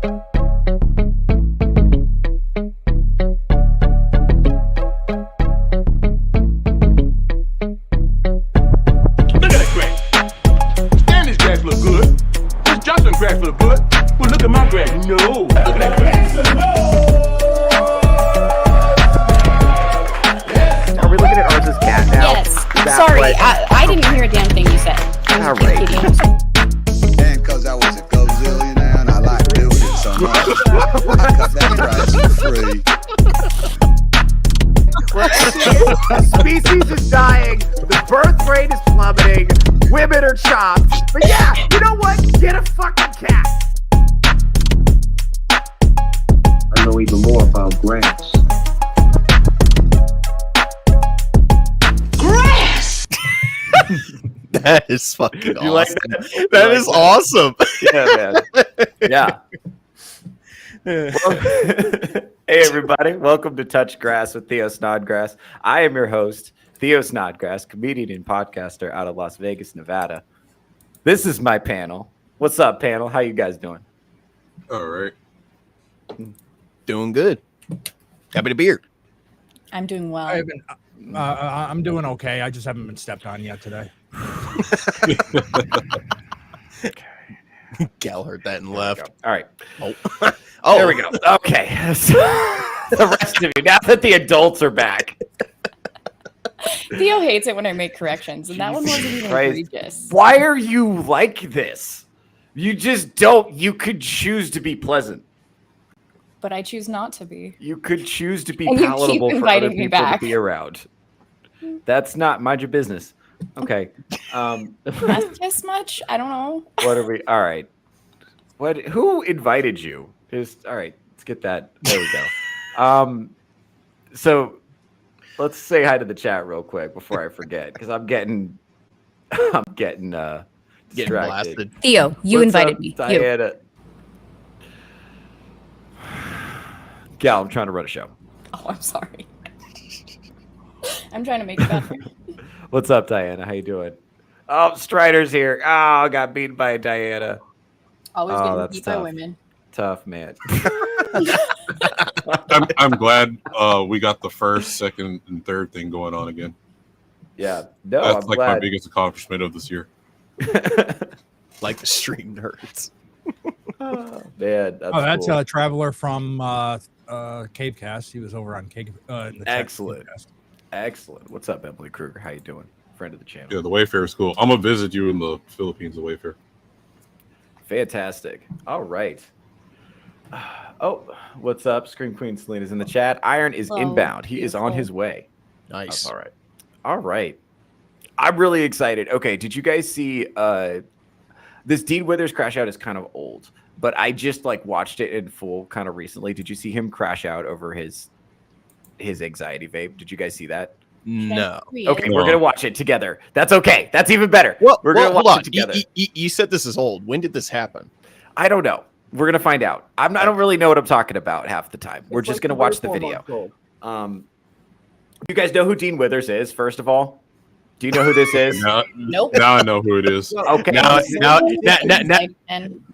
Look at that crack. Stanley's crack look good. This Johnson crack look good. Well, look at my crack. No. Look at that crack. Are we looking at ours as cat now? Yes. Sorry, I didn't hear a damn thing you said. All right. And because I was a gazillionaire and I like doing it so much, I cut that price for free. Species is dying. The birth rate is plummeting. Women are chopped. But yeah, you know what? Get a fucking cat. I know even more about grass. That is fucking awesome. You like that? That is awesome. Yeah, man. Yeah. Hey, everybody. Welcome to Touch Grass with Theo Snodgrass. I am your host, Theo Snodgrass, comedian and podcaster out of Las Vegas, Nevada. This is my panel. What's up, panel? How you guys doing? All right. Doing good. Happy to be here. I'm doing well. I'm doing okay. I just haven't been stepped on yet today. Gal heard that and left. All right. Oh, There we go. Okay. So, the rest of you, now that the adults are back. Theo hates it when I make corrections, and that one wasn't even Christ. egregious. Why are you like this? You just don't. You could choose to be pleasant. But I choose not to be. You could choose to be And you keep palatable for inviting other me people to back. be around. That's not mind your business. Okay. This much? I don't know. What are we? All right. What? Who invited you? All right. Let's get that. There we go. So let's say hi to the chat real quick before I forget, because I'm getting distracted. blasted. Theo, you What's invited up, me. You. Diana? Gal, I'm trying to run a show. Oh, I'm sorry. I'm trying to make it better. What's up, Diana? How you doing? Oh, Strider's here. Oh, got beaten by Diana. Always Oh, getting that's beat by tough. women. Tough, man. I'm glad we got the first, second, and third thing going on again. Yeah. No, That's I'm like glad. my biggest accomplishment of this year. Like the stream nerds. Oh, man, That's cool. a traveler from Cavecast. He was over on Cave. In the Excellent. Cavecast. Excellent. What's up, Emily Kruger? How you doing? Friend of the channel. Yeah, the Wayfair is cool. I'm gonna visit you in the Philippines, the Wayfair. Fantastic. All right. Oh, what's up? Scream Queen Selena's in the chat. Iron is Hello. inbound. He is on Beautiful. his way. Nice. All right. All right. I'm really excited. Okay, did you guys see this Dean Withers crash out is kind of old, but I just like watched it in full kind of recently. Did you see him crash out over his anxiety vape? Did you guys see that? No. Okay, No. we're gonna watch it together. That's okay. That's even better. Well, we're gonna hold watch on. it together. You said this is old. When did this happen? I don't know. We're gonna find out. I don't really know what I'm talking about half the time. We're just gonna watch the video. You guys know who Dean Withers is? First of all, do you know who this is? Nope. Now I know who it is. Okay. Now Or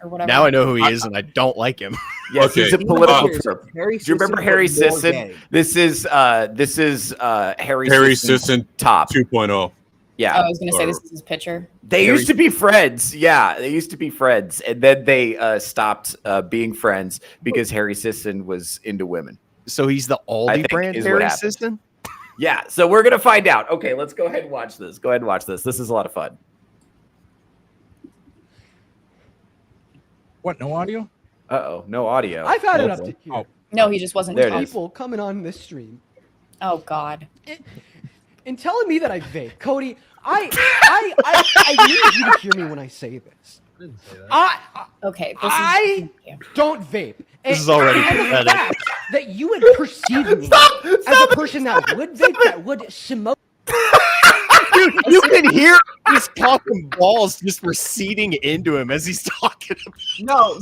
whatever. I know who he is, and I don't don't Yes, Okay. he's a political Uh, trope. Do you remember Harry Sisson? This is Harry Harry Sisson's Sisson top. 2.0. Yeah. I was going to say this is his picture. They used to be friends. Yeah, they used to be friends. And then they stopped being friends because Harry Sisson was into women. So he's the I Aldi think brand is what Harry happened. Sisson? Yeah, so we're going to find out. Okay, let's go ahead and watch this. Go ahead and watch this. This is a lot of fun. What? No audio? Uh-oh, no audio. I've had it up to here. Oh. No, he just wasn't. There it talking. is. People coming on this stream Oh, God. and telling me that I vape. Cody, I need you to hear me when I say this. Okay. This I don't vape. This is already and the pathetic. fact that you would perceive me as a person that would vape, that would smoke. Dude, you can hear these talking balls just receding into him as he's talking. No.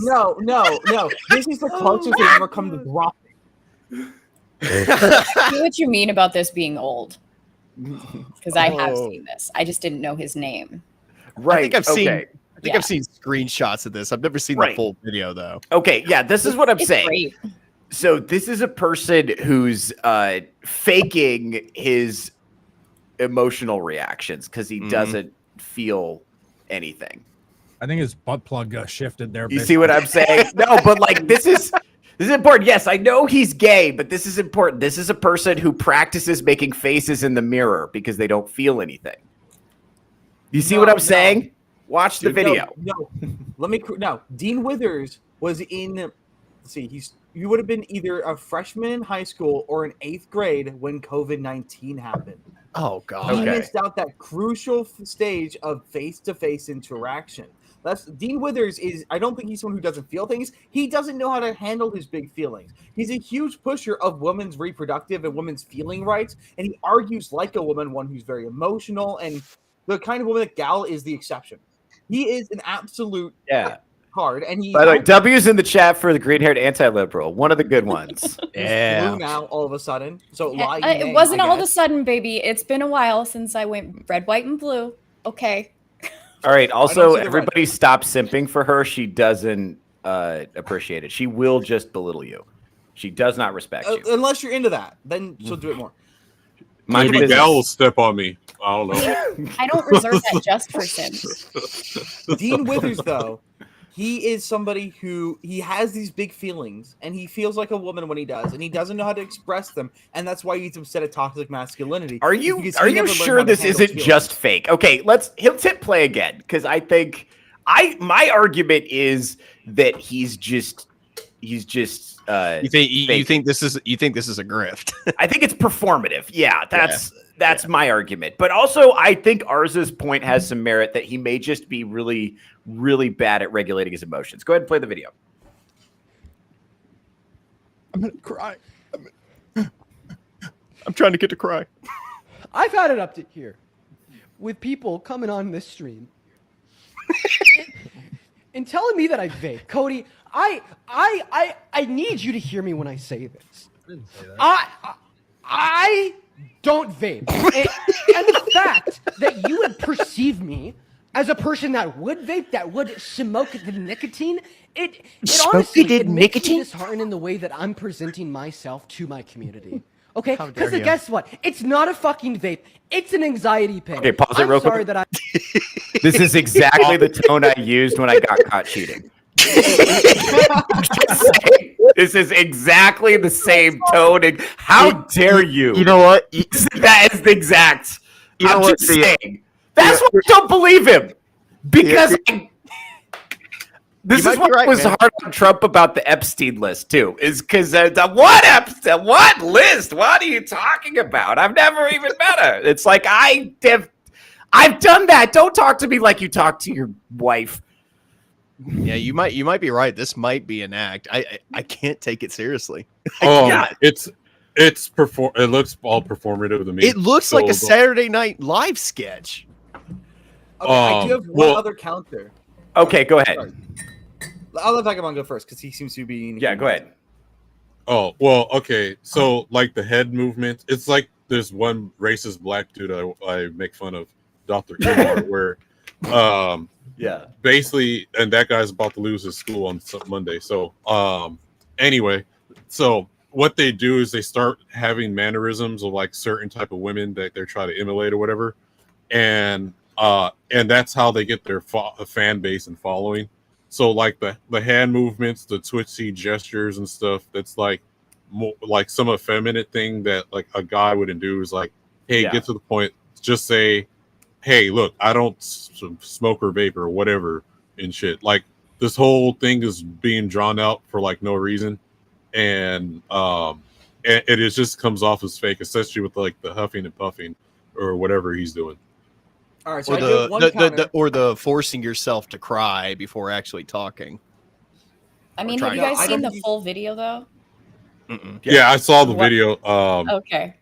This is the closest they've ever come to dropping. I know what you mean about this being old. Because I have seen this. I just didn't know his name. Right. I think I've seen think I've seen screenshots of this. I've never seen the full video though. Okay, yeah, this is what I'm It's saying. great. So this is a person who's faking his emotional reactions because he doesn't feel anything. I think his butt plug shifted there. You see what I'm saying? No, but like this is important. Yes, I know he's gay, but this is important. This is a person who practices making faces in the mirror because they don't feel anything. You see what I'm saying? Watch the video. No, let me. No, Dean Withers was in. Let's see, you would have been either a freshman in high school or in 8th grade when COVID-19 happened. Oh God! He missed out that crucial stage of face-to-face interaction. That's Dean Withers is. I don't think he's someone who doesn't feel things. He doesn't know how to handle his big feelings. He's a huge pusher of women's reproductive and women's feeling rights, and he argues like a woman, one who's very emotional, and the kind of woman that Gal is the exception. He is an absolute card, and he. By the way, W's in the chat for the green-haired anti-liberal, one of the good ones. Blue now all of a sudden. So It wasn't all of a sudden, baby. It's been a while since I went red, white, and blue. Okay. All right. Also, everybody stop simping for her. She doesn't appreciate it. She will just belittle you. She does not respect you. Unless you're into that, then she'll do it more. Maybe Gal will step on me. I don't know. I don't reserve that just for Sims. Dean Withers, though, he is somebody who he has these big feelings, and he feels like a woman when he does, and he doesn't know how to express them, and that's why he's upset at toxic masculinity. Are you sure this isn't just fake? Okay, he'll hit play again because I think my argument is that he's just. You think this is a grift? I think it's performative. Yeah, that's my argument. But also, I think Arz's point has some merit that he may just be really, really bad at regulating his emotions. Go ahead and play the video. I'm gonna cry. I'm trying to get to cry. I've had it up to here with people coming on this stream and telling me that I vape. Cody, I need you to hear me when I say this. I didn't say that. I don't vape. And the fact that you would perceive me as a person that would vape, that would smoke the nicotine, it honestly makes me disheartened in the way that I'm presenting myself to my community. Okay? Because guess what? It's not a fucking vape. It's an anxiety pill. Okay, pause it real quick. Sorry that I... This is exactly the tone I used when I got caught cheating. This is exactly the same tone. How dare you? You know what? That is the exact. I'm just saying. That's why I don't believe him. Because this is what was hard on Trump about the Epstein list too. Is because what Epstein? What list? What are you talking about? I've never even met her. It's like I've done that. Don't talk to me like you talk to your wife. Yeah, you might be right. This might be an act. I can't take it seriously. It looks all performative to me. It looks like a Saturday Night Live sketch. Okay, I do have one other counter. Okay, go ahead. Sorry. I'll let Vagabond go first because he seems to be. Yeah, go ahead. Oh well, okay. So like the head movement, it's like there's one racist black dude I make fun of, Dr. Kumar, where basically, and that guy's about to lose his school on Monday. So anyway, so what they do is they start having mannerisms of like certain type of women that they're trying to emulate or whatever, and that's how they get their fan base and following. So like the hand movements, the twitchy gestures and stuff, that's like more like some effeminate thing that like a guy wouldn't do is like, hey, get to the point. Just say, hey, look, I don't smoke or vape or whatever and shit. Like this whole thing is being drawn out for like no reason, and it just comes off as fake, especially with like the huffing and puffing or whatever he's doing. All right, so or the forcing yourself to cry before actually talking. I mean, have you guys seen the full video though? Yeah, I saw the video. Okay.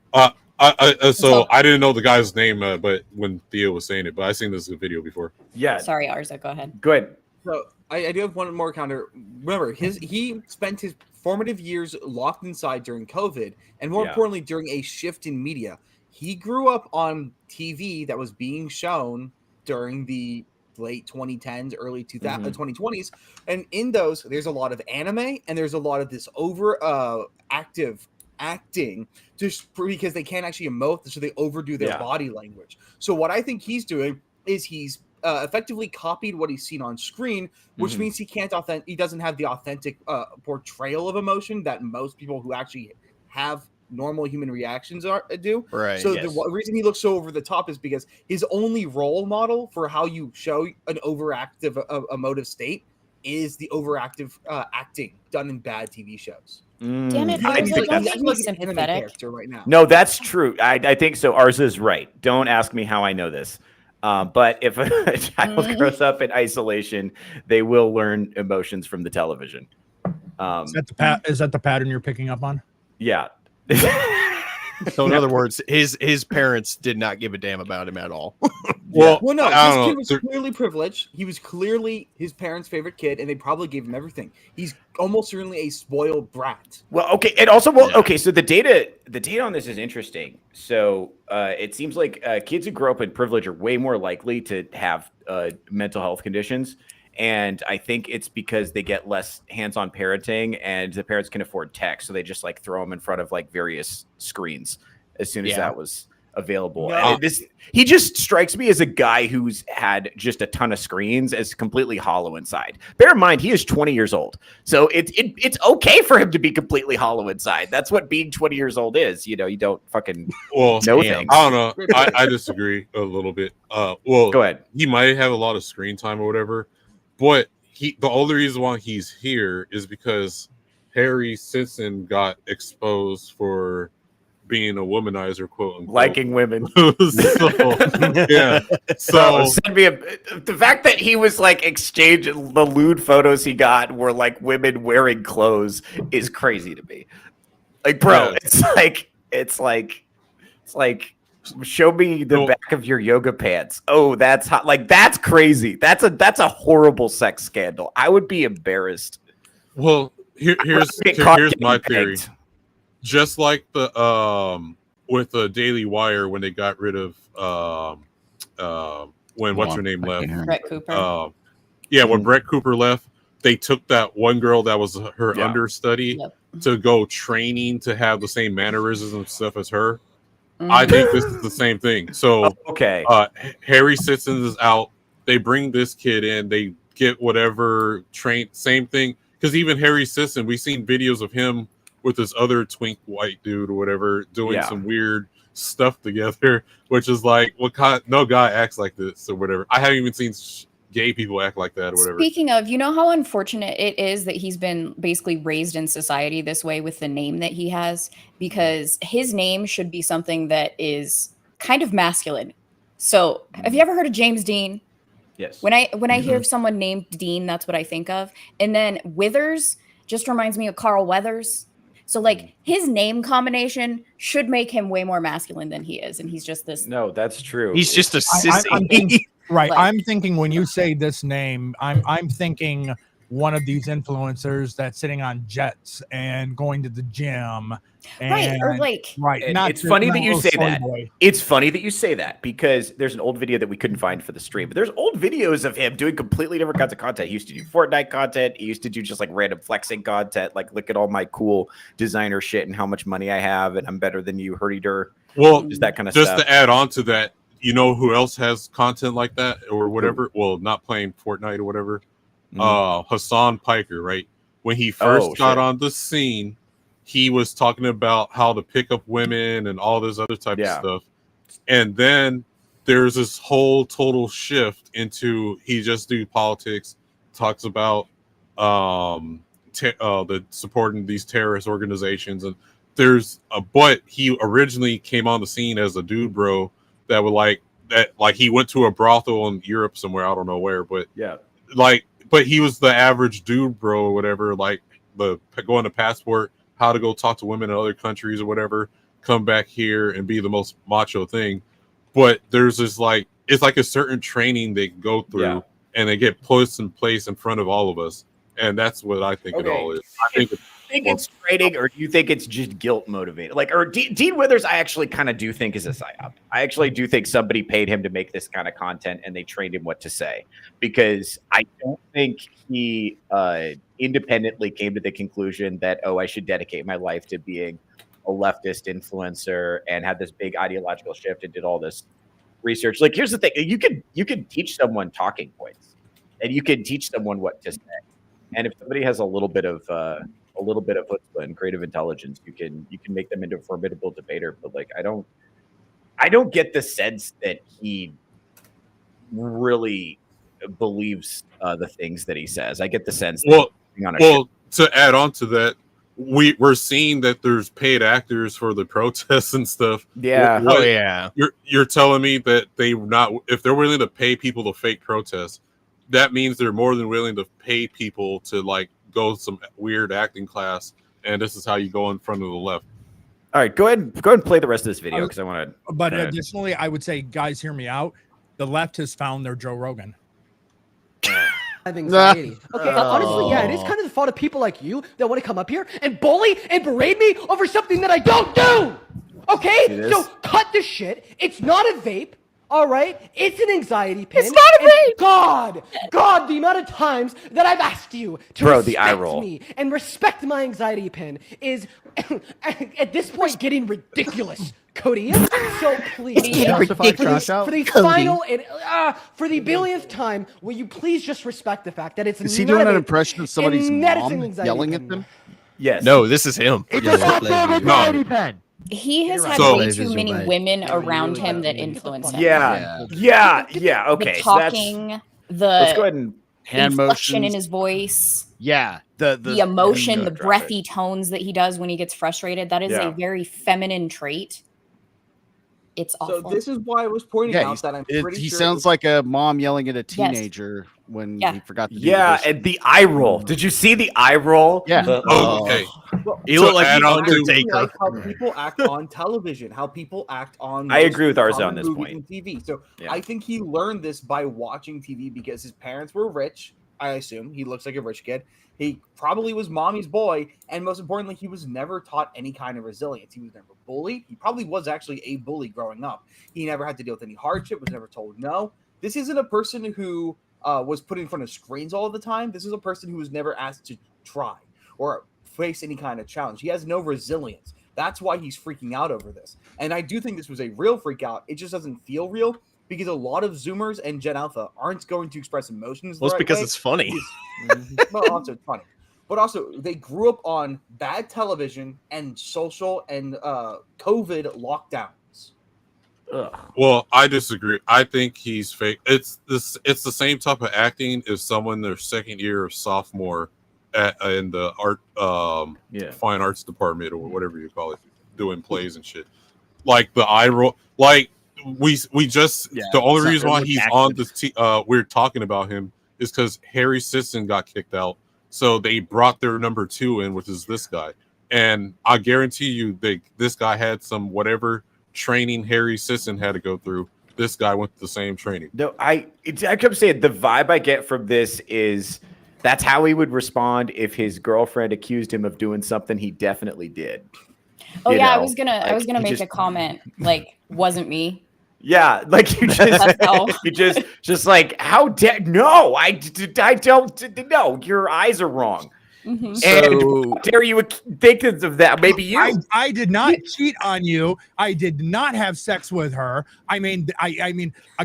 So I didn't know the guy's name, but when Theo was saying it, but I seen this video before. Yeah. Sorry, Arza, go ahead. Go ahead. So I do have one more counter. Remember, he spent his formative years locked inside during COVID, and more importantly, during a shift in media. He grew up on TV that was being shown during the late 2010s, early 2020s, and in those there's a lot of anime and there's a lot of this over active acting just because they can't actually emote, so they overdo their body language. So what I think he's doing is he's effectively copied what he's seen on screen, which means he doesn't have the authentic portrayal of emotion that most people who actually have normal human reactions do. Right. So the reason he looks so over the top is because his only role model for how you show an overactive emotive state is the overactive acting done in bad TV shows. Damn it, I Arza, don't make me like an anime sympathetic. character right now. No, that's true. I think so. Arza is right. Don't ask me how I know this. But if a child grows up in isolation, they will learn emotions from the television. Is that the pattern you're picking up on? Yeah. So in other words, his parents did not give a damn about him at all. Well, no, this kid was clearly privileged. He was clearly his parents' favorite kid, and they probably gave him everything. He's almost certainly a spoiled brat. Well, okay, and also, okay. So the data on this is interesting. So it seems like kids who grow up in privilege are way more likely to have mental health conditions, and I think it's because they get less hands-on parenting, and the parents can afford tech, so they just like throw them in front of like various screens as soon as that was available. No. And he just strikes me as a guy who's had just a ton of screens as completely hollow inside. Bear in mind, he is 20 years old. So it's okay for him to be completely hollow inside. That's what being 20 years old is. You know, you don't fucking know things. I don't know. I disagree a little bit. Well, go ahead. He might have a lot of screen time or whatever, but the only reason why he's here is because Harry Simpson got exposed for being a womanizer, quote unquote, liking women. So send me the fact that he was like exchanging the lewd photos he got were like women wearing clothes is crazy to me. Like, bro, it's like show me the back of your yoga pants. Oh, that's hot. Like, that's crazy. That's a horrible sex scandal. I would be embarrassed. Well, here's my theory. Just like the with the Daily Wire when they got rid of when what's her name left, Brett Cooper. When Brett Cooper left, they took that one girl that was her understudy to go training to have the same mannerisms and stuff as her. I think this is the same thing. So Harry Simpson is out. They bring this kid in. They get whatever same thing. Because even Harry Simpson, we've seen videos of him with this other twink white dude or whatever doing some weird stuff together, which is like, no guy acts like this or whatever. I haven't even seen gay people act like that or whatever. Speaking of, you know how unfortunate it is that he's been basically raised in society this way with the name that he has, because his name should be something that is kind of masculine. So have you ever heard of James Dean? Yes. When I hear of someone named Dean, that's what I think of. And then Withers just reminds me of Carl Weathers. So like his name combination should make him way more masculine than he is, and he's just this. No, that's true. He's just a sissy. Right. I'm thinking when you say this name, I'm thinking one of these influencers that's sitting on jets and going to the gym. And, right. Or like, right. It's funny that you say that. It's funny that you say that because there's an old video that we couldn't find for the stream, but there's old videos of him doing completely different kinds of content. He used to do Fortnite content. He used to do just like random flexing content. Like, look at all my cool designer shit and how much money I have. And I'm better than you, hurdy-dur. Well, just that kind of stuff. Just to add on to that, you know who else has content like that or whatever? Well, not playing Fortnite or whatever. Hassan Piker, right? When he first got on the scene, he was talking about how to pick up women and all this other type of stuff. And then there's this whole total shift into he just do politics, talks about the supporting these terrorist organizations. And but he originally came on the scene as a dude bro that would like he went to a brothel in Europe somewhere, I don't know where, but but he was the average dude bro or whatever, like going to passport, how to go talk to women in other countries or whatever, come back here and be the most macho thing. But there's this it's like a certain training they go through and they get put in place in front of all of us. And that's what I think it all is. I think think it's training, or do you think it's just guilt motivated? Like, or Dean Withers, I actually kind of do think is a psyop. I actually do think somebody paid him to make this kind of content, and they trained him what to say, because I don't think he independently came to the conclusion that, oh, I should dedicate my life to being a leftist influencer, and had this big ideological shift and did all this research. Like, here's the thing: you could teach someone talking points, and you can teach someone what to say. And if somebody has a little bit of chutzpah and creative intelligence, you can make them into a formidable debater. But like, I don't get the sense that he really believes the things that he says. I get the sense. To add on to that, we're seeing that there's paid actors for the protests and stuff. Yeah. You're telling me that if they're willing to pay people to fake protests, that means they're more than willing to pay people to like go some weird acting class, and this is how you go in front of the left. All right, go ahead and play the rest of this video, because I want to. But additionally, I would say, guys, hear me out. The left has found their Joe Rogan. Anxiety. Okay, honestly, yeah, it is kind of the fault of people like you that want to come up here and bully and berate me over something that I don't do. Okay, so cut the shit. It's not a vape. All right, it's an anxiety pin. It's not a vape. God, the amount of times that I've asked you to respect me and respect my anxiety pin is, at this point, getting ridiculous. Cody, so please, for the final and for the billionth time, will you please just respect the fact that it's Is he doing an impression of somebody's mom yelling at them? Yes. No, this is him. It's a goddamn anxiety pen. He has had way too many women around him that influence him. Yeah. Okay, The talking, let's go ahead and hand inflection motions in his voice. Yeah, the emotion, the breathy tones that he does when he gets frustrated. That is a very feminine trait. It's awful. So this is why I was pointing out that I'm pretty he sure sounds like a mom yelling at a teenager when he forgot to do and the eye roll. Did you see the eye roll? Yeah. Okay. He looked like the Undertaker. Like how people act on television, how people act on. I agree with Arzo on this point. And TV. So I think he learned this by watching TV because his parents were rich. I assume he looks like a rich kid. He probably was mommy's boy, and most importantly, he was never taught any kind of resilience. He was never bullied. He probably was actually a bully growing up. He never had to deal with any hardship. Was never told no. This isn't a person who was put in front of screens all the time. This is a person who was never asked to try or face any kind of challenge. He has no resilience. That's why he's freaking out over this. And I do think this was a real freak out. It just doesn't feel real because a lot of Zoomers and Gen Alpha aren't going to express emotions. Well, it's because it's funny. Well, also it's funny. But also, they grew up on bad television and social and COVID lockdowns. Ugh. Well, I disagree. I think he's fake. It's the same type of acting as someone their second year of sophomore in the fine arts department or whatever you call it, doing plays and shit. Like the eye roll. Like we just the only reason why he's on this we're talking about him is because Harry Sisson got kicked out. So they brought their number 2 in, which is this guy. And I guarantee you this guy had some whatever training Harry Sisson had to go through. This guy went through the same training. No, I kept saying the vibe I get from this is that's how he would respond if his girlfriend accused him of doing something he definitely did. Oh yeah, I was gonna make a comment like, wasn't me. Yeah, like you just like, how dare no, I don't know, your eyes are wrong. Mm-hmm. And how dare you think of that? Maybe you. I did not cheat on you. I did not have sex with her. I mean,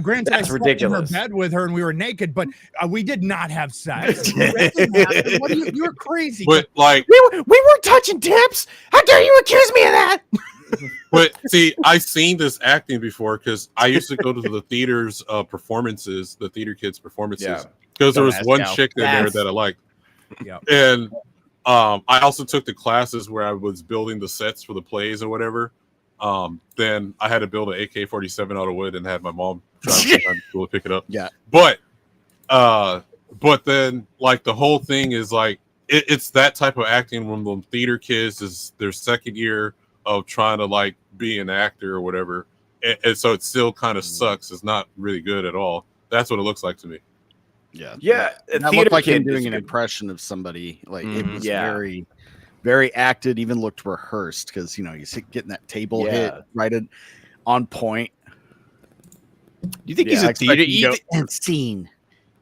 granted, I slept ridiculous. in her bed with her and we were naked, but we did not have sex. You're crazy. But like, we weren't touching tips. How dare you accuse me of that? But see, I've seen this acting before because I used to go to the theater's performances, the theater kids' performances, because there was one chick in there that I liked. Yeah. And I also took the classes where I was building the sets for the plays or whatever. Then I had to build an AK-47 out of wood and had my mom try to pick it up. Yeah. But then like the whole thing is like it's that type of acting when the theater kids is their second year of trying to like be an actor or whatever. And so it still kind of sucks. It's not really good at all. That's what it looks like to me. Yeah. That looked like him doing an impression of somebody. Like it was very very acted, even looked rehearsed because you getting that table hit right on point. Do you think he's a theater and scene? Do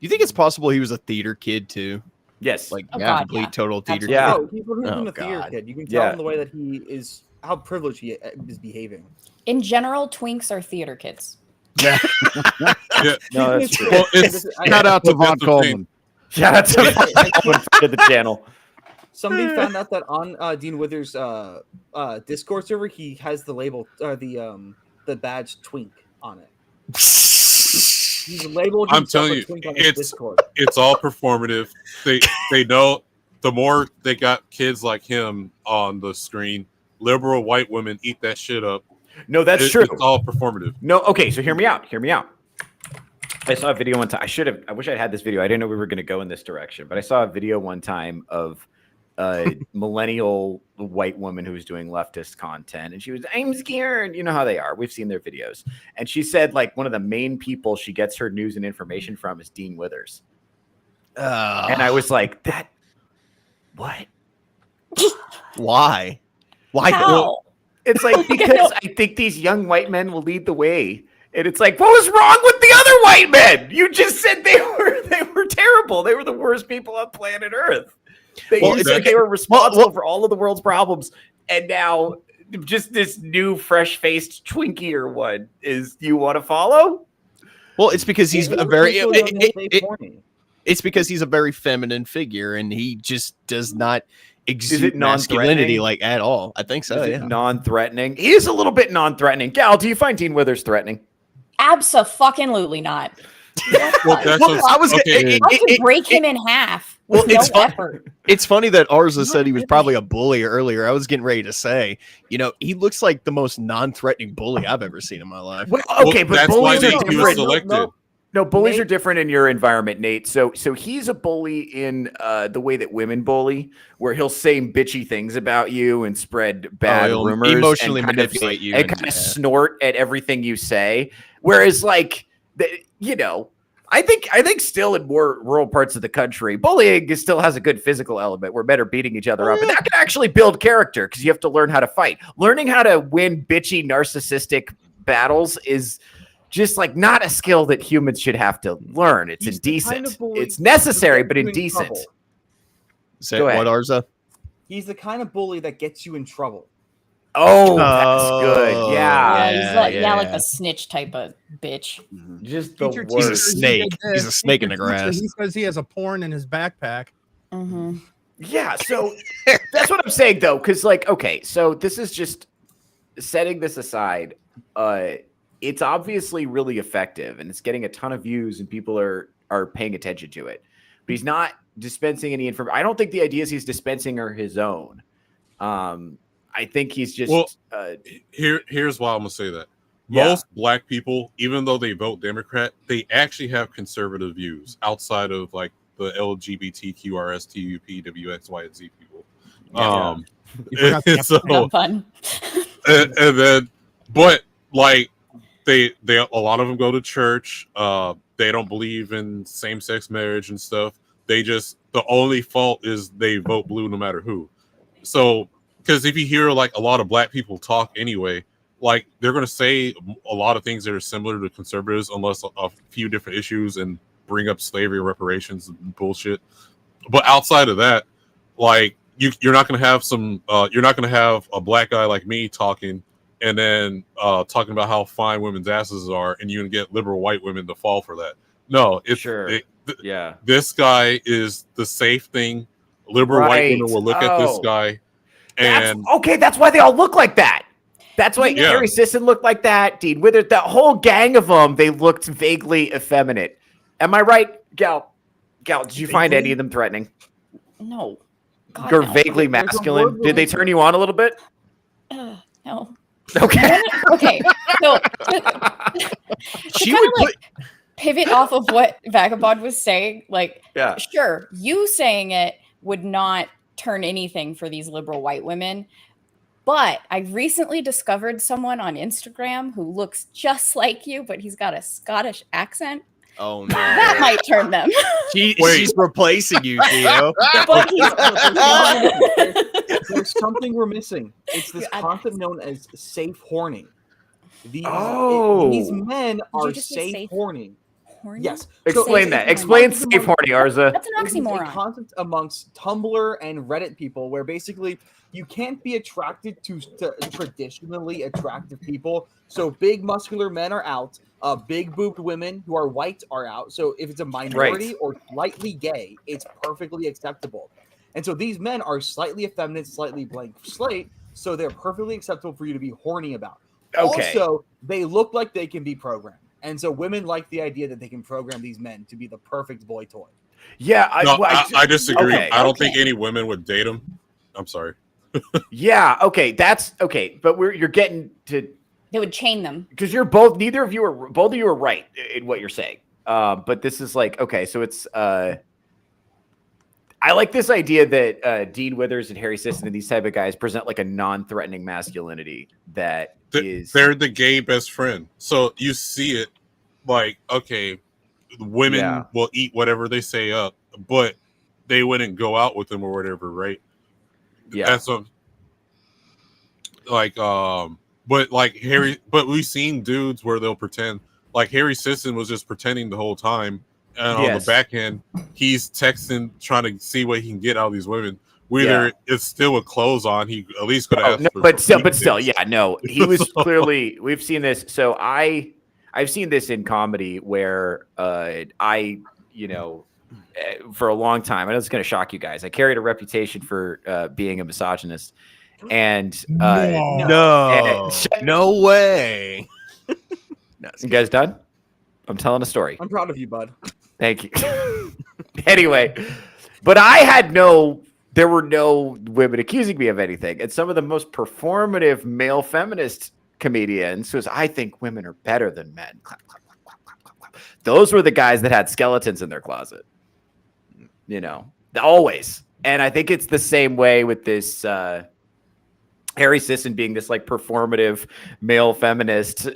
you think it's possible he was a theater kid too? Yes, like complete total theater. Yeah, no, he's been a theater kid. You can tell in the way that he is, how privileged he is behaving. In general, twinks are theater kids. Yeah. No, that's true. Well, shout out to Von Coleman. Shout out to Von Coleman to the channel. Somebody found out that on Dean Withers' Discord server, he has the label or the badge twink on it. He's labeled. I'm telling you, twink on his Discord. It's all performative. They know the more they got kids like him on the screen, liberal white women eat that shit up. No, that's true. It's all performative. No, okay, so hear me out. I saw a video one time. I wish I'd had this video. I didn't know we were going to go in this direction, but I saw a video one time of a millennial white woman who was doing leftist content, and she was, I'm scared. You know how they are. We've seen their videos. And she said, like, one of the main people she gets her news and information from is Dean Withers. And I was like, what? Why? How? It's like, because I think these young white men will lead the way. And it's like, what was wrong with the other white men? You just said they were terrible. They were the worst people on planet Earth. You said they were responsible for all of the world's problems. And now just this new fresh-faced twinkier one is you want to follow? Well, it's because he's it's because he's a very feminine figure and he just does not exude masculinity like at all. I think so. Is it non-threatening? He is a little bit non-threatening. Gal, do you find Dean Withers threatening? Abso-fucking-lutely not. I could break him in half. With no effort. It's funny that Arza said he was probably a bully earlier. I was getting ready to say, he looks like the most non-threatening bully I've ever seen in my life. Well, okay, but bullies are different. No, bullies are different in your environment, Nate. So he's a bully in the way that women bully, where he'll say bitchy things about you and spread bad rumors, emotionally manipulate you, and kind of snort at everything you say. Whereas, like, I think still in more rural parts of the country, bullying still has a good physical element where men are beating each other up. And that can actually build character because you have to learn how to fight. Learning how to win bitchy, narcissistic battles is just like not a skill that humans should have to learn. It's indecent. It's necessary, but indecent. Say what, Arza? He's the kind of bully that gets you in trouble. Oh, that's good. Yeah. He's like the snitch type of bitch. Just the worst. He's a snake. He's a snake in the grass. He says he has a porn in his backpack. Mm-hmm. Yeah, so that's what I'm saying, though, because, like, okay, so this is just setting this aside. It's obviously really effective, and it's getting a ton of views, and people are paying attention to it. But he's not dispensing any information. I don't think the ideas he's dispensing are his own. I think he's just here's why I'm gonna say that. Most black people, even though they vote Democrat, they actually have conservative views outside of like the LGBTQRSTUP WXY and Z people. So fun. and then, but like they a lot of them go to church. They don't believe in same-sex marriage and stuff. The only fault is they vote blue no matter who. So. Because if you hear like a lot of black people talk anyway, like they're going to say a lot of things that are similar to conservatives, unless a few different issues and bring up slavery, reparations, and bullshit. But outside of that, like you're not going to have you're not going to have a black guy like me talking and then talking about how fine women's asses are, and you can get liberal white women to fall for that. No, it's this guy is the safe thing. Liberal white women will look at this guy. That's why they all look like that. That's why Harry Sisson looked like that. Dean Withers, that whole gang of them, they looked vaguely effeminate. Am I right, Gal? Did you find any of them threatening? No. God, You're vaguely masculine. Did they turn you on a little bit? No. Okay. Okay. So she would pivot off of what Vagabond was saying. Like, sure, you saying it would not turn anything for these liberal white women. But I recently discovered someone on Instagram who looks just like you, but he's got a Scottish accent. Oh no. That might turn them. She's replacing you, Theo. There's There's something we're missing. It's this concept known as safe horning. These men are safe horning. Yes. Explain that. Explain safe horning, Arza. That's an oxymoron. It's a concept amongst Tumblr and Reddit people where basically you can't be attracted to traditionally attractive people. So big muscular men are out. Big boobed women who are white are out. So if it's a minority or slightly gay, it's perfectly acceptable. And so these men are slightly effeminate, slightly blank slate. So they're perfectly acceptable for you to be horny about. Okay. Also, they look like they can be programmed. And so women like the idea that they can program these men to be the perfect boy toy. Yeah, I disagree. Okay, I don't think any women would date him. I'm sorry. Yeah, okay, that's okay. But you're getting to. They would chain them because you're both. Both of you are right in what you're saying. But this is like okay, so it's. I like this idea that Dean Withers and Harry Sisson and these type of guys present like a non-threatening masculinity that they're the gay best friend. So you see it like, okay, women will eat whatever they say up, but they wouldn't go out with them or whatever, right? Yeah. That's but we've seen dudes where they'll pretend like Harry Sisson was just pretending the whole time. And on the back end, he's texting, trying to see what he can get out of these women. Whether it's still with clothes on, he at least could have. But still, yeah, no, he was clearly. We've seen this. So I've seen this in comedy where for a long time. I know it's going to shock you guys. I carried a reputation for being a misogynist, and no way. You guys done? I'm telling a story. I'm proud of you, bud. Thank you. Anyway, but there were no women accusing me of anything. And some of the most performative male feminist comedians who I think women are better than men. Clap, clap, clap, clap, clap, clap, clap. Those were the guys that had skeletons in their closet. Always. And I think it's the same way with this Harry Sisson being this like performative male feminist,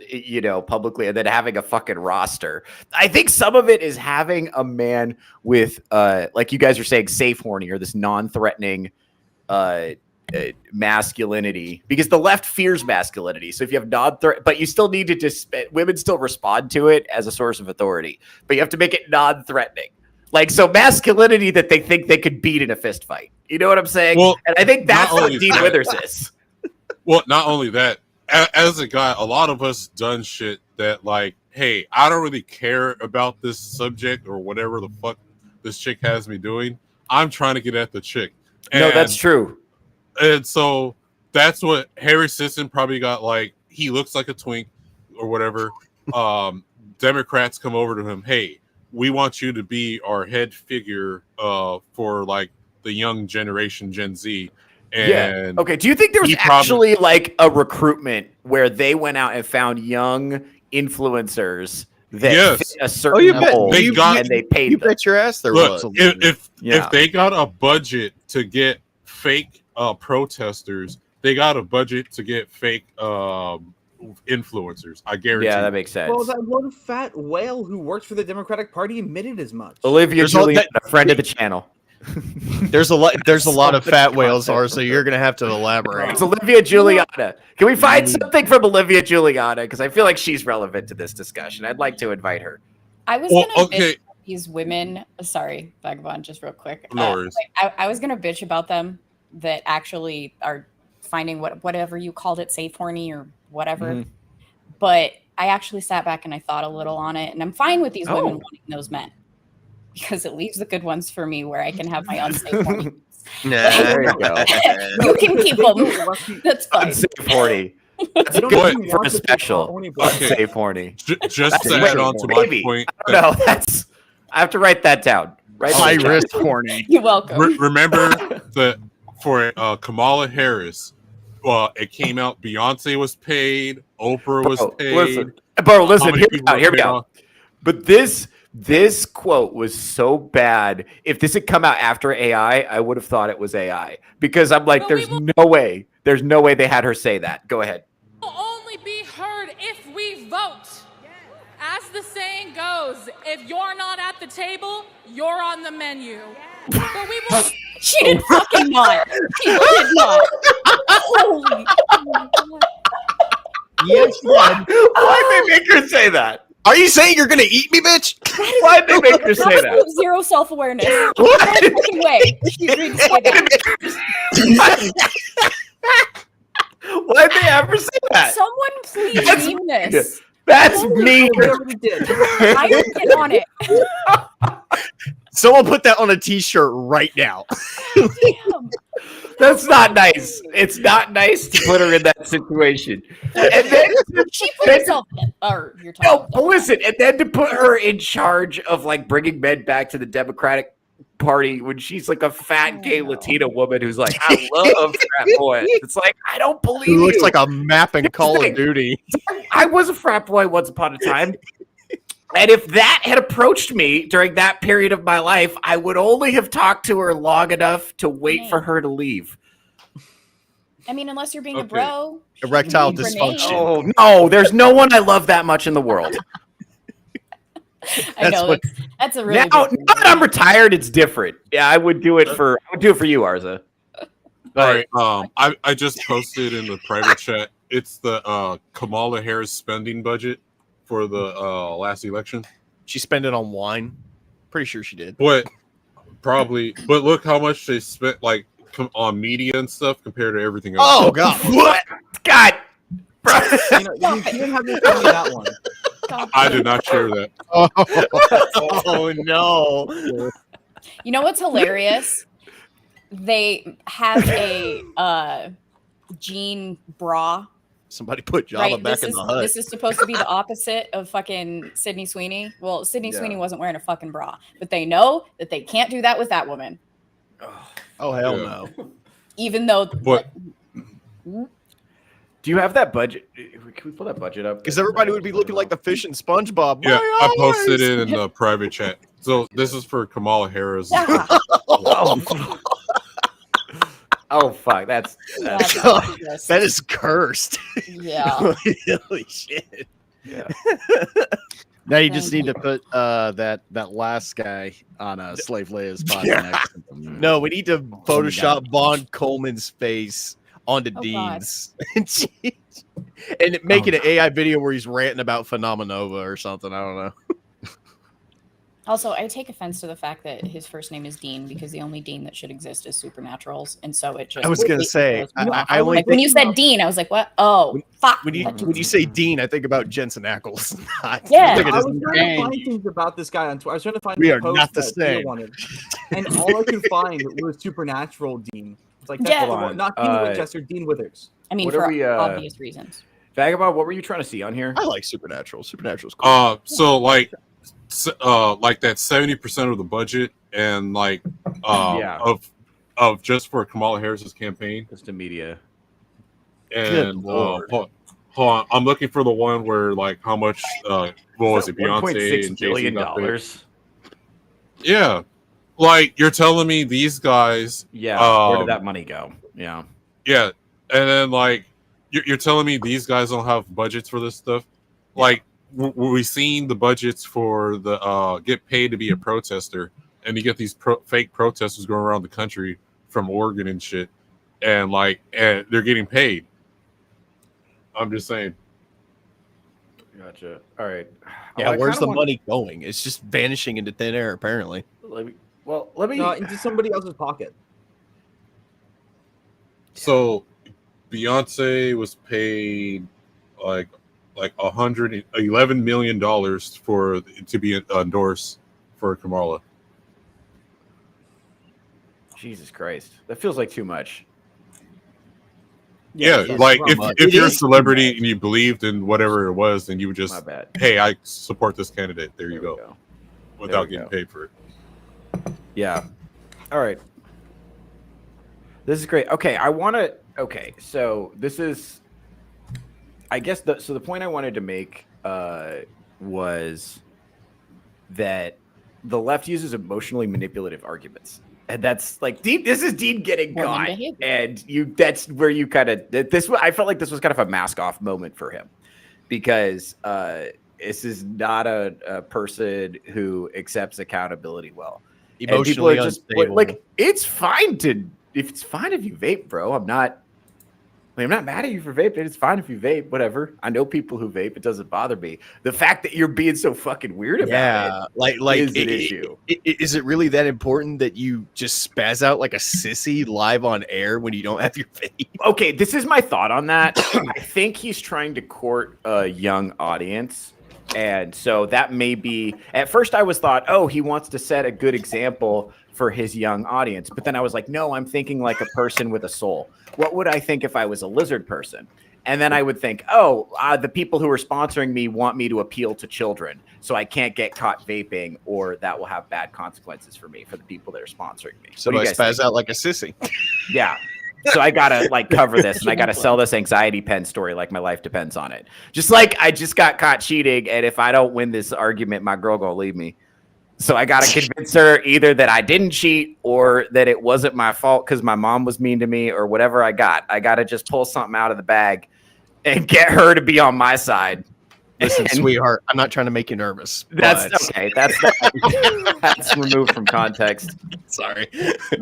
publicly, and then having a fucking roster. I think some of it is having a man with, like you guys are saying, safe horny or this non-threatening masculinity, because the left fears masculinity. So if you have non-threat, but you still need to women still respond to it as a source of authority, but you have to make it non-threatening. Like, so masculinity that they think they could beat in a fist fight. You know what I'm saying? Well, and I think that's what Dean Withers is. Well, not only that, as a guy, a lot of us done shit that like, hey, I don't really care about this subject or whatever the fuck this chick has me doing. I'm trying to get at the chick. No, that's true. And so that's what Harry Sisson probably got. Like, he looks like a twink or whatever. Democrats come over to him. Hey, we want you to be our head figure for like the young generation, Gen Z. And okay. Do you think there was actually like a recruitment where they went out and found young influencers that fit a certain mold and they paid them? Bet your ass there was. If they got a budget to get fake protesters, they got a budget to get fake influencers. I guarantee. Yeah, that makes sense. Well, that one fat whale who works for the Democratic Party admitted as much. Olivia Julian, a friend of the channel. There's a lot of fat whales, so you're gonna have to elaborate. It's Olivia Juliana. Can we find something from Olivia Juliana? Because I feel like she's relevant to this discussion. I'd like to invite her. I was gonna bitch about these women. Sorry, Vagabond, just real quick. No worries. I was gonna bitch about them that actually are finding whatever you called it, safe horny or whatever. Mm-hmm. But I actually sat back and I thought a little on it, and I'm fine with these women wanting those men. Because it leaves the good ones for me where I can have my unsafe horny. There you go. You can keep them. That's fine. Unsafe horny. That's good for a special. Unsafe horny. Just to add on to my point. No, I have to write that down. High risk horny. You're welcome. Remember that for Kamala Harris, it came out Beyonce was paid, Oprah was paid. Listen, hear me out. But this quote was so bad. If this had come out after AI, I would have thought it was AI. Because I'm like, there's no way they had her say that. Go ahead. Will only be heard if we vote. As the saying goes, if you're not at the table, you're on the menu. But we will She did fucking not. She did not. Holy. Yes, she did. Why'd they make her say that? Are you saying you're gonna eat me, bitch? Why'd they make her say That that? was zero self-awareness. What? No fucking way. She agreed to say that. Why'd they ever say that? Someone please That's meme this. That's me. I would get on it. Someone put that on a t-shirt right now. Damn. That's not nice. It's not nice to put her in that situation. And then She put herself in. Or you're talking no, about but listen, and then to put her in charge of like bringing men back to the Democratic Party when she's like a fat gay Latina woman who's like, I love frat boys. It's like, I don't believe He looks you. like a map in Call thing. of Duty. I was a frat boy once upon a time. And if that had approached me during that period of my life, I would only have talked to her long enough to wait for her to leave. I mean, unless you're being a bro. Erectile you can be dysfunction. Oh, no, there's no one I love that much in the world. I know that's a really now, good now that I'm retired, it's different. Yeah, I would do it for you, Arza. All right. I just posted in the private chat. It's the Kamala Harris spending budget for the last election. She spent it on wine. Pretty sure she did. But probably. But look how much they spent like on media and stuff compared to everything else. Oh god. What? God. You didn't have to tell me that one. I did not share that. Oh no. You know what's hilarious? They have a jean bra. Somebody put Java Right, back in the hut. this is supposed to be the opposite of fucking Sydney Sweeney. Well, Sydney Sweeney wasn't wearing a fucking bra, but they know that they can't do that with that woman. Oh hell no. Even though But do you have that budget? Can we pull that budget up? Because everybody would be looking like the fish in SpongeBob. yeah, My I posted eyes! it in the private chat. So this is for Kamala Harris. Oh fuck, that's That is cursed. Yeah. Holy shit. Yeah. Now you just need to put that last guy on a Slave Leia's body next to him. No, we need to Photoshop Bond Coleman's face onto Dean's. And make it an AI video where he's ranting about Phenomenova or something. I don't know. Also, I take offense to the fact that his first name is Dean because the only Dean that should exist is Supernaturals, and so it just. I was gonna say, I only like, when you said Dean, I was like, "What? Oh, fuck!" When you say Dean, I think about Jensen Ackles. Yeah. I think it I is was trying to find things about this guy on Twitter. I was trying to find We the are post not the that Theo same. wanted, and all I could find was Supernatural Dean. It's like that's Yeah. the one. Not Dean Winchester, Dean Withers. I mean, What for are we, obvious reasons. Vagabond, what were you trying to see on here? I like Supernatural. Supernatural's cool. So like that 70% of the budget and like of just for Kamala Harris's campaign, just the media. And hold on, I'm looking for the one where like how much what was it, Beyonce $1.6 and billion Jay-Z got paid. Yeah, like you're telling me these guys. Yeah, where did that money go? Yeah, yeah, and then like you're telling me these guys don't have budgets for this stuff, like. We've seen the budgets for the get paid to be a protester, and you get these fake protesters going around the country from Oregon and shit, and they're getting paid. I'm just saying. Gotcha. All right. Yeah, where's the money going? It's just vanishing into thin air, apparently. Let me into somebody else's pocket. So, Beyonce was paid like $111 million to be endorsed for Kamala. Jesus Christ, that feels like too much. Yeah, like if you're a celebrity and you believed in whatever it was, then you would just, hey, I support this candidate. There you go, without getting paid for it. Yeah. All right. This is great. Okay, so this is. I guess the point I wanted to make was that the left uses emotionally manipulative arguments, and that's like Dean. This is Dean getting caught, and that's where you kind of this. I felt like this was kind of a mask off moment for him because this is not a person who accepts accountability well, And people are Emotionally just unstable. like, it's fine if you vape, bro. I'm not mad at you for vaping. It's fine if you vape, whatever. I know people who vape. It doesn't bother me. The fact that you're being so fucking weird about it is an issue. Is it really that important that you just spaz out like a sissy live on air when you don't have your vape? Okay, this is my thought on that. I think he's trying to court a young audience. And so that may be, at first I thought, oh, he wants to set a good example for his young audience. But then I was like, no, I'm thinking like a person with a soul. What would I think if I was a lizard person? And then I would think, oh, the people who are sponsoring me want me to appeal to children. So I can't get caught vaping, or that will have bad consequences for me, for the people that are sponsoring me. So do I spaz out like a sissy? Yeah. So I gotta like cover this, and I gotta sell this anxiety pen story like my life depends on it. Just like I just got caught cheating, and if I don't win this argument, my girl gonna leave me. So I gotta convince her either that I didn't cheat or that it wasn't my fault because my mom was mean to me or whatever I got. I gotta just pull something out of the bag and get her to be on my side. Listen, sweetheart, I'm not trying to make you nervous. That's okay. That's removed from context. Sorry.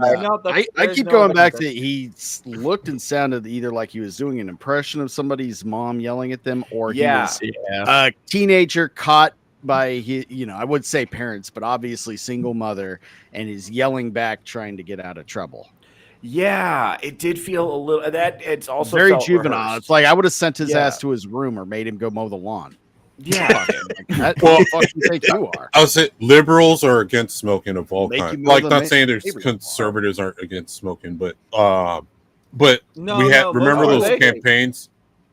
I keep going back to he looked and sounded either like he was doing an impression of somebody's mom yelling at them, or he was a teenager caught by I would say parents, but obviously single mother, and is yelling back trying to get out of trouble. Yeah, it did feel a little that it's also very felt juvenile. rehearsed. It's like I would have sent his ass to his room or made him go mow the lawn. Yeah. What Well, the fuck do you think you are? I would say liberals are against smoking of all Make kinds. you know Like, the not saying there's neighbors. conservatives aren't against smoking, but No, we had no, remember most those vape. campaigns,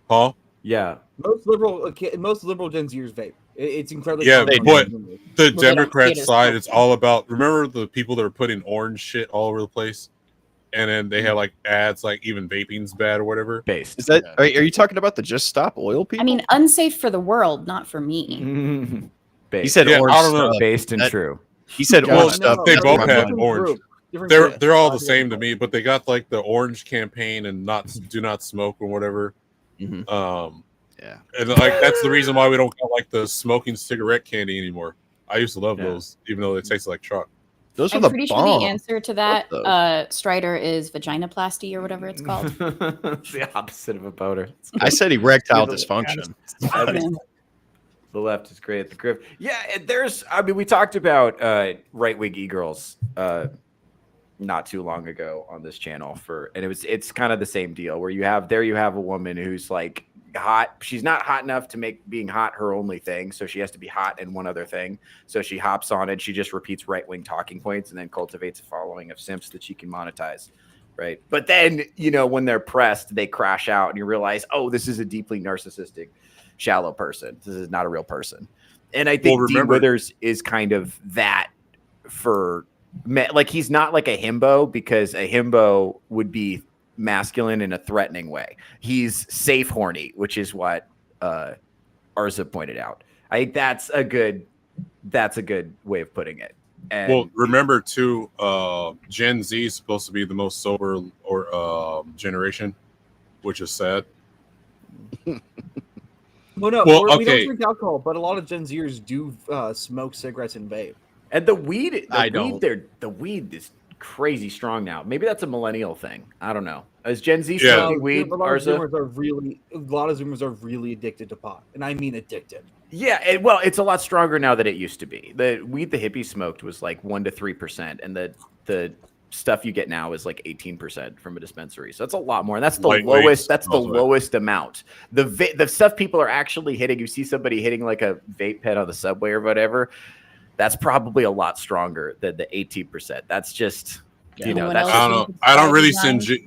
huh? Yeah. Most liberal Gen Zers vape. It's incredibly Yeah, common. but the Well, they don't Democrat hate us. side, it's all about. Remember the people that are putting orange shit all over the place, and then they have like ads like even vaping's bad or whatever. Based. Is that are you talking about the Just Stop Oil people? I mean, unsafe for the world, not for me. He said Yeah, orange I don't know. stuff. Based and That- true. He said Well, orange stuff. They That's both what have I'm orange. Different They're all the group. same to me, but they got like the orange campaign and do not smoke or whatever. Yeah, and like that's the reason why we don't got like the smoking cigarette candy anymore. I used to love those, even though they taste like chalk. Those I'm pretty sure the answer to that, Strider, is vaginoplasty or whatever it's called. It's the opposite of a boner. I said erectile dysfunction. The left is great at the grip. Yeah, we talked about right-wing e-girls not too long ago on this channel and it's kind of the same deal where you have a woman who's like hot. She's not hot enough to make being hot her only thing, so she has to be hot in one other thing. So she hops on it. She just repeats right-wing talking points and then cultivates a following of simps that she can monetize. Right. But then, when they're pressed, they crash out and you realize, oh, this is a deeply narcissistic, shallow person. This is not a real person. And I think Dean Withers is kind of that for men. Like, he's not like a himbo, because a himbo would be masculine in a threatening way. He's safe horny, which is what Arza pointed out. I think that's a good way of putting it. And Well, remember too, Gen Z is supposed to be the most sober generation, which is sad. We Well, don't okay. drink alcohol, but a lot of Gen Zers do smoke cigarettes and vape. And the weed, don't. the weed is crazy strong now. Maybe that's a millennial thing. I don't know. Is Gen Z Yeah. smoking weed? A lot of Arza? Zoomers are really addicted to pot, and I mean addicted. Yeah, it's a lot stronger now than it used to be. The weed the hippies smoked was like 1 to 3%, and the stuff you get now is like 18% from a dispensary. So that's a lot more, and that's the Lightweight lowest. That's the smells like- lowest amount. The stuff people are actually hitting. You see somebody hitting like a vape pen on the subway or whatever. That's probably a lot stronger than the 18%. That's just Anyone that's else I don't know. I don't really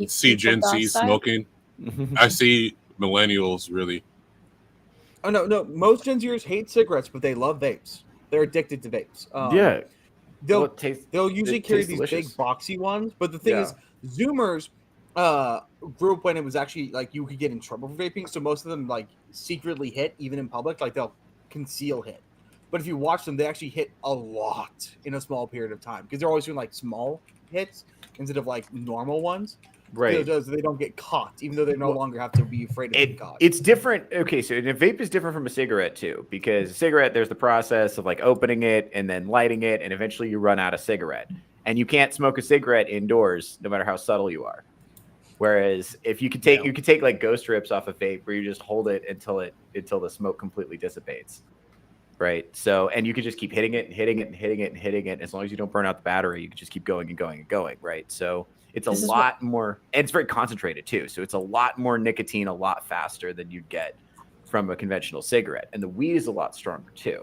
see Gen Z outside? smoking. I see millennials really. Oh no! Most Gen Zers hate cigarettes, but they love vapes. They're addicted to vapes. yeah. They'll usually carry tastes these delicious. big boxy ones, but the thing is, Zoomers grew up when it was actually like you could get in trouble for vaping, so most of them like secretly hit even in public, like they'll conceal hit. But if you watch them, they actually hit a lot in a small period of time because they're always doing like small hits instead of like normal ones. Right. So they don't get caught, even though they no longer have to be afraid of being caught. It's different. Okay, so a vape is different from a cigarette too, because a cigarette, there's the process of like opening it and then lighting it, and eventually you run out of cigarette. And you can't smoke a cigarette indoors, no matter how subtle you are. Whereas if you could take you could take like ghost rips off a vape where you just hold it until the smoke completely dissipates. Right. So, and you could just keep hitting it and hitting it and hitting it and hitting it. As long as you don't burn out the battery, you can just keep going and going and going. Right. So it's a lot more, and it's very concentrated too. So it's a lot more nicotine, a lot faster than you'd get from a conventional cigarette. And the weed is a lot stronger too.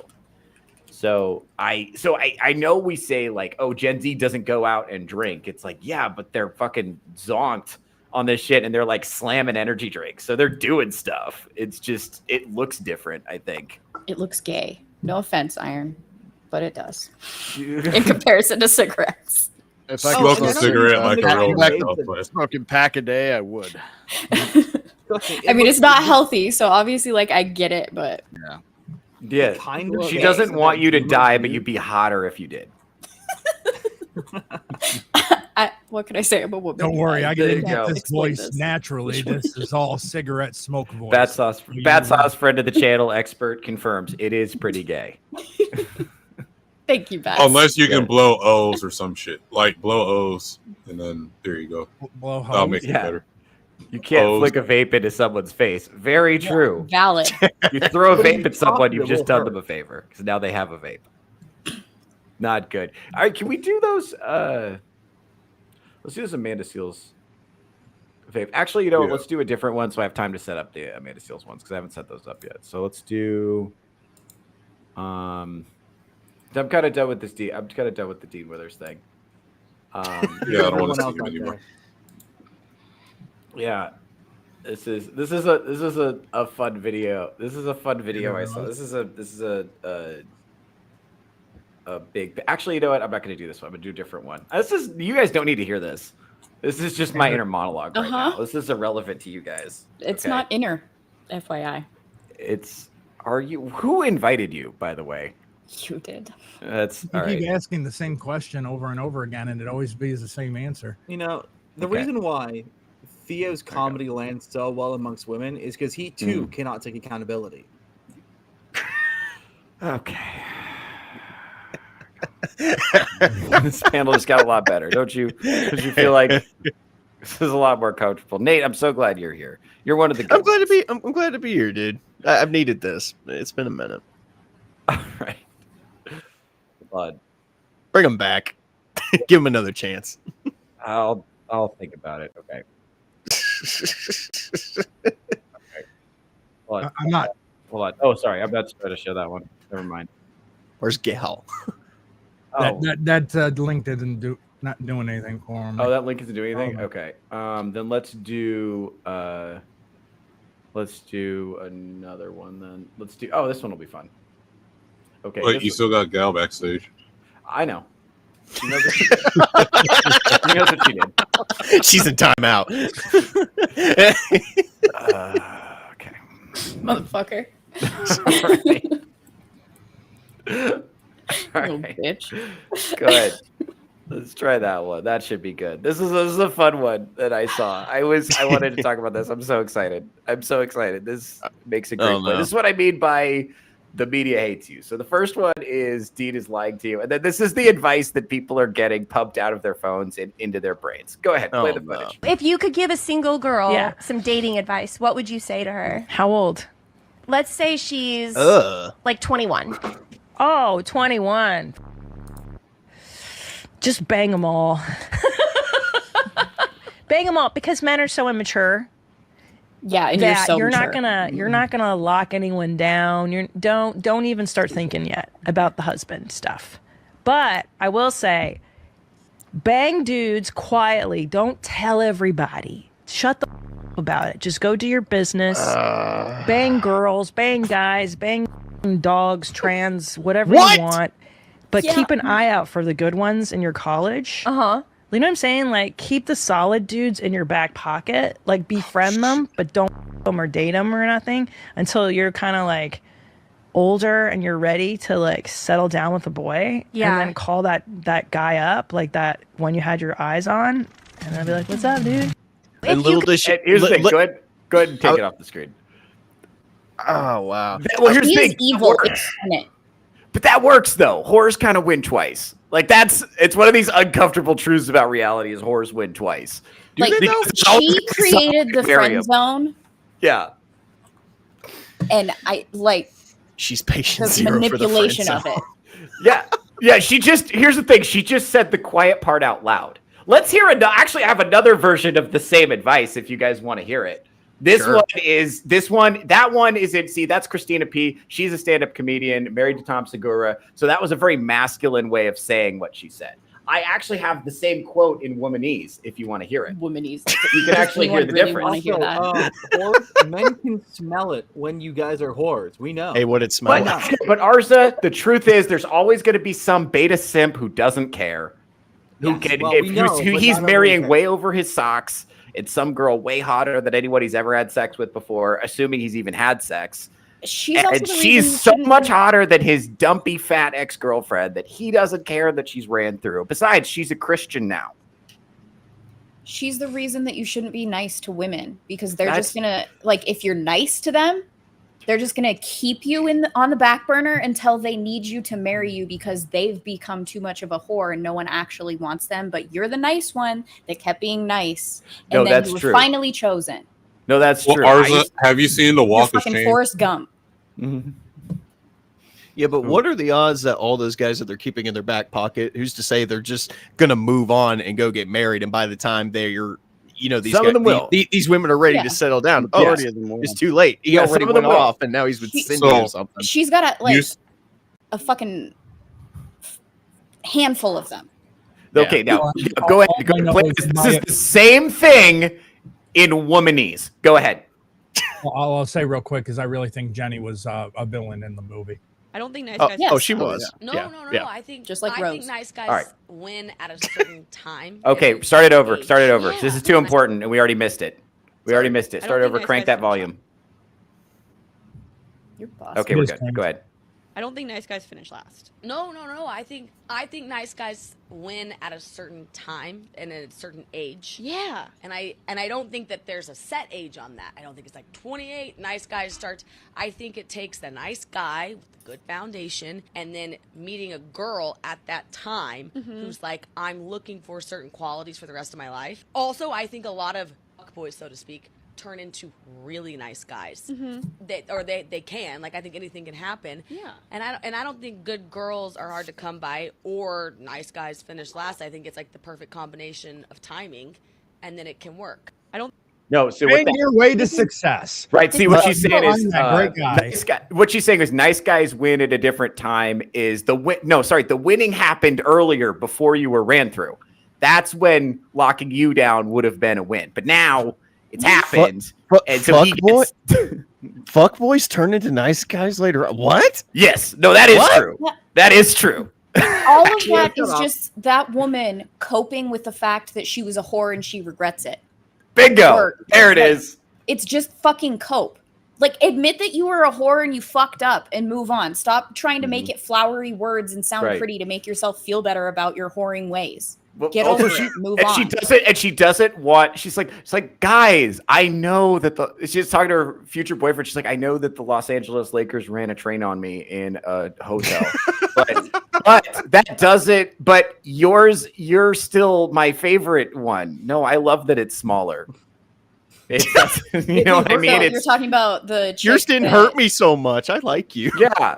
So I know we say like, oh, Gen Z doesn't go out and drink. It's like, yeah, but they're fucking zonked on this shit and they're like slamming energy drinks. So they're doing stuff. It's just, it looks different, I think. It looks gay. No offense, Iron, but it does. In comparison to cigarettes. If I smoke a cigarette like a real smoking pack a day, I would. I mean, it's not healthy, so obviously, like, I get it, but Yeah, she doesn't want you to die, but you'd be hotter if you did. What can I say? I'm a woman. Don't worry, I can go. get this voice naturally. This is all cigarette smoke voice. Bad sauce, friend of the channel, expert confirms it is pretty gay. Thank you, Bats. Unless you can blow O's or some shit, like blow O's, and then there you go. Blow That'll make it better. You can't flick a vape into someone's face. Very true. Valid. You throw a vape at someone, you've just done them a favor because now they have a vape. Not good. All right, can we do those? Let's do this Amanda Seals vape. Actually, you know what? Let's do a different one so I have time to set up the Amanda Seals ones because I haven't set those up yet. So let's do. I'm kind of done with this. I'm kind of done with the Dean Withers thing. Yeah, I don't want to see him anymore. Yeah, this is a fun video. This is a fun video I saw. This is a big. Actually, you know what? I'm not going to do this one. I'm going to do a different one. You guys don't need to hear this. This is just my inner monologue right now. This is irrelevant to you guys. It's not inner, FYI. Who invited you, by the way? You did. That's all you right. keep asking the same question over and over again, and it always be the same answer. You know, the reason why Theo's comedy lands so well amongst women is because he too cannot take accountability. Okay. This panel just got a lot better, don't you? Because you feel like this is a lot more comfortable. Nate, I'm so glad you're here. You're one of the. I'm glad to be here, dude. I've needed this. It's been a minute. All right. Bud, bring him back. Give him another chance. I'll think about it. Okay. Okay. I'm not. Hold on. Oh, sorry. I'm about to try to show that one. Never mind. Where's Gal? That link didn't not doing anything for him. Oh, that link isn't doing anything. Okay. Then let's do another one. Then let's do. Oh, this one will be fun. Okay. Wait, you still got Gal backstage? I know. She knows what she did. She knows what she did. She's in timeout. Okay. Motherfucker. All right. Bitch. Go ahead. Let's try that one. That should be good. This is a fun one that I saw. I wanted to talk about this. I'm so excited. This makes a great play. This is what I mean by the media hates you. So the first one is Dean is lying to you. And then this is the advice that people are getting pumped out of their phones and into their brains. Go ahead, play the footage. If you could give a single girl some dating advice, what would you say to her? How old? Let's say she's like 21. Oh, 21. Just bang them all. Bang them all because men are so immature. Yeah, and you're so you're mature. not gonna lock anyone down. Don't even start thinking yet about the husband stuff. But I will say, bang dudes quietly. Don't tell everybody. Shut the f- about it. Just go do your business. Bang girls, bang guys, bang dogs, trans, whatever you want. But keep an eye out for the good ones in your college. You know what I'm saying? Like, keep the solid dudes in your back pocket. Like, befriend them, but don't them or date them or nothing until you're kind of like older and you're ready to like settle down with a boy. Yeah. And then call that guy up, like that one you had your eyes on, and then be like, "What's up, dude?" And little does she. Here's the thing. Go ahead and take it off the screen. Oh wow. Well, here's the He is thing. evil. It's in it. But that works though. Whores kind of win twice. Like it's one of these uncomfortable truths about reality is whores win twice. Like she created the friend zone. Yeah. And I like she's patient the zero manipulation for the of it. Yeah. Yeah. Here's the thing. She just said the quiet part out loud. Let's hear it. Actually, I have another version of the same advice if you guys want to hear it. That one isn't. See, that's Christina P. She's a stand-up comedian, married to Tom Segura. So that was a very masculine way of saying what she said. I actually have the same quote in womanese if you want to hear it. Womanese. You can actually hear the difference. Also, whores, men can smell it when you guys are whores. We know. Hey, what it smells like. But Arza, the truth is there's always going to be some beta simp who doesn't care. He's marrying way over his socks. It's some girl way hotter than anyone he's ever had sex with before, assuming he's even had sex. She's so much hotter than his dumpy fat ex-girlfriend that he doesn't care that she's ran through. Besides, she's a Christian now. She's the reason that you shouldn't be nice to women because they're just gonna like if you're nice to them, they're just gonna keep you on the back burner until they need you to marry you because they've become too much of a whore and no one actually wants them. But you're the nice one that kept being nice, and then you were finally chosen. No, that's true. Arza, have you seen The Walk of Fucking Shame? Forrest Gump. Mm-hmm. Yeah, but what are the odds that all those guys that they're keeping in their back pocket, who's to say they're just gonna move on and go get married, and by the time they're these some guys, of them will. These women are ready to settle down. It's too late. He already went off, and now he's with Cindy or something. She's got a fucking handful of them. Okay, now go ahead. This is the same thing in womanese. Go ahead. Well, I'll say real quick because I really think Jenny was a villain in the movie. I don't think nice guys. Oh, she was. No. I think just like I Rose. think nice guys win at a certain time. Okay, start it over. Start it over. Yeah. This is too important, and we already missed it. Start over. Crank that volume. You're boss. Okay, we're good. Go ahead. I don't think nice guys finish last. No. I think nice guys win at a certain time and at a certain age. Yeah. And I don't think that there's a set age on that. I don't think it's like 28 nice guys start. I think it takes the nice guy with a good foundation and then meeting a girl at that time who's like, I'm looking for certain qualities for the rest of my life. Also, I think a lot of fuckboys, so to speak, turn into really nice guys. They can. Like I think anything can happen. Yeah. And I don't think good girls are hard to come by or nice guys finish last. I think it's like the perfect combination of timing and then it can work. I don't No, so Bang your way to success. Right. See what she's saying is great guy. nice guy. What she's saying is nice guys win at a different time is the winning happened earlier before you were ran through. That's when locking you down would have been a win. But now it's happened. And so fuck boys turn into nice guys later. What? Yes. No, that is true. That is true. All of that is just that woman coping with the fact that she was a whore and she regrets it. Bingo. There it is. It's just fucking cope. Like, admit that you were a whore and you fucked up and move on. Stop trying to make it flowery words and sound pretty to make yourself feel better about your whoring ways. Get over it. Move on. She doesn't want. She's like, guys, I know that she's talking to her future boyfriend. She's like, I know that the Los Angeles Lakers ran a train on me in a hotel, but that doesn't. But you're still my favorite one. No, I love that it's smaller. You know what I mean? You're talking about the yours didn't hurt me so much. I like you. Yeah.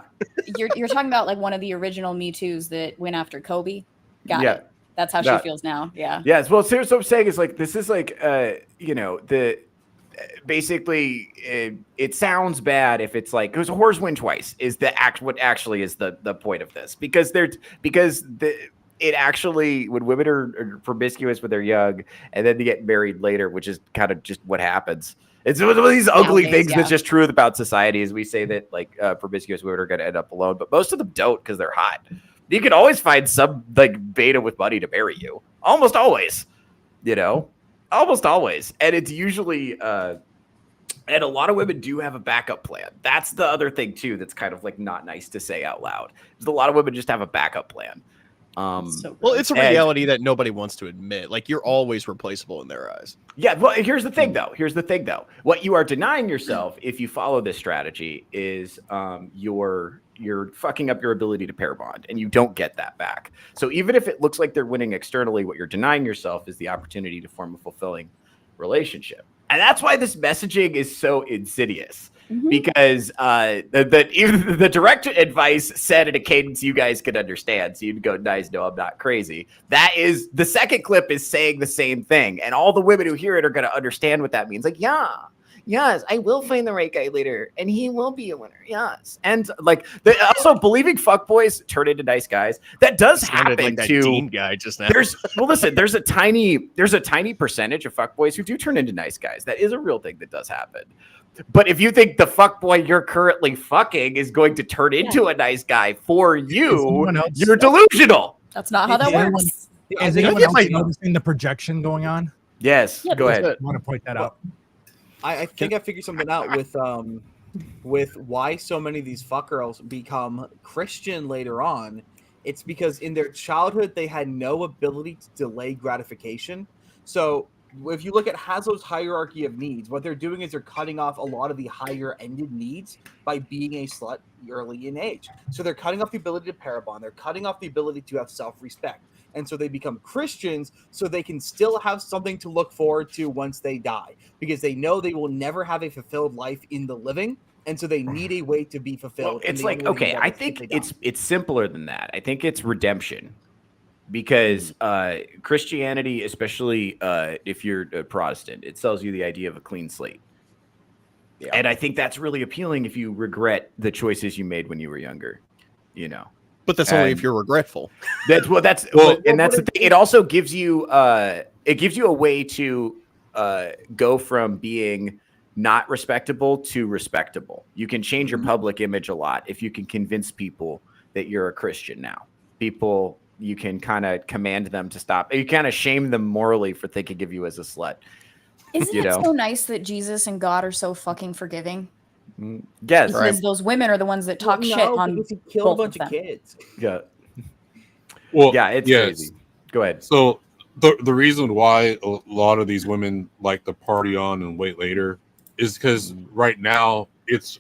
You're talking about like one of the original Me Too's that went after Kobe. Got it. That's how she feels now. Yeah. Yes. Well, seriously, what I'm saying is like this is like basically it sounds bad if it's like because whores win twice is what actually is the point of this because it actually when women are promiscuous when they're young and then they get married later, which is kind of just what happens. It's one of these ugly things that's just true about society is we say that like promiscuous women are going to end up alone, but most of them don't because they're hot. You can always find some like beta with money to marry you. Almost always, almost always. And it's usually, and a lot of women do have a backup plan. That's the other thing too. That's kind of like not nice to say out loud. Is a lot of women just have a backup plan. Well, it's a reality that nobody wants to admit. Like, you're always replaceable in their eyes. Yeah, well, here's the thing, though. What you are denying yourself if you follow this strategy is you're fucking up your ability to pair bond, and you don't get that back. So even if it looks like they're winning externally, what you're denying yourself is the opportunity to form a fulfilling relationship. And that's why this messaging is so insidious. Because even the direct advice said in a cadence you guys could understand. So you'd go, nice, no, I'm not crazy. That is, the second clip is saying the same thing. And all the women who hear it are going to understand what that means. Like, yeah, yes, I will find the right guy later. And he will be a winner. Yes. And like, also believing fuckboys turn into nice guys. That does happen like that to Dean guy just now. There's a tiny percentage of fuckboys who do turn into nice guys. That is a real thing that does happen. But if you think the fuckboy you're currently fucking is going to turn into a nice guy for you, you're delusional. That's not how that works. Is anyone else noticing the projection going on? Yes, go ahead. I want to point that out. I think I figured something out with why so many of these fuck girls become Christian later on. It's because in their childhood they had no ability to delay gratification. So if you look at Haslow's hierarchy of needs, what they're doing is they're cutting off a lot of the higher-ended needs by being a slut early in age. So they're cutting off the ability to pair bond. They're cutting off the ability to have self-respect. And so they become Christians so they can still have something to look forward to once they die, because they know they will never have a fulfilled life in the living. And so they need a way to be fulfilled. Well, it's like, okay, I think it's simpler than that. I think it's redemption. Because Christianity, especially if you're a Protestant, it sells you the idea of a clean slate. Yeah. And I think that's really appealing if you regret the choices you made when you were younger, you know. But that's only if you're regretful. That's the thing. It also gives you a way to go from being not respectable to respectable. You can change your public image a lot if you can convince people that you're a Christian now. You can kind of command them to stop. You kind of shame them morally for thinking of you as a slut. Isn't it so nice that Jesus and God are so fucking forgiving? Yes, because those women are the ones that talk shit on he killed a bunch of kids. Yeah. Well, yeah, it's crazy. Go ahead. So the reason why a lot of these women like to party on and wait later is because right now it's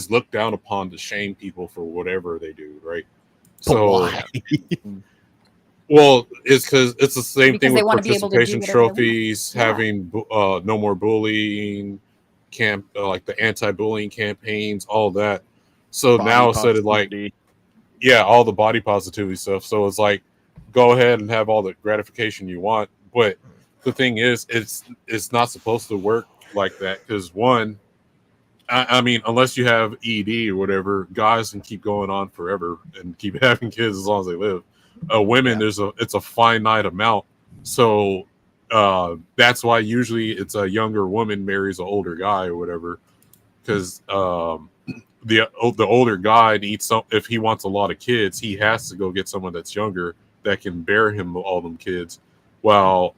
looked down upon to shame people for whatever they do, right? So, well, it's because it's the same thing with participation trophies, having no more bullying like the anti-bullying campaigns, all that. So now instead of like, all the body positivity stuff. So it's like, go ahead and have all the gratification you want. But the thing is, it's not supposed to work like that because one, I mean, unless you have ED or whatever, guys can keep going on forever and keep having kids as long as they live. Women, it's a finite amount. So that's why usually it's a younger woman marries an older guy or whatever, because the older guy needs if he wants a lot of kids, he has to go get someone that's younger that can bear him all them kids, while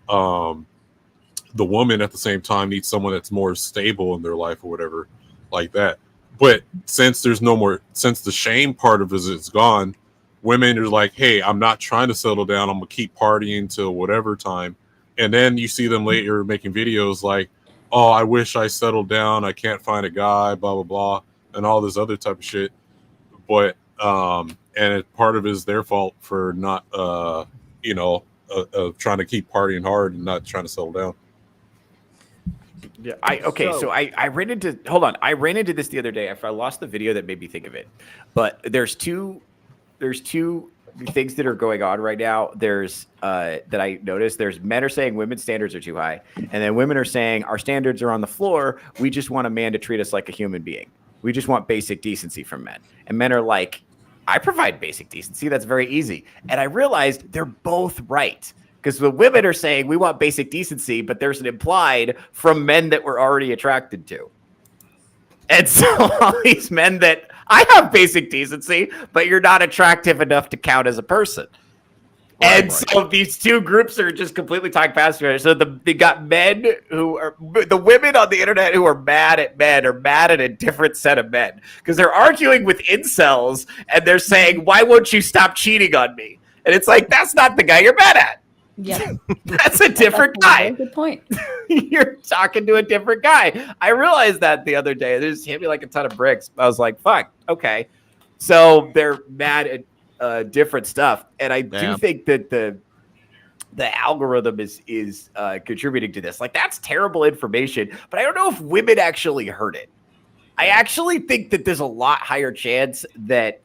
the woman at the same time needs someone that's more stable in their life or whatever like that. But since the shame part of it is gone, women are like, hey, I'm not trying to settle down, I'm gonna keep partying till whatever time. And then you see them later making videos like, oh, I wish I settled down, I can't find a guy, blah blah blah, and all this other type of shit. But and part of it is their fault for not trying to keep partying hard and not trying to settle down. Yeah. I ran into this the other day. I lost the video that made me think of it. But there's two things that are going on right now. There's that I noticed. There's men are saying women's standards are too high, and then women are saying our standards are on the floor. We just want a man to treat us like a human being. We just want basic decency from men. And men are like, I provide basic decency. That's very easy. And I realized they're both right. Because the women are saying we want basic decency, but there's an implied from men that we're already attracted to. And so all these men that I have basic decency, but you're not attractive enough to count as a person. So these two groups are just completely talking past each other. So they got men who are the women on the internet who are mad at men are mad at a different set of men because they're arguing with incels and they're saying, why won't you stop cheating on me? And it's like, that's not the guy you're mad at. Yeah. That's a different guy. Good point. You're talking to a different guy. I realized that the other day. It just hit me like a ton of bricks. I was like, fuck, okay. So they're mad at different stuff. And I do think that the algorithm is contributing to this. Like, that's terrible information, but I don't know if women actually heard it. I actually think that there's a lot higher chance that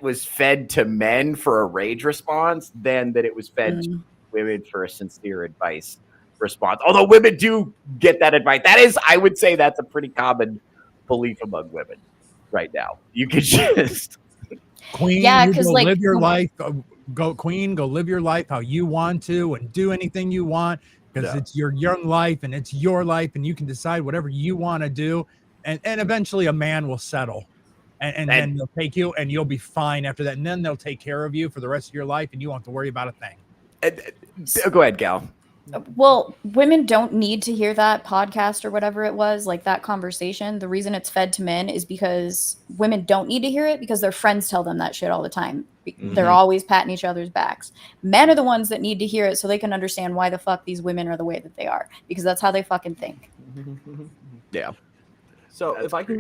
was fed to men for a rage response than that it was fed to women for a sincere advice response. Although women do get that advice. That is, I would say that's a pretty common belief among women right now. You could just Queen, because like live your life. Go Queen, go live your life how you want to and do anything you want because it's your young life and it's your life and you can decide whatever you want to do. And eventually a man will settle and then they'll take you and you'll be fine after that. And then they'll take care of you for the rest of your life and you won't have to worry about a thing. Go ahead, Gal. Well, women don't need to hear that podcast or whatever it was, like that conversation. The reason it's fed to men is because women don't need to hear it because their friends tell them that shit all the time. They're always patting each other's backs. Men are the ones that need to hear it so they can understand why the fuck these women are the way that they are because that's how they fucking think. Yeah. So if I can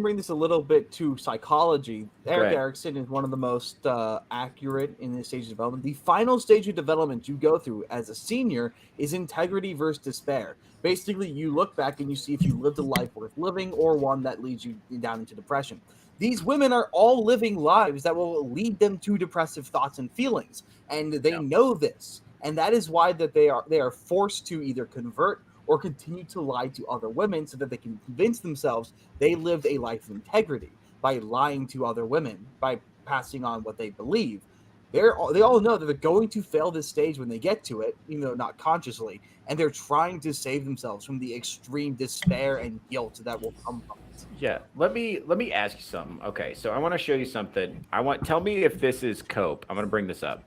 bring this a little bit to psychology, Eric Erickson is one of the most accurate in this stage of development. The final stage of development you go through as a senior is integrity versus despair. Basically, you look back and you see if you lived a life worth living or one that leads you down into depression. These women are all living lives that will lead them to depressive thoughts and feelings, and they know this, and that is why that they are forced to either convert or continue to lie to other women so that they can convince themselves they lived a life of integrity by lying to other women, by passing on what they believe. They all know that they're going to fail this stage when they get to it, even though not consciously, and they're trying to save themselves from the extreme despair and guilt that will come from it. Yeah, let me ask you something. Okay, so I want to show you something. Tell me if this is cope. I'm going to bring this up.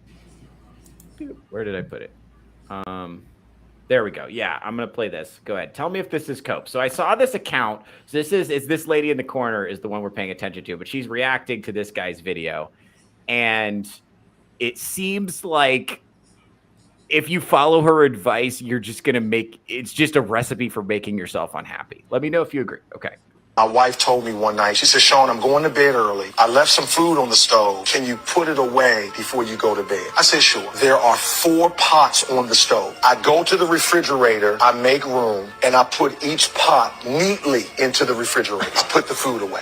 Where did I put it? There we go. Yeah, I'm going to play this. Go ahead. Tell me if this is cope. So I saw this account. So this lady in the corner is the one we're paying attention to, but she's reacting to this guy's video. And it seems like if you follow her advice, you're just going to it's just a recipe for making yourself unhappy. Let me know if you agree. Okay. My wife told me one night, she said, Sean, I'm going to bed early. I left some food on the stove. Can you put it away before you go to bed? I said, sure. There are 4 pots on the stove. I go to the refrigerator, I make room, and I put each pot neatly into the refrigerator. I put the food away.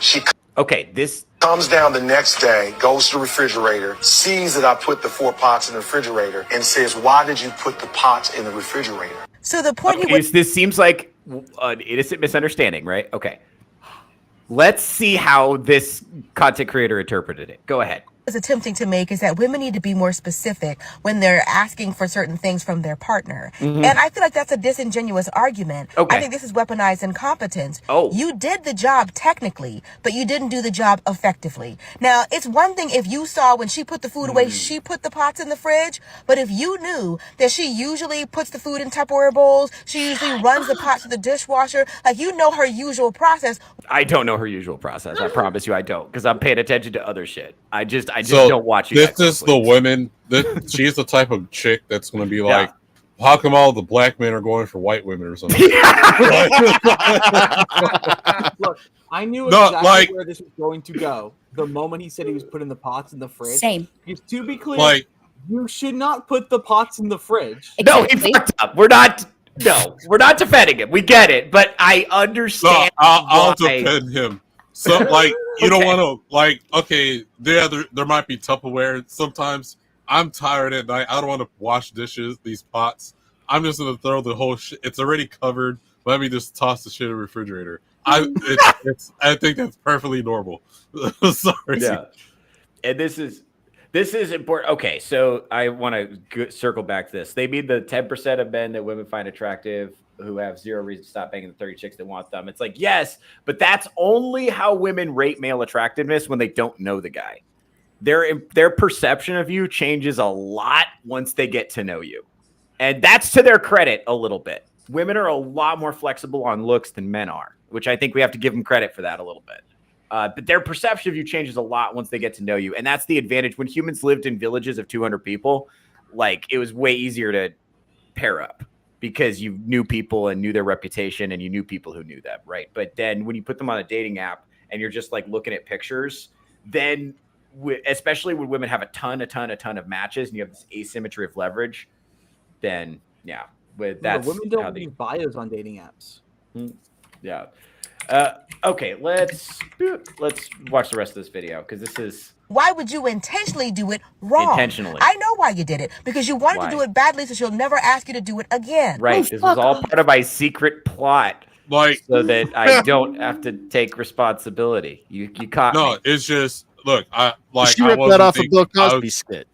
Okay, this comes down the next day, goes to the refrigerator, sees that I put the 4 pots in the refrigerator, and says, why did you put the pots in the refrigerator? So the point this seems like an innocent misunderstanding, right? Okay. Let's see how this content creator interpreted it. Go ahead. Was attempting to make is that women need to be more specific when they're asking for certain things from their partner. And I feel like that's a disingenuous argument. Okay. I think this is weaponized incompetence. Oh. You did the job technically, but you didn't do the job effectively. Now, it's one thing if you saw when she put the food away, she put the pots in the fridge, but if you knew that she usually puts the food in Tupperware bowls, she usually runs the pots to the dishwasher, like you know her usual process. I don't know her usual process. I promise you I don't, because I'm paying attention to other shit. I just don't watch you. This is the women. She's the type of chick that's going to be like, how come all the black men are going for white women or something? Look, I knew exactly where this was going to go the moment he said he was putting the pots in the fridge. Same. Because to be clear, you should not put the pots in the fridge. No, he fucked up. We're not defending him. We get it, but I understand. No, I'll defend him. So, you don't want to, there might be Tupperware. Sometimes I'm tired at night. I don't want to wash dishes, these pots. I'm just going to throw the whole shit. It's already covered. Let me just toss the shit in the refrigerator. I think that's perfectly normal. Sorry. Yeah. And this is important. Okay, so I want to circle back to this. They mean the 10% of men that women find attractive who have zero reason to stop banging the 30 chicks that want them. It's like, yes, but that's only how women rate male attractiveness when they don't know the guy. Their perception of you changes a lot once they get to know you. And that's to their credit a little bit. Women are a lot more flexible on looks than men are, which I think we have to give them credit for that a little bit. But their perception of you changes a lot once they get to know you. And that's the advantage. When humans lived in villages of 200 people, like it was way easier to pair up because you knew people and knew their reputation and you knew people who knew them, right? But then when you put them on a dating app and you're just like looking at pictures, then especially when women have a ton of matches and you have this asymmetry of leverage, then yeah, that's women don't leave bios on dating apps. Yeah. Okay, let's watch the rest of this video because this is. Why would you intentionally do it wrong? Intentionally. I know why you did it. Because you wanted to do it badly so she'll never ask you to do it again. Right. This was all part of my secret plot. Like so that I don't have to take responsibility. You caught me. No, it's just look, I like she ripped that off a Bill Cosby skit.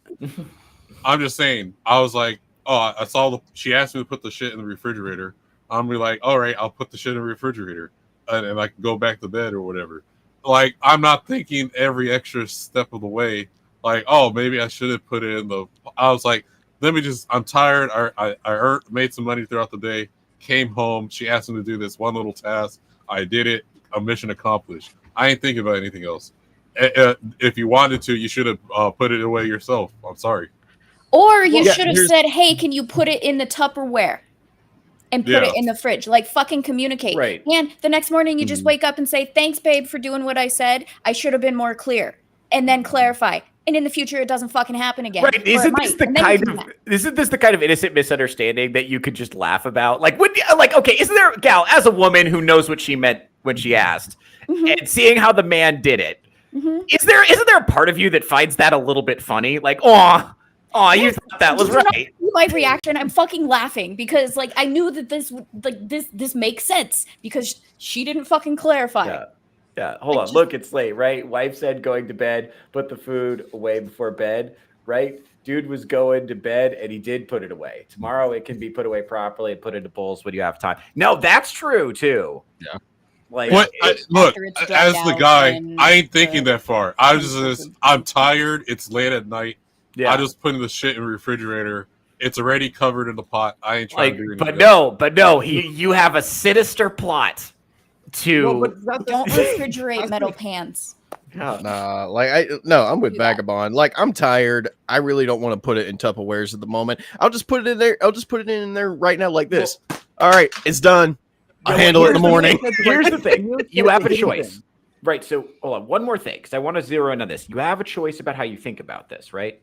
I'm just saying, I was like, oh, I saw she asked me to put the shit in the refrigerator. I'm be like, all right, I'll put the shit in the refrigerator and I can go back to bed or whatever. Like, I'm not thinking every extra step of the way, like, oh, maybe I should have put it in the. I was like, I'm tired. I made some money throughout the day, came home. She asked me to do this one little task. I did it. A mission accomplished. I ain't thinking about anything else. If you wanted to, you should have put it away yourself. I'm sorry. Or you should have said, hey, can you put it in the Tupperware? And put it in the fridge. Like, fucking communicate. Right. And the next morning you just wake up and say, thanks, babe, for doing what I said. I should have been more clear. And then clarify. And in the future, it doesn't fucking happen again. Right? Isn't this the kind of innocent misunderstanding that you could just laugh about? Like, okay, isn't there, Gal, as a woman who knows what she meant when she asked, and seeing how the man did it, isn't there a part of you that finds that a little bit funny? Like, oh, you thought that was right. My reaction, I'm fucking laughing because, like, I knew that this makes sense because she didn't fucking clarify. Yeah. Hold on. Look, it's late, right? Wife said going to bed, put the food away before bed, right? Dude was going to bed and he did put it away. Tomorrow it can be put away properly and put into bowls when you have time. No, that's true too. Yeah. Like, look, as the guy, I ain't thinking that far. I'm tired. It's late at night. Yeah. I just put the shit in the refrigerator. It's already covered in the pot. I ain't trying to do anything. But no, you have a sinister plot to. Don't refrigerate metal pans. Nah, I'm with Vagabond. Like, I'm tired. I really don't want to put it in Tupperwares at the moment. I'll just put it in there. I'll just put it in there right now, like this. All right, it's done. I'll handle it in the morning. Here's the thing: you have a choice, right? So, hold on, one more thing, because I want to zero in on this. You have a choice about how you think about this, right?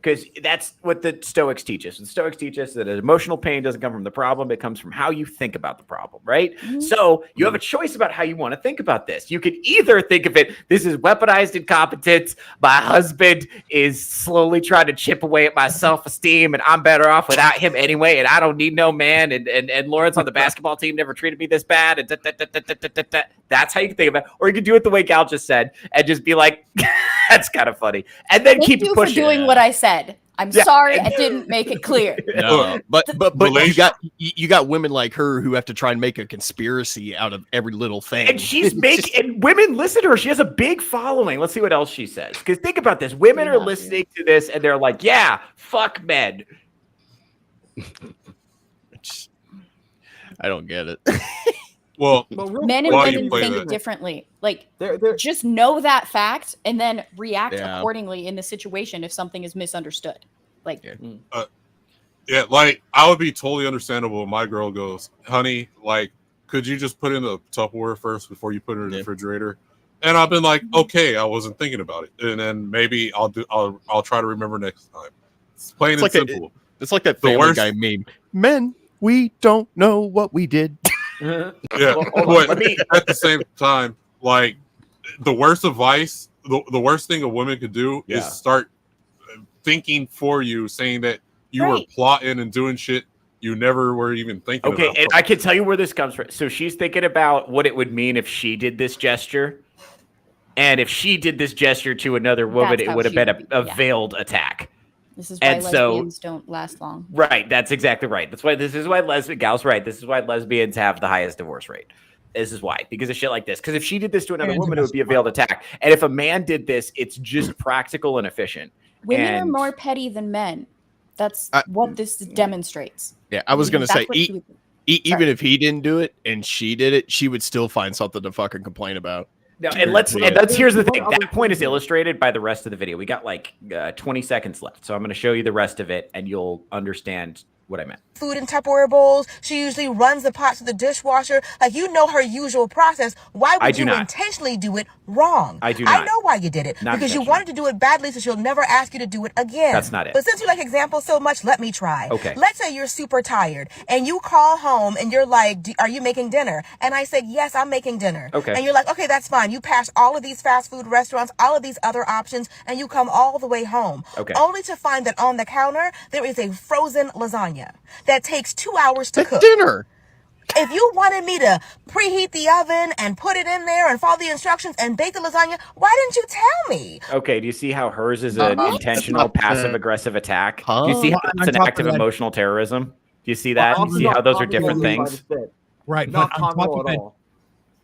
Because that's what the Stoics teach us. The Stoics teach us that emotional pain doesn't come from the problem. It comes from how you think about the problem, right? So you have a choice about how you want to think about this. You could either think of it, this is weaponized incompetence. My husband is slowly trying to chip away at my self-esteem, and I'm better off without him anyway, and I don't need no man, and Lawrence on the basketball team never treated me this bad. And that's how you can think of it. Or you could do it the way Gal just said and just be like, that's kind of funny. And then keep pushing. Thank you for doing what I said. I'm sorry I didn't make it clear. No, but you got women like her who have to try and make a conspiracy out of every little thing. And she's and women listen to her. She has a big following. Let's see what else she says. Because think about this. Women are listening to this and they're like, yeah, fuck men. I don't get it. Well, men and women think differently. Like, just know that fact and then react accordingly in the situation if something is misunderstood. Like, like, I would be totally understandable if my girl goes, honey, like, could you just put in the Tupperware first before you put it in the refrigerator? And I've been like, okay, I wasn't thinking about it, and then maybe I'll try to remember next time. It's plain and simple. It's like that Family Guy meme. Men, we don't know what we did. Yeah, but at the same time, like, the worst advice, the worst thing a woman could do is start thinking for you, saying that you were plotting and doing shit you never were even thinking about. Okay, and I can tell you where this comes from. So she's thinking about what it would mean if she did this gesture. And if she did this gesture to another woman, it would have been a veiled attack. This is why lesbians don't last long. Right. That's exactly right. This is why Gal's right. This is why lesbians have the highest divorce rate. This is why, because of shit like this. Because if she did this to another woman, it would be a veiled attack. And if a man did this, it's just practical and efficient. Women are more petty than men. That's what this demonstrates. Yeah, I was going to say, even if he didn't do it and she did it, she would still find something to fucking complain about. No, and here's the thing. That point is illustrated by the rest of the video. We got like 20 seconds left, so I'm going to show you the rest of it, and you'll understand what I meant. Food in Tupperware bowls. She usually runs the pot to the dishwasher. Like, you know her usual process. Why would you intentionally do it wrong? I do not. I know why you did it. Not because you wanted to do it badly, so she'll never ask you to do it again. That's not it. But since you like examples so much, let me try. Okay. Let's say you're super tired and you call home and you're like, are you making dinner? And I said, yes, I'm making dinner. Okay. And you're like, okay, that's fine. You pass all of these fast food restaurants, all of these other options, and you come all the way home. Okay. Only to find that on the counter, there is a frozen lasagna that takes 2 hours to cook. Dinner. If you wanted me to preheat the oven and put it in there and follow the instructions and bake the lasagna, why didn't you tell me? Okay, do you see how hers is an intentional passive-aggressive attack? Do you see how it's an act of emotional terrorism? Do you see that? You see how those are different things? Right. Not but on top of it,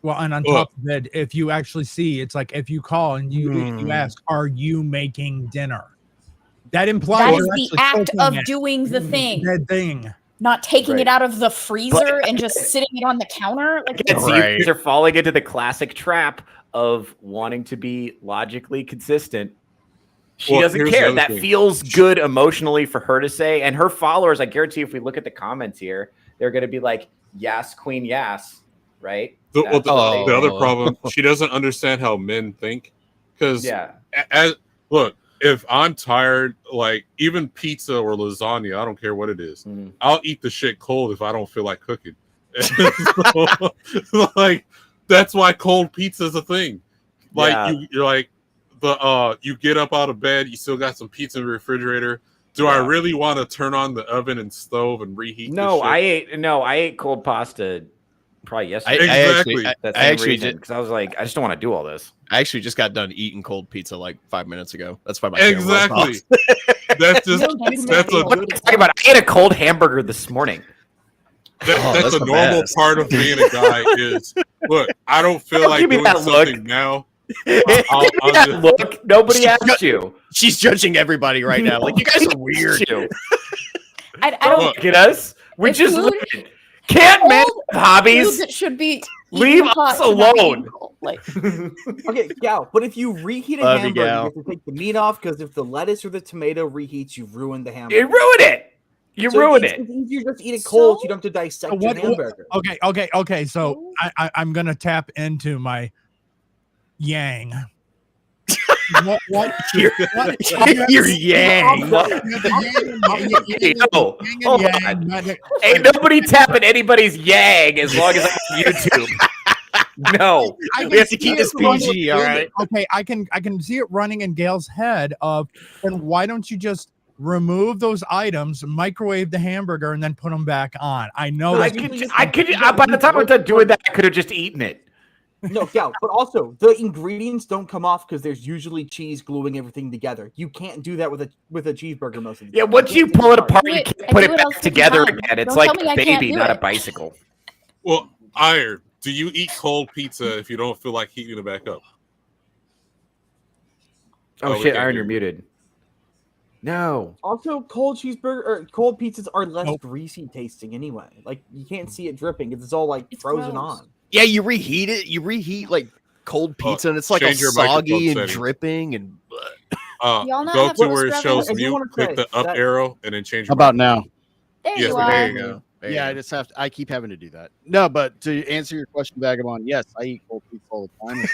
well, and on top of it, if you actually see, it's like if you call and you ask, "Are you making dinner?" That implies that is the act of doing the thing. That thing. Not taking it out of the freezer and just sitting it on the counter. Like, You are falling into the classic trap of wanting to be logically consistent. She doesn't care. That feels good emotionally for her to say. And her followers, I guarantee if we look at the comments here, they're going to be like, yes, queen, yes, right? The other problem, she doesn't understand how men think. Because, look, if I'm tired, like even pizza or lasagna, I don't care what it is. I'll eat the shit cold if I don't feel like cooking. So, like, that's why cold pizza is a thing. Like you're like you get up out of bed, you still got some pizza in the refrigerator. Do I really want to turn on the oven and stove and reheat? No, I ate cold pasta probably yesterday. I actually did, because I was like, I just don't want to do all this. I actually just got done eating cold pizza like 5 minutes ago. That's why my exactly. That's just that's a. What are you talking about? I ate a cold hamburger this morning. That's a normal part of being a guy. Is look, I don't feel like doing something now. Look, nobody asked you. She's judging everybody right now. Like, you guys are weird. I don't look at us. We just can't manage hobbies. It should be leave us alone. Like, okay, Gal, but if you reheat a hamburger, you have to take the meat off because if the lettuce or the tomato reheats, you've ruined the hamburger. You ruined it. You ruined it. If you just eat it cold, you don't have to dissect your hamburger. Okay. So I'm gonna tap into my yang. Your yang. Hold on. Ain't nobody tapping anybody's yang as long as I'm on YouTube. No, we have to keep this PG. All right. Okay, I can see it running in Gail's head of, then why don't you just remove those items, microwave the hamburger, and then put them back on? I know. I could. By the time I'm done doing that, I could have just eaten it. No, yeah, but also the ingredients don't come off because there's usually cheese gluing everything together. You can't do that with a cheeseburger most of the time. Yeah, once you pull it apart, you can't put it back together again. It's like a baby, not a bicycle. Well, Iron, do you eat cold pizza if you don't feel like heating it back up? Oh shit, Iron, you're muted. No. Also, cold cheeseburger or cold pizzas are less greasy tasting anyway. Like, you can't see it dripping because it's all like frozen on. Yeah, you reheat it. You reheat like cold pizza, and it's like all soggy and dripping. And go to where it shows mute, click the up arrow, and then change. How about now? There you are. There you go. Yeah, I just have to. I keep having to do that. No, but to answer your question, Vagabond, yes, I eat cold pizza all the time.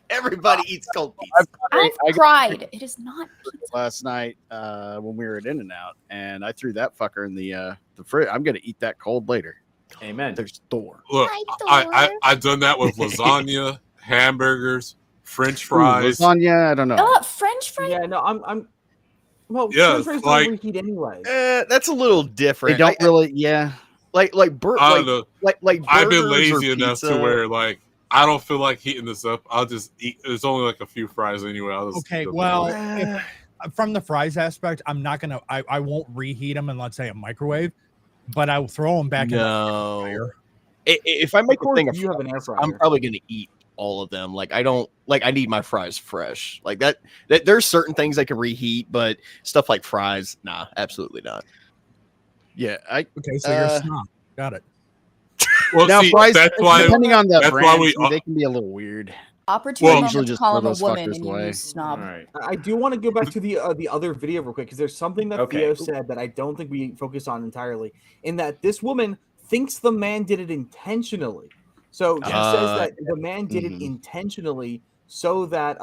Everybody eats cold pizza. I've tried. It is not pizza. Last night when we were at In-N-Out, and I threw that fucker in the fridge. I'm gonna eat that cold later. Amen. There's Thor. Look, I've done that with lasagna, hamburgers, French fries. Lasagna, I don't know. Oh, French fries? Yeah, no, I'm. Well, yeah, French fries like, don't reheat anyway. That's a little different. They don't really, yeah. Like I've been lazy enough pizza. to where like I don't feel like heating this up. I'll just eat. There's only like a few fries anyway. Okay, well, from the fries aspect, I'm not gonna. I won't reheat them in, let's say, a microwave, but I will throw them back in the air fryer. If I make a thing of you have an air fryer, I'm probably gonna eat all of them. Like, I don't like. I need my fries fresh. Like that there's certain things I can reheat, but stuff like fries, nah, absolutely not. Yeah, okay, so you're a snob. Got it. Well, now, see, fries, that's why. depending on the That's brand, why they can be a little weird. Opportunity usually moment to just call throw him a those woman fuckers and you away. use snob. I do want to go back to the other video real quick because there's something that Okay. Theo said that I don't think we focus on entirely. In that this woman thinks the man did it intentionally. So she says that the man did it intentionally so that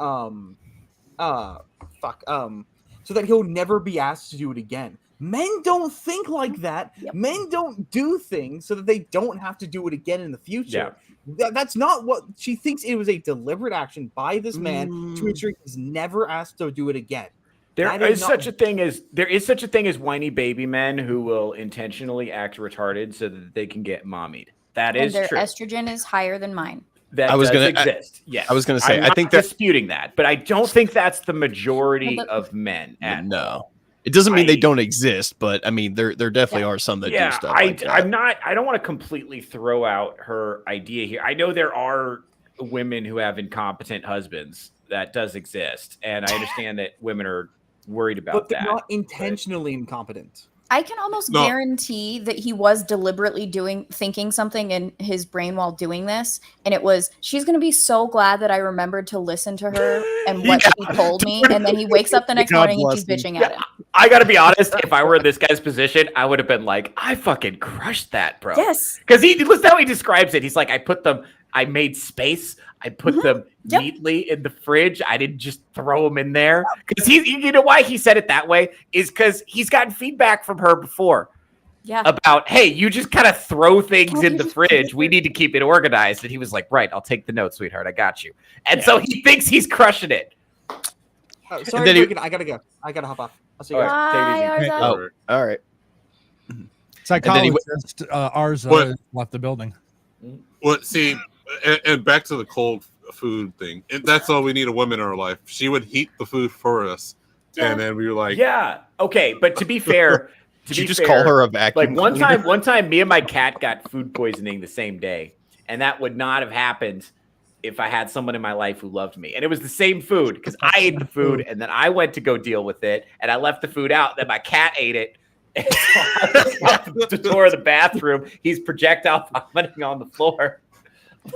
so that he'll never be asked to do it again. Men don't think like that. Yep. Men don't do things so that they don't have to do it again in the future. Yeah. That's not what she thinks. It was a deliberate action by this man to ensure he's never asked to do it again. There is such a thing as whiny baby men who will intentionally act retarded so that they can get mommied. That And is their true. estrogen is higher than mine. That I was does gonna- exist. Yes. I was gonna say, I'm I not think that- disputing that, but I don't think that's the majority of men. No. It doesn't mean they don't exist, but I mean there definitely are some that do stuff like that. I don't want to completely throw out her idea here. I know there are women who have incompetent husbands. That does exist, and I understand that women are worried about But they're that. not intentionally incompetent. I can almost No. guarantee that he was deliberately thinking something in his brain while doing this. And it was, she's going to be so glad that I remembered to listen to her and what she told me. And then he wakes up the next morning and she's bitching at him. I gotta be honest. If I were in this guy's position, I would have been like, "I fucking crushed that, bro." Yes. Because he listen how he describes it. He's like, I made space. I put them neatly in the fridge. I didn't just throw them in there." Because you know why he said it that way is because he's gotten feedback from her before. Yeah. About, hey, you just kind of throw things in the fridge. We need to keep it organized. And he was like, right, I'll take the note, sweetheart. I got you. And so he thinks he's crushing it. Oh, sorry, Morgan, I gotta go. I gotta hop off. I'll see you guys. Take it easy. Oh, all right. Psychologist ours What? left the building. Well, see, and back to the cold food thing. That's all we need a woman in our life. She would heat the food for us, and then we were like, yeah, okay. But to be fair, Did you just call her a vacuum Like cleaner? one time, me and my cat got food poisoning the same day, and that would not have happened if I had someone in my life who loved me. And it was the same food because I ate the food, and then I went to go deal with it, and I left the food out. Then my cat ate it. And so I out the door of the bathroom. He's projectile vomiting on the floor.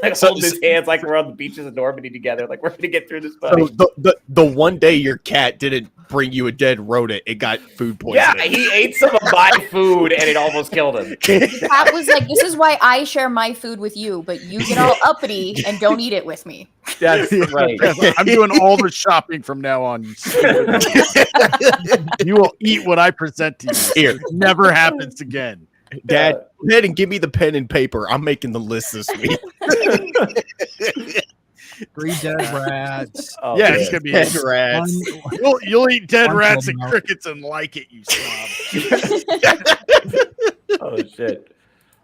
Like holding his hands like we're on the beaches of Normandy together. Like we're gonna get through this, buddy. So the one day your cat didn't bring you a dead rodent, it got food poisoning. Yeah, he ate some of my food and it almost killed him. Pat was like, this is why I share my food with you, but you get all uppity and don't eat it with me. That's right. I'm doing all the shopping from now on. You will eat what I present to you. Here. It never happens again. Dad, go ahead and give me the pen and paper. I'm making the list this week. 3 dead rats. Oh, yeah, man. it's gonna be Dead rats. You'll eat dead One rats club and mouth. crickets and like it, you slob. Oh shit.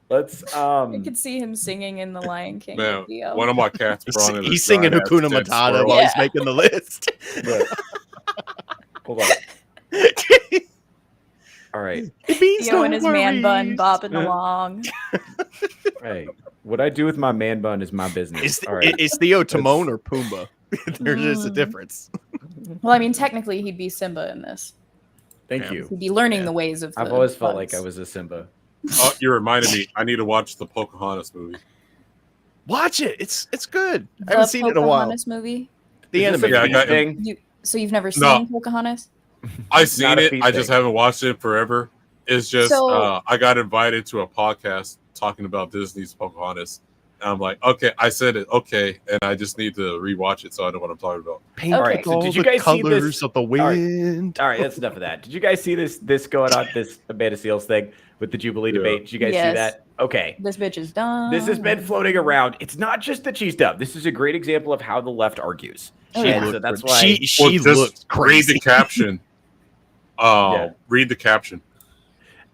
Let's I could see him singing in The Lion King. man, video. one of my cats brought in. He's singing Hakuna Matata while he's making the list. Right. Hold on. All right. Theo and his man bun bopping along. Hey, what I do with my man bun is my business. All right. Is Theo Timon or Pumbaa? There's just a difference. Well, I mean, technically, he'd be Simba in this. Thank you. He'd be learning the ways of. I've the always felt buns. like I was a Simba. Oh, you reminded me. I need to watch the Pocahontas movie. Watch it. It's good. I The haven't seen it in a while. Pocahontas movie. The Is this anime. a Yeah, I got- thing? So you've never No. seen Pocahontas? I've seen Not a it. feast I just thing. haven't watched it forever. It's just So- I got invited to a podcast talking about Disney's Pocahontas. And I'm like, okay, I said it, okay, and I just need to rewatch it so I know what I'm talking about. Paint All right, with so all did you the guys see colors this? of the wind. All right, that's enough of that. Did you guys see this going on, this Amanda Seals thing with the Jubilee Yeah. debate? Did you guys see Yes. that? Okay. This bitch is done. This has been floating around. It's not just that she's dumb. This is a great example of how the left argues. Oh, And yeah. so that's why She Well, just looks read crazy. the caption. Yeah. Read the caption.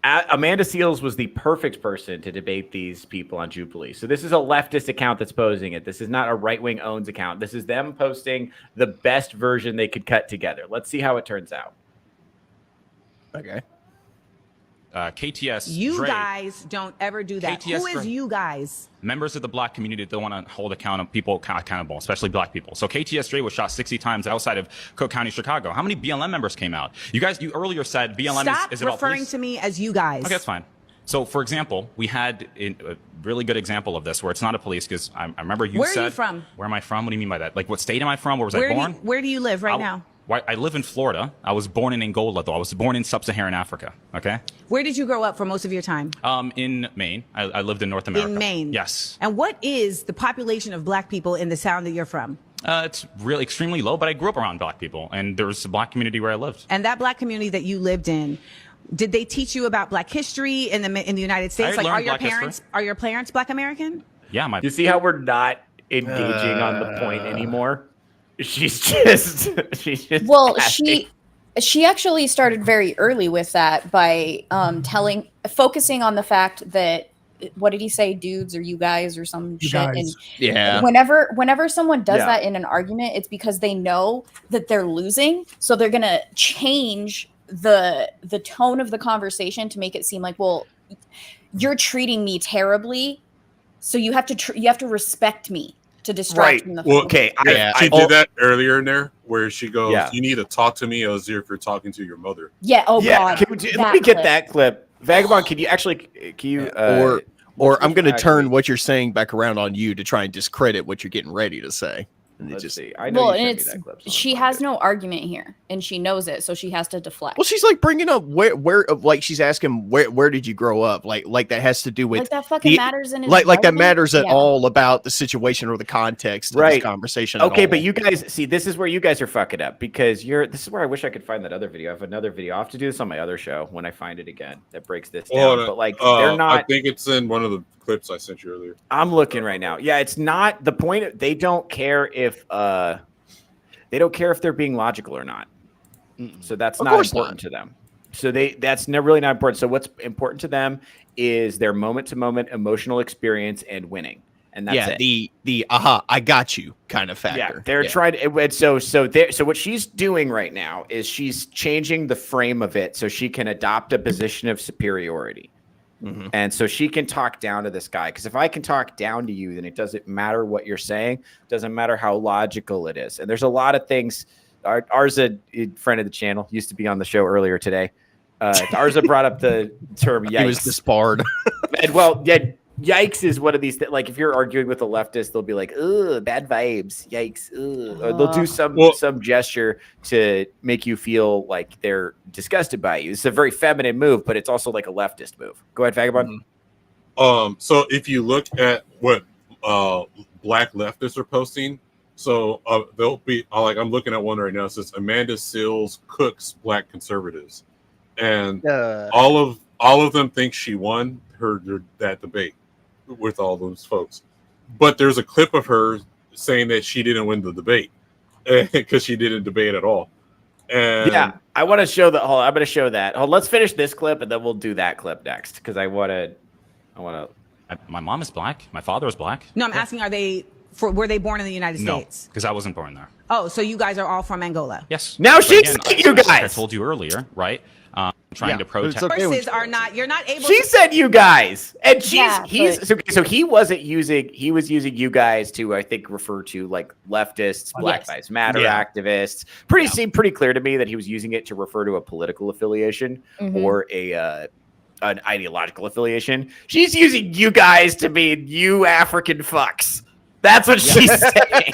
Amanda Seals was the perfect person to debate these people on Jubilee. So this is a leftist account that's posing it. This is not a right-wing owns account. This is them posting the best version they could cut together. Let's see how it turns out. Okay. KTS. You Dre, guys don't ever do that. KTS Who is Dre. you guys? members of the black community that want to hold people accountable, especially black people. So KTS Dre was shot 60 times outside of Cook County, Chicago. How many BLM members came out? You earlier said BLM Stop is about referring police. to me as you guys. Okay, that's fine. So, for example, we had a really good example of this where it's not a police because I remember you Where said. are you from? Where am I from? What do you mean by that? Like, what state am I from? Where was I born? Where do you live right now? I live in Florida. I was born in Angola, though. I was born in sub-Saharan Africa. Okay. Where did you grow up for most of your time? In Maine. I lived in North America. In Maine. Yes. And what is the population of black people in the town that you're from? It's really extremely low, but I grew up around black people, and there was a black community where I lived. And that black community that you lived in, did they teach you about black history in the United States? I Like, learned are your parents black American? Yeah, You see how we're not engaging on the point anymore? She's just Well, asking. she actually started very early with that by focusing on the fact that, what did he say, dudes or you guys or some shit? guys. And Yeah. whenever someone does Yeah. that in an argument, it's because they know that they're losing, so they're gonna change the tone of the conversation to make it seem like, well, you're treating me terribly, so you have to respect me to distract from the Well, okay. She did that earlier in there where she goes, Yeah. "You need to talk to me as if you're talking to your mother." Yeah. Oh God. Let me get that clip. Vagabond, can you or I'm going to turn what you're saying back around on you to try and discredit what you're getting ready to say. And Let's just see. I know Well, you and sent me that clip. she has no argument here, and she knows it, so she has to deflect. Well, she's like bringing up where like she's asking where did you grow up? Like that has to do with Like that fucking matters in his like that argument? matters at Yeah. all about the situation or the context of this conversation. at Okay, all. but you guys see, this is where you guys are fucking up because this is where I wish I could find that other video. I have another video. I'll have to do this on my other show when I find it again that breaks this down. But like they're not. I think it's in one of the clips I sent you earlier. I'm looking right now. Yeah, it's not the point. They don't care if they're being logical or not. So that's not important to them. So that's really not important. So what's important to them is their moment to moment emotional experience and winning. And that's it. the aha, I got you kind of factor. Yeah, they're trying to. So what she's doing right now is she's changing the frame of it so she can adopt a position of superiority. Mm-hmm. And so she can talk down to this guy. Because if I can talk down to you, then it doesn't matter what you're saying. Doesn't matter how logical it is. And there's a lot of things. Arza, a friend of the channel, used to be on the show earlier today. Arza brought up the term yikes. He was disbarred. And well, yeah, yikes is one of these like if you're arguing with a leftist, they'll be like, "Ugh, bad vibes, yikes." Ugh. Or they'll do some gesture to make you feel like they're disgusted by you. It's a very feminine move, but it's also like a leftist move. Go ahead, Vagabond. So if you look at what black leftists are posting, so they'll be like, I'm looking at one right now. It says Amanda Seales cooks black conservatives, and all of them think she won that debate with all those folks. But there's a clip of her saying that she didn't win the debate because she didn't debate at all. And yeah, I want to show that. I'm going to show that. Let's finish this clip and then we'll do that clip next because I want to. My mom is black. My father is black. No, I'm asking, were they born in the United States? No, because I wasn't born there. Oh, so you guys are all from Angola? Yes. Now she's you guys. Like I told you earlier, right? Trying to protest. Sources are not. You're not able. She said you guys, and Yeah, so he wasn't using. He was using you guys to, I think, refer to like leftists, Black Lives Matter activists. Seemed pretty clear to me that he was using it to refer to a political affiliation or an ideological affiliation. She's using you guys to mean you African fucks. That's what she's saying.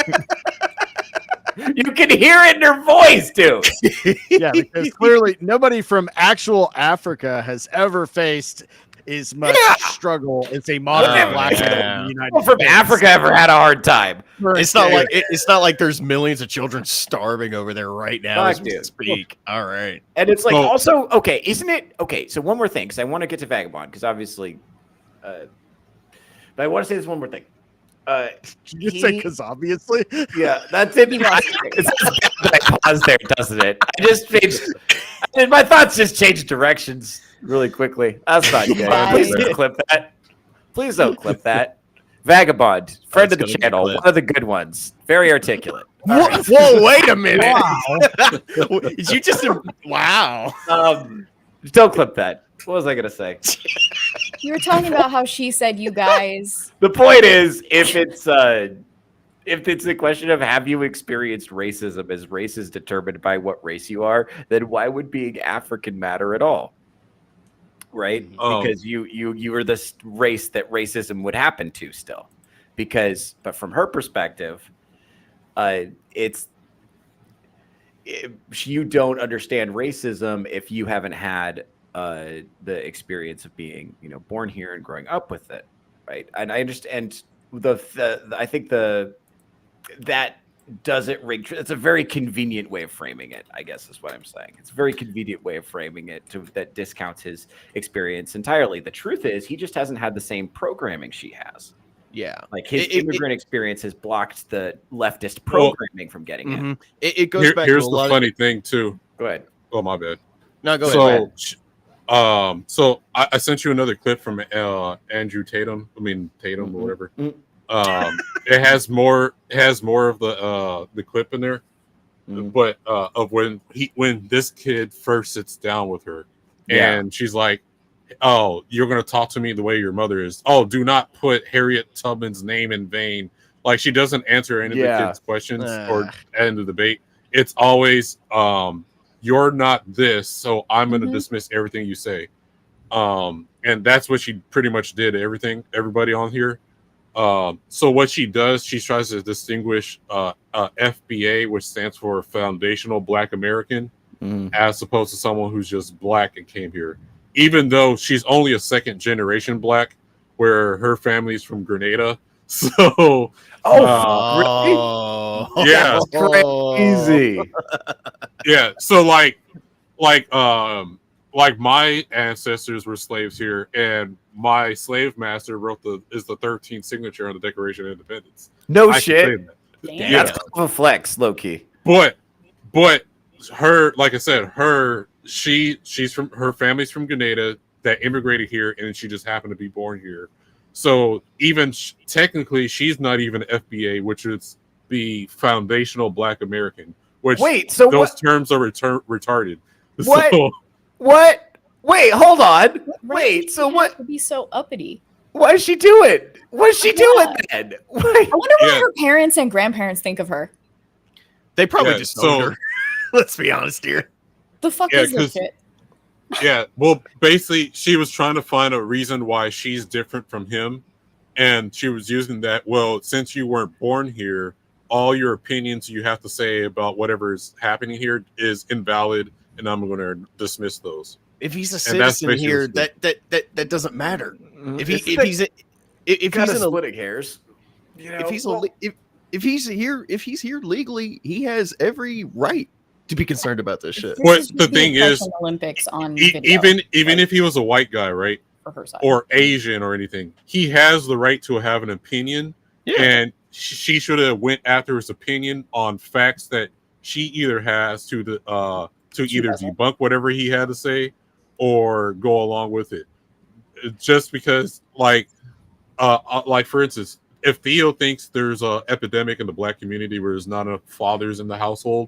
You can hear it in her voice, dude. Yeah, because clearly nobody from actual Africa has ever faced as much struggle as a modern black man in the United from States. Africa ever had a hard time. It's not like there's millions of children starving over there right now as we speak. All right, and it's like also okay, isn't it okay? So one more thing, because I want to get to Vagabond, because obviously, but I want to say this one more thing. You say because obviously, yeah, that's it. I paused there, doesn't it? I just changed. My thoughts just changed directions really quickly. That's not good. Please don't clip that. Please don't clip that. Vagabond, friend of the channel, one of the good ones. Very articulate. Whoa, wait a minute. Wow. Did you just wow? Don't clip that. What was I gonna say? You were talking about how she said you guys. The point is, if it's a question of have you experienced racism, as race is determined by what race you are, then why would being African matter at all? right? Because you were this race that racism would happen to still. But from her perspective, you don't understand racism if you haven't had the experience of being, born here and growing up with it, right? And I understand I think that doesn't ring true. It's a very convenient way of framing it, I guess is what I'm saying. It's a very convenient way of framing it that discounts his experience entirely. The truth is he just hasn't had the same programming she has. Yeah. Like his immigrant experience has blocked the leftist programming from getting in. It goes back Here's to a the lot funny thing too. Go ahead. Oh, my bad. No, go ahead. So I sent you another clip from Andrew Tatum. Tatum or whatever. It has more of the clip in there, but of when this kid first sits down with her, and she's like, "Oh, you're gonna talk to me the way your mother is. Oh, do not put Harriet Tubman's name in vain." Like she doesn't answer any of the kids' questions or end the debate. It's always, "You're not this, so I'm gonna dismiss everything you say." And that's what she pretty much did. Everybody on here. So what she does, she tries to distinguish FBA, which stands for Foundational Black American, as opposed to someone who's just black and came here. Even though she's only a second generation black, where her family's from Grenada. So, really? Yeah, That's crazy. Yeah, so like my ancestors were slaves here, and my slave master is the 13th signature on the Declaration of Independence. No I shit. Yeah. That's a flex, low key. But her, like I said, she's from, her family's from Grenada that immigrated here, and she just happened to be born here. So even technically, she's not even FBA, which is the Foundational Black American. Which those terms are retarded. What? So, what? Wait, hold on. Right. So what? Would be so uppity. What is she doing? What is she doing then? I wonder what her parents and grandparents think of her. They probably just know her. Let's be honest here. The fuck is this shit? Yeah, well, basically, she was trying to find a reason why she's different from him, and she was using that. Well, since you weren't born here, all your opinions you have to say about whatever is happening here is invalid, and I'm going to dismiss those. If he's a citizen here, that doesn't matter. If he's splitting hairs, if he's here legally, he has every right to be concerned about this shit. But the thing is, Olympics on even if he was a white guy, right, or Asian or anything, he has the right to have an opinion, and she should have went after his opinion on facts that she either has to debunk whatever he had to say or go along with it. Just because, like for instance, if Theo thinks there's a epidemic in the black community where there's not enough fathers in the household,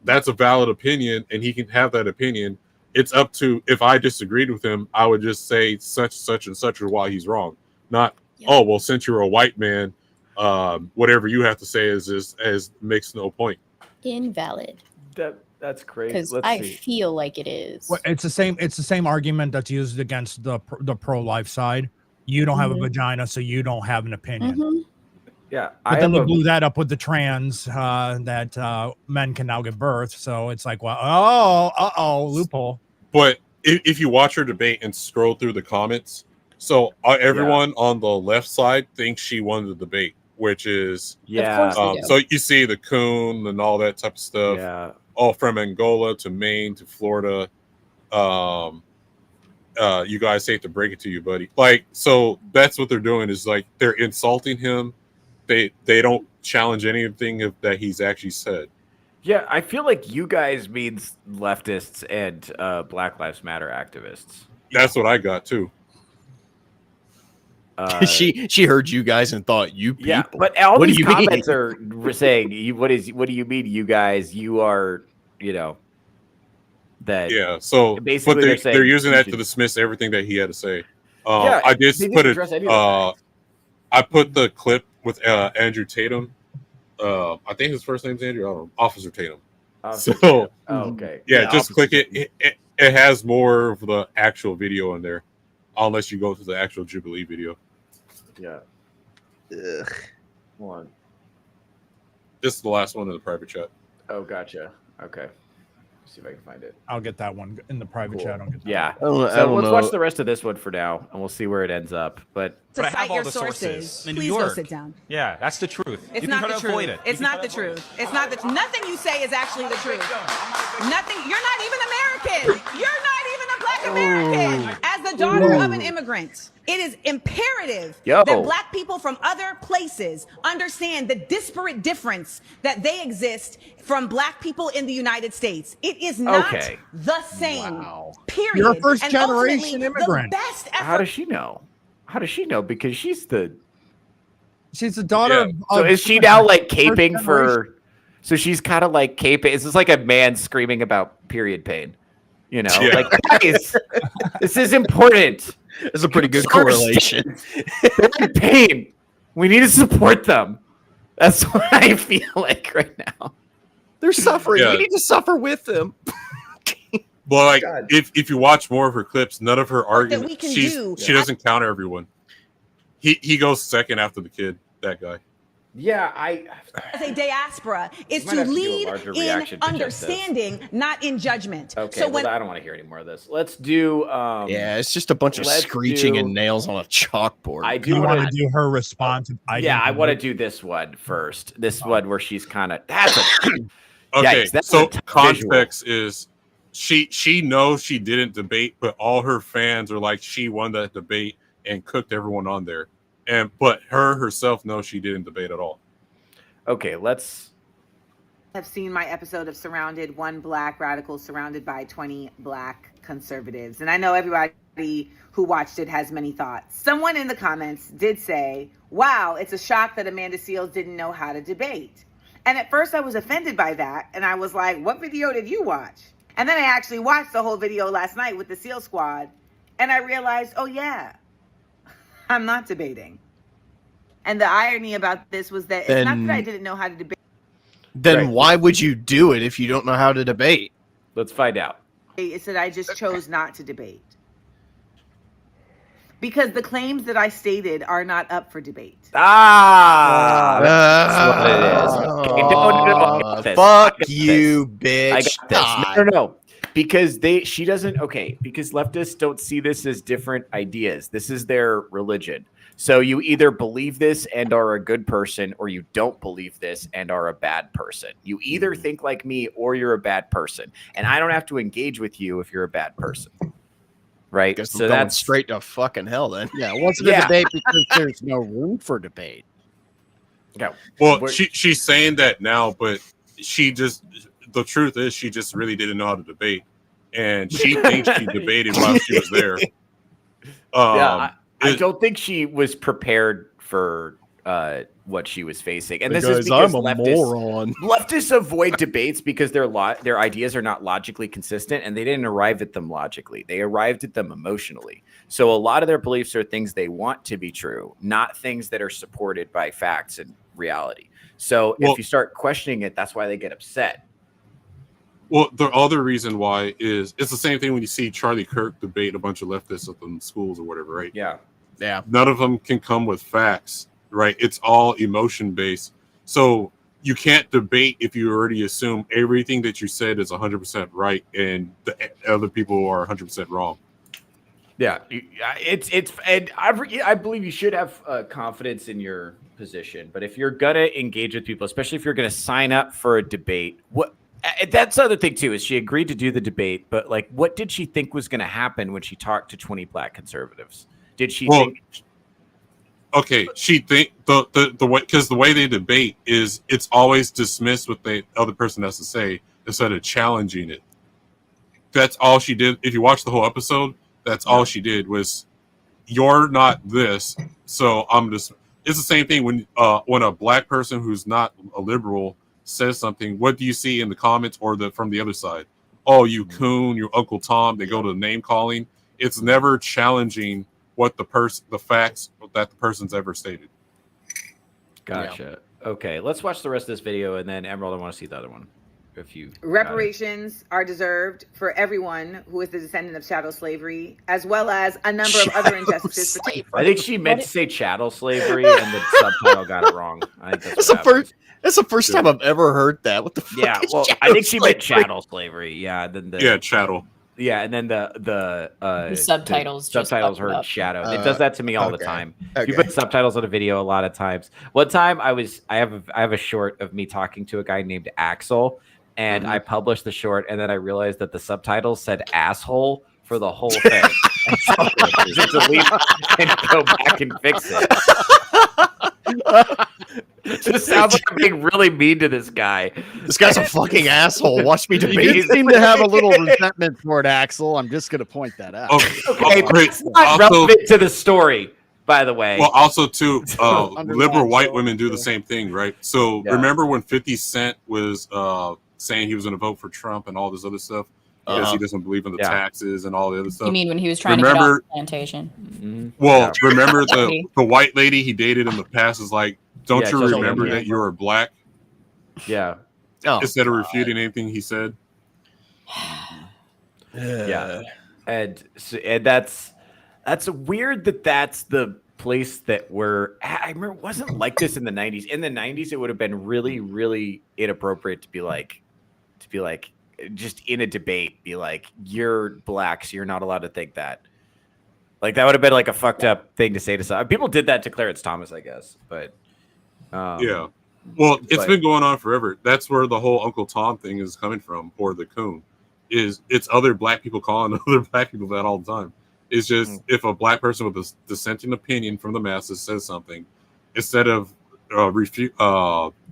that's a valid opinion, and he can have that opinion. It's up to, if I disagreed with him, I would just say such and such or why he's wrong. Not, oh, well, since you're a white man, whatever you have to say is makes no point. Invalid. That's crazy. Because I feel like it is. Well, it's the same argument that's used against the pro-life side. You don't have a vagina, so you don't have an opinion. Yeah, but then they blew that up with the trans that men can now give birth. So it's like, well, loophole. But if you watch her debate and scroll through the comments, so everyone on the left side thinks she won the debate, which is so you see the coon and all that type of stuff. Yeah. All from Angola to Maine to Florida. You guys hate to break it to you, buddy. Like, so that's what they're doing, is like they're insulting him. They don't challenge anything that he's actually said. Yeah, I feel like you guys means leftists and Black Lives Matter activists. That's what I got too. She heard you guys and thought you people. Yeah, but all these comments are saying, what do you mean, you guys? You are, that. Yeah. So basically, they're using that to dismiss everything that he had to say. I just put it. I put the clip with Andrew Tatum. I think his first name's Andrew. I don't know. Officer Tatum. So, okay. Yeah, just click it. It has more of the actual video in there, unless you go to the actual Jubilee video. Yeah. Ugh. One. This is the last one in the private chat. Oh, gotcha. Okay. Let's see if I can find it. I'll get that one in the private chat. I'll get that Yeah. one. So let's watch the rest of this one for now, and we'll see where it ends up. But I have cite all your the sources. in New Please go York. sit down. Yeah, that's the truth. It's you not can the try to avoid truth. it. It's not the truth. It's not the nothing you say is actually the truth. Nothing. You're not even American. You're not even a black American. As the daughter of an immigrant, it is imperative that black people from other places understand the disparate difference that they exist from black people in the United States. It is not the same. Period. You're a first And generation ultimately, immigrant. The best effort. how does she know? How does she know? Because she's the daughter of. So is she now like caping for? So she's kind of like caping. It's just like a man screaming about period pain. You know, like guys, this is important. It's a pretty good correlation. They're in pain. We need to support them. That's what I feel like right now. They're suffering. Yeah. We need to suffer with them. Well, like if you watch more of her clips, none of her we arguments. can She do. doesn't counter everyone. He goes second after the kid. That guy. Yeah, as a diaspora is might to have to do a lead larger in reaction to just this. understanding, not in judgment. Okay, So well, when I don't want to hear any more of this. Let's do. Yeah, it's just a bunch of let's screeching do- and nails on a chalkboard. I You do want want to do her response? I want to do this one first. This one where she's kind of. That's a. Okay, Yikes, that's so a tough context is she knows she didn't debate, but all her fans are like she won that debate and cooked everyone on there, but her herself knows she didn't debate at all. Okay, let's. Have seen my episode of Surrounded, one black radical surrounded by 20 black conservatives. And I know everybody who watched it has many thoughts. Someone in the comments did say, wow, it's a shock that Amanda Seales didn't know how to debate. And at first I was offended by that. And I was like, what video did you watch? And then I actually watched the whole video last night with the SEAL Squad. And I realized, oh yeah, I'm not debating. And the irony about this was that it's not that I didn't know how to debate. Then why would you do it if you don't know how to debate? Let's find out. It's that I just chose not to debate. Because the claims that I stated are not up for debate. That's what it is. Okay, fuck you, bitch. I got this. No. Because she doesn't. Okay, because leftists don't see this as different ideas. This is their religion. So you either believe this and are a good person, or you don't believe this and are a bad person. You either think like me or you're a bad person. And I don't have to engage with you if you're a bad person. Right? Guess So I'm going that's straight to fucking hell then. Yeah, what's the debate because there's no room for debate. No. Well, she's saying that now, but the truth is she just really didn't know how to debate. And she thinks she debated while she was there. I don't think she was prepared for what she was facing, and this is because because I'm a moron. Leftists avoid debates because their ideas are not logically consistent, and they didn't arrive at them logically. They arrived at them emotionally. So a lot of their beliefs are things they want to be true, not things that are supported by facts and reality. So if you start questioning it, that's why they get upset. Well, the other reason why is it's the same thing when you see Charlie Kirk debate a bunch of leftists at the schools or whatever, right? Yeah. None of them can come with facts, right? It's all emotion based. So you can't debate if you already assume everything that you said is 100% right and the other people are 100% wrong. Yeah, and I believe you should have confidence in your position. But if you're gonna engage with people, especially if you're gonna sign up for a debate, that's the other thing too, is she agreed to do the debate, but like, what did she think was going to happen when she talked to 20 black conservatives? Did she think? Okay, she think the way, because the way they debate is it's always dismissed what the other person has to say instead of challenging it. That's all she did. If you watch the whole episode, that's all she did was, you're not this, so I'm just. It's the same thing when a black person who's not a liberal says something, what do you see in the comments or from the other side? Oh, you coon, your Uncle Tom. They go to name calling. It's never challenging what the facts that the person's ever stated. Gotcha. Yeah. Okay, let's watch the rest of this video, and then Emerald, I want to see the other one. reparations are deserved for everyone who is the descendant of chattel slavery, as well as a number of other injustices. I think she meant to say chattel slavery, and the subtitle got it wrong. I think That's the first time I've ever heard that. What the fuck? Yeah, is well, I chattel think she meant slavery? chattel slavery. Yeah, then chattel. Yeah, and then the subtitles just subtitles fucked are up. shadow. It does that to me all the okay. time. Okay. You put subtitles on a video a lot of times. One time I have a short of me talking to a guy named Axel, and I published the short, and then I realized that the subtitles said asshole for the whole thing. And so I had to delete and go back and fix it. Just sounds like I'm being really mean to this guy. This guy's a fucking asshole. Watch me debate. You seem to have a little resentment toward Axel. I'm just going to point that out. Okay, but it's not relevant to the story, by the way. Well, also too, liberal white women do the same thing, right? So remember when 50 Cent was saying he was going to vote for Trump and all this other stuff because he doesn't believe in the taxes and all the other stuff? You mean when he was trying to get off the plantation? Well, remember the white lady he dated in the past is like, don't you remember that you were black? Yeah. Instead of refuting anything he said. Yeah. And that's weird that that's the place that I remember it wasn't like this in the 90s. In the 90s, it would have been really, really inappropriate to be like, just in a debate, be like, you're black, so you're not allowed to think that. Like, that would have been like a fucked up thing to say to someone. People did that to Clarence Thomas, I guess, but yeah. Well, it's been going on forever. That's where the whole Uncle Tom thing is coming from, or the coon. It's other black people calling other black people that all the time. It's just if a black person with a dissenting opinion from the masses says something, instead of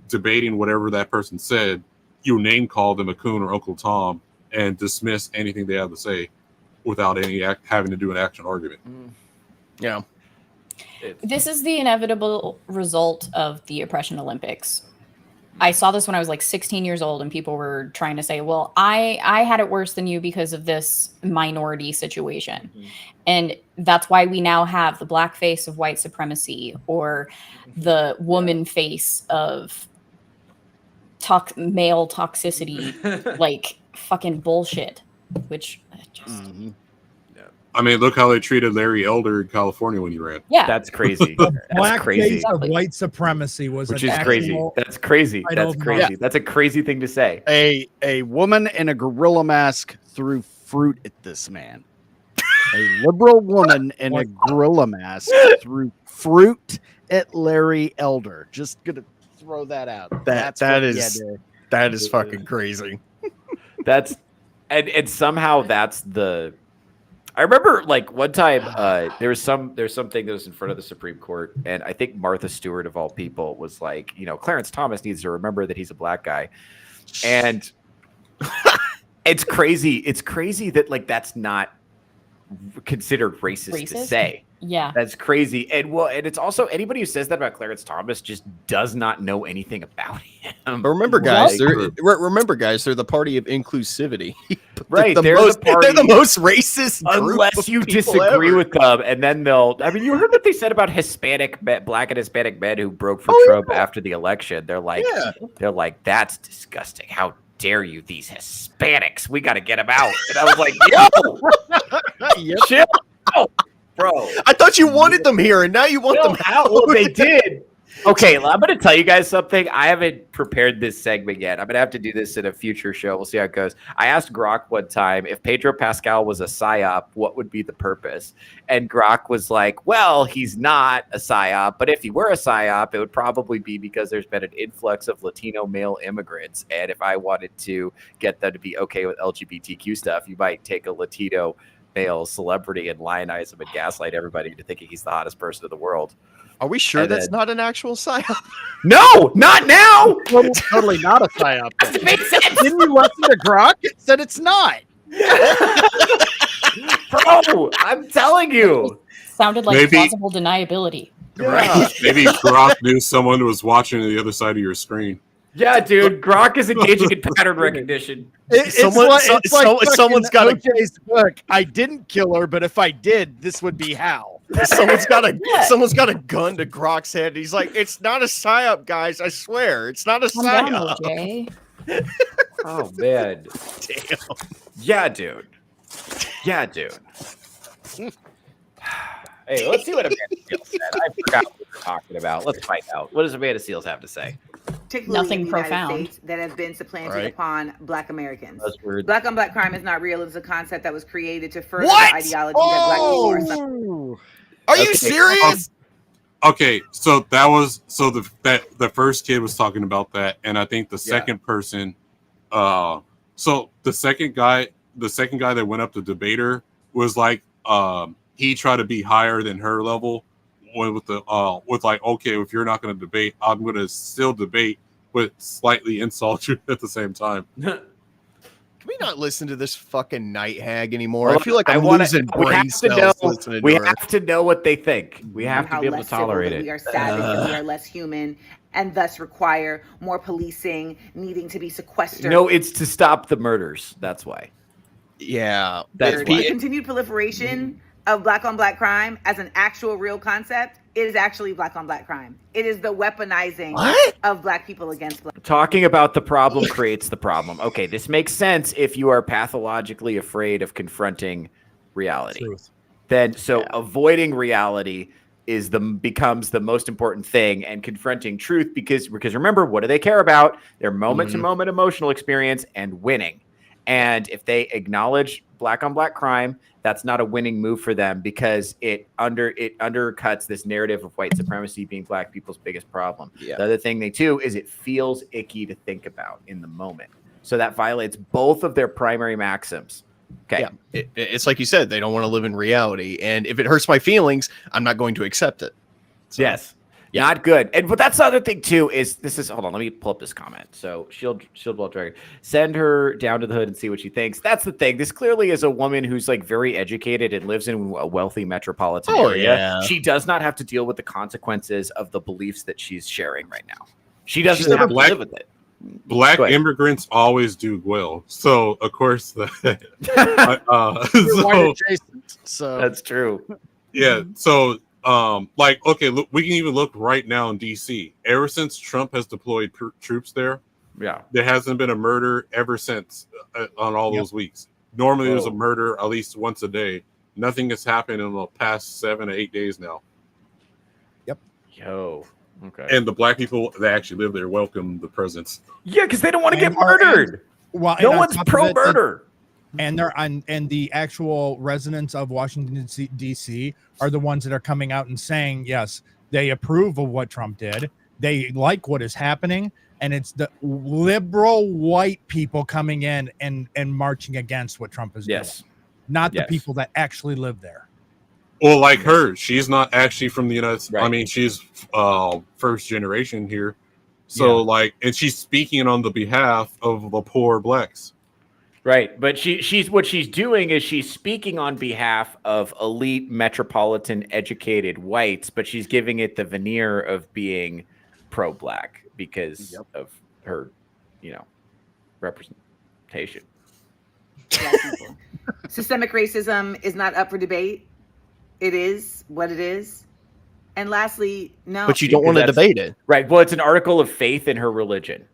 debating whatever that person said, you name call them a coon or Uncle Tom and dismiss anything they have to say without any having to do an action argument. Yeah. This is the inevitable result of the Oppression Olympics. I saw this when I was like 16 years old, and people were trying to say, well, I had it worse than you because of this minority situation. And that's why we now have the black face of white supremacy, or the woman face of male toxicity, like fucking bullshit, which just... I mean, look how they treated Larry Elder in California when he ran. Yeah, that's crazy. Black crazy. face of white supremacy was Which an is crazy. actual That's crazy. title That's of crazy. mine. That's a crazy thing to say. A woman in a gorilla mask threw fruit at this man. A liberal woman in a gorilla mask threw fruit at Larry Elder. Just gonna throw that out. That is fucking crazy. That's and somehow that's the. I remember like one time there's something that was in front of the Supreme Court, and I think Martha Stewart of all people was like, Clarence Thomas needs to remember that he's a black guy, and it's crazy. It's crazy that like that's not considered racist to say. Yeah, that's crazy. And it's also anybody who says that about Clarence Thomas just does not know anything about him. But remember, guys, they're the party of inclusivity. Right, they're the most racist group unless you of people disagree ever. with them, and then they'll. I mean, you heard what they said about black and Hispanic men who broke for Trump after the election. They're like, that's disgusting. How dare you, these Hispanics? We got to get them out. And I was like, yo, chill out, bro. I thought you wanted them here, and now you want them out. Well, they did. Okay, I'm going to tell you guys something. I haven't prepared this segment yet. I'm going to have to do this in a future show. We'll see how it goes. I asked Grok one time, if Pedro Pascal was a psyop, what would be the purpose? And Grok was like, well, he's not a psyop, but if he were a psyop, it would probably be because there's been an influx of Latino male immigrants. And if I wanted to get them to be okay with LGBTQ stuff, you might take a Latino male celebrity and lionize him and gaslight everybody into thinking he's the hottest person in the world. Are we sure that's not an actual psyop? No, not now. Totally not a psyop. Doesn't make sense. Didn't you listen to Grok? It said it's not. Bro, I'm telling you. Sounded like Maybe- plausible deniability. Right? Maybe Grok knew someone who was watching the other side of your screen. Yeah, dude, Grok is engaging in pattern recognition. Someone's got OJ's book. I didn't kill her, but if I did, this would be how. Someone's got a gun to Grok's head. He's like, it's not a psyop, guys. I swear, it's not a psyop. Oh man. Damn. Yeah, dude. Yeah, dude. Hey, let's see what Amanda Seals said. I forgot what we're talking about. Let's find out. What does Amanda Seals have to say? Particularly Nothing in the profound. United States, that have been supplanted Right. upon Black Americans. Buzzword. Black on black crime is not real. It's a concept that was created to further What? the ideology that black people are some. Are you serious? Okay, so that was the first kid was talking about that, and I think the second person, so the second guy that went up to debate her was like, he tried to be higher than her level, with like, okay, if you're not going to debate, I'm going to still debate, but slightly insult you at the same time. Can we not listen to this fucking night hag anymore? Well, I feel like I'm wanna- losing we brain have to cells know. listening We to her. have to know what they think. We have and to how be able less to civil, tolerate that it. we are savage, and we are less human, and thus require more policing, needing to be sequestered. No, it's to stop the murders. That's why. Yeah, That's the why. continued proliferation of black on black crime as an actual real concept is actually black on black crime. It is the weaponizing of black people against black. Talking about the problem creates the problem. Okay, this makes sense if you are pathologically afraid of confronting reality. Then avoiding reality becomes the most important thing, and confronting truth because remember, what do they care about? Their moment to moment emotional experience and winning. And if they acknowledge black on black crime, that's not a winning move for them because it undercuts this narrative of white supremacy being black people's biggest problem. Yeah. The other thing is it feels icky to think about in the moment. So that violates both of their primary maxims. Okay. Yeah. It's like you said, they don't want to live in reality. And if it hurts my feelings, I'm not going to accept it. So, yes. Not good. But that's the other thing too, hold on, let me pull up this comment. So Shield Wall Dragon, send her down to the hood and see what she thinks. That's the thing. This clearly is a woman who's like very educated and lives in a wealthy metropolitan area. Yeah. She does not have to deal with the consequences of the beliefs that she's sharing right now. She doesn't have to live with it. Black immigrants always do well. So of course so that's true. Yeah. So okay, look, we can even look right now in DC. Ever since Trump has deployed troops there, there hasn't been a murder ever since on all those weeks. Normally there's a murder at least once a day. Nothing has happened in the past 7 or 8 days now. Yep. Yo. Okay. And the black people that actually live there welcome the presence. Yeah, because they don't want to get murdered. No one's pro-murder. And the actual residents of Washington D.C. are the ones that are coming out and saying, yes, they approve of what Trump did. They like what is happening, and it's the liberal white people coming in and marching against what Trump is doing, not the people that actually live there. Well, like her, she's not actually from the United States. Right. I mean, she's first generation here, so and she's speaking on the behalf of the poor blacks. Right, but she's what she's doing is she's speaking on behalf of elite metropolitan educated whites, but she's giving it the veneer of being pro-black because of her, representation. Systemic racism is not up for debate. It is what it is. And lastly, no. But you don't want to debate it. Right. Well, it's an article of faith in her religion.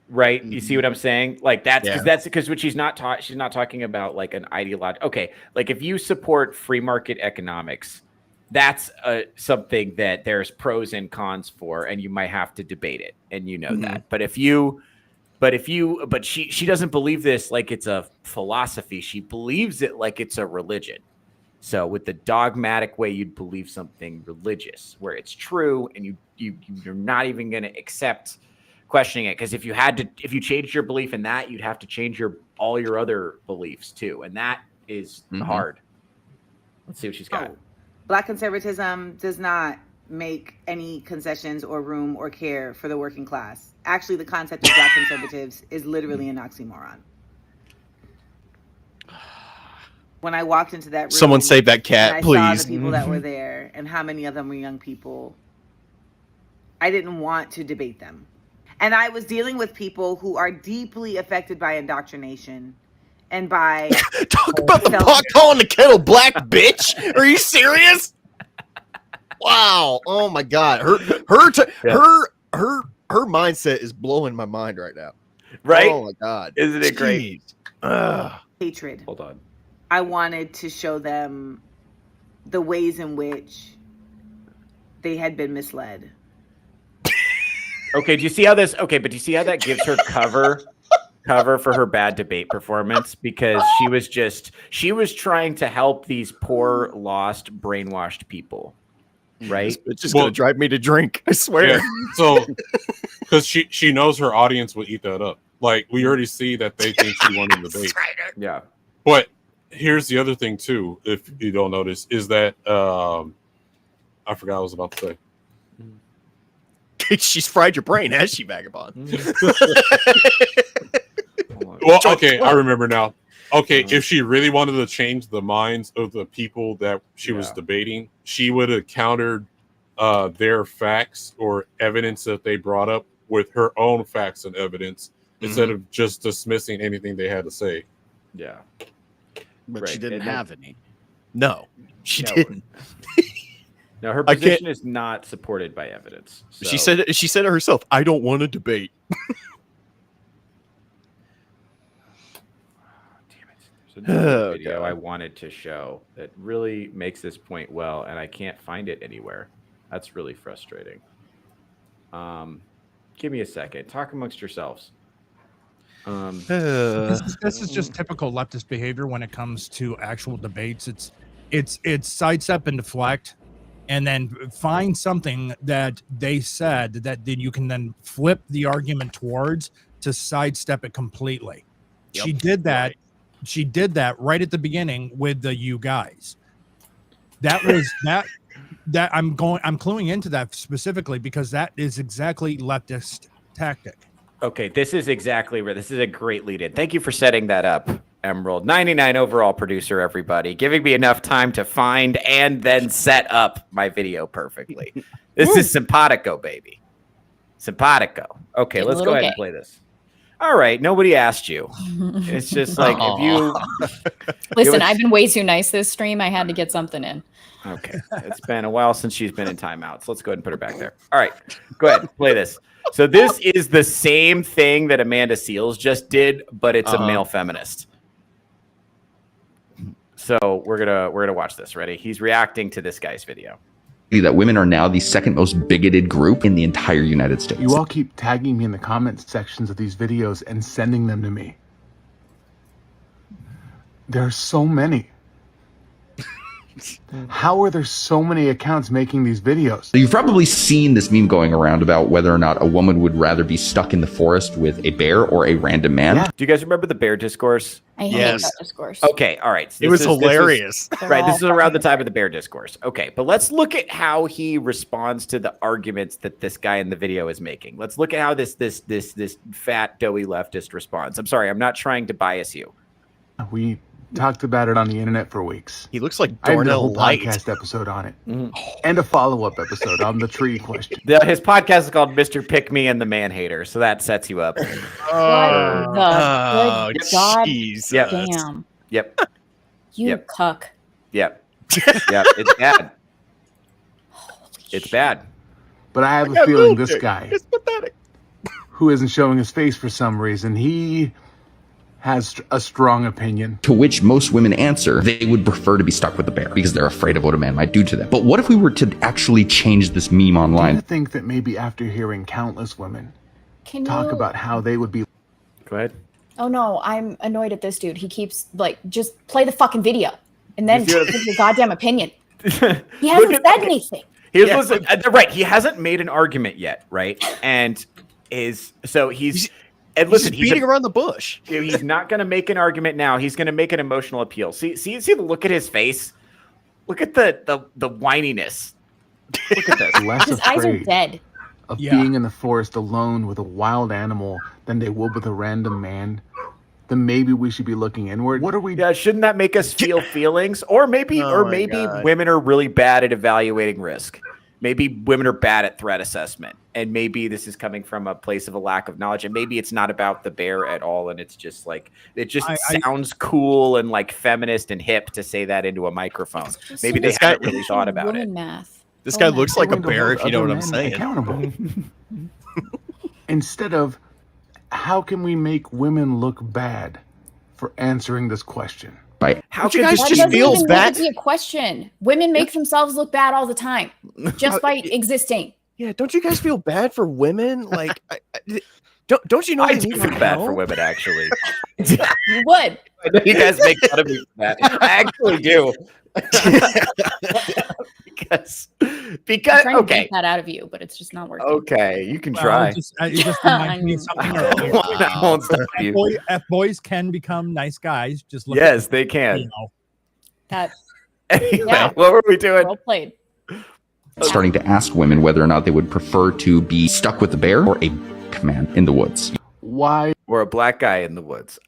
Right. You see what I'm saying? Like that's because what she's not talking about like an ideology. Okay. Like if you support free market economics, that's something that there's pros and cons for, and you might have to debate it. And that, but she doesn't believe this like it's a philosophy. She believes it like it's a religion. So with the dogmatic way you'd believe something religious where it's true and you're not even going to accept questioning it, because if you changed your belief in that, you'd have to change all your other beliefs too, and that is hard. Let's see what she's got. Black conservatism does not make any concessions or room or care for the working class. Actually, the concept of black conservatives is literally an oxymoron. When I walked into that room, someone save that cat, please. I saw the people that were there and how many of them were young people. I didn't want to debate them. And I was dealing with people who are deeply affected by indoctrination and by talk about the pot calling the kettle black, bitch. Are you serious? Wow. Oh my God. Her mindset is blowing my mind right now. Right? Oh my god. Isn't it great? Hatred. Hold on. I wanted to show them the ways in which they had been misled. Okay, do you see how this? Okay, but do you see how that gives her cover for her bad debate performance? Because she was trying to help these poor, lost, brainwashed people, right? It's just gonna drive me to drink. I swear. Yeah, so, because she knows her audience will eat that up. Like we already see that they think she won the debate. Yeah. But here's the other thing too, if you don't notice, is that I forgot what I was about to say. She's fried your brain, has she, Vagabond? Well, okay, I remember now. Okay, if she really wanted to change the minds of the people that she was debating, she would have countered their facts or evidence that they brought up with her own facts and evidence instead of just dismissing anything they had to say. Yeah. But she didn't have any. No, she didn't. No, her position is not supported by evidence. So. She said it herself. I don't want to debate. There's another video I wanted to show that really makes this point well, and I can't find it anywhere. That's really frustrating. Give me a second. Talk amongst yourselves. This is just typical leftist behavior when it comes to actual debates. It's sidestep and deflect, and then find something that they said that then you can then flip the argument towards to sidestep it completely. Yep. She did that. Right. She did that right at the beginning with the "you guys." That was that I'm cluing into that specifically because that is exactly leftist tactic. Okay, this is exactly where this is a great lead in. Thank you for setting that up, Emerald. 99 overall producer, everybody, giving me enough time to find and then set up my video perfectly. This is simpatico, baby. Simpatico. Okay, let's go ahead and play this. All right, nobody asked you. It's just like if you listen. I've been way too nice this stream. I had to get something in. Okay, it's been a while since she's been in timeout, so let's go ahead and put her back there. All right, go ahead, play this. So this is the same thing that Amanda Seales just did, but it's a male feminist. So we're gonna watch this. Ready? He's reacting to this guy's video. That women are now the second most bigoted group in the entire United States. You all keep tagging me in the comments sections of these videos and sending them to me. There are so many. How are there so many accounts making these videos? So you've probably seen this meme going around about whether or not a woman would rather be stuck in the forest with a bear or a random man. Yeah. Do you guys remember the bear discourse? I hate that discourse. Okay, all right. So it was hilarious. This is around the time of the bear discourse. Okay, but let's look at how he responds to the arguments that this guy in the video is making. Let's look at how this fat, doughy leftist responds. I'm sorry, I'm not trying to bias you. We talked about it on the internet for weeks. He looks like I have a Darnell whole Light. podcast episode on it, and a follow-up episode on the tree question. His podcast is called Mr. Pick Me and the Man Hater, so that sets you up. Oh, good God Jesus. damn. Yep. You cuck. Yep. Yep. It's bad. It's bad. But I have a feeling this guy, who isn't showing his face for some reason, he has a strong opinion. To which most women answer, they would prefer to be stuck with a bear because they're afraid of what a man might do to them. But what if we were to actually change this meme online? Do you think that maybe after hearing countless women talk about how they would be... Go ahead. Oh no, I'm annoyed at this dude. He keeps just play the fucking video and then give your goddamn opinion. He hasn't said anything. Right. He hasn't made an argument yet, right? And he's beating around the bush. He's not going to make an argument now. He's going to make an emotional appeal. See the look at his face. Look at the whininess. Look at this. His eyes are dead. Of being in the forest alone with a wild animal than they would with a random man, then maybe we should be looking inward. What are we? Yeah, shouldn't that make us feel feelings? Or maybe women are really bad at evaluating risk. Maybe women are bad at threat assessment, and maybe this is coming from a place of a lack of knowledge, and maybe it's not about the bear at all, and it's just like sounds cool and like feminist and hip to say that into a microphone. Maybe they haven't really thought about it. This guy looks like a bear, if you know what I'm saying. Accountable. Instead of how can we make women look bad for answering this question? Right. How can this That just doesn't feel even bad? need to be a question. Women make themselves look bad all the time just by existing. Yeah, don't you guys feel bad for women? Like, don't you know I they do need feel our bad for help? women, actually. You would. I know you guys make fun of me for that. I actually do. because I'm trying to okay. beat that out of you, but it's just not working. Okay, you can Well, try. it just reminds me of something earlier. I won't stop you. If boys can become nice guys, just look Yes, at, they can. you know. That Anyway, yeah. what were we doing? Well played. Starting to ask women whether or not they would prefer to be stuck with a bear or a man in the woods. Why? Or a black guy in the woods.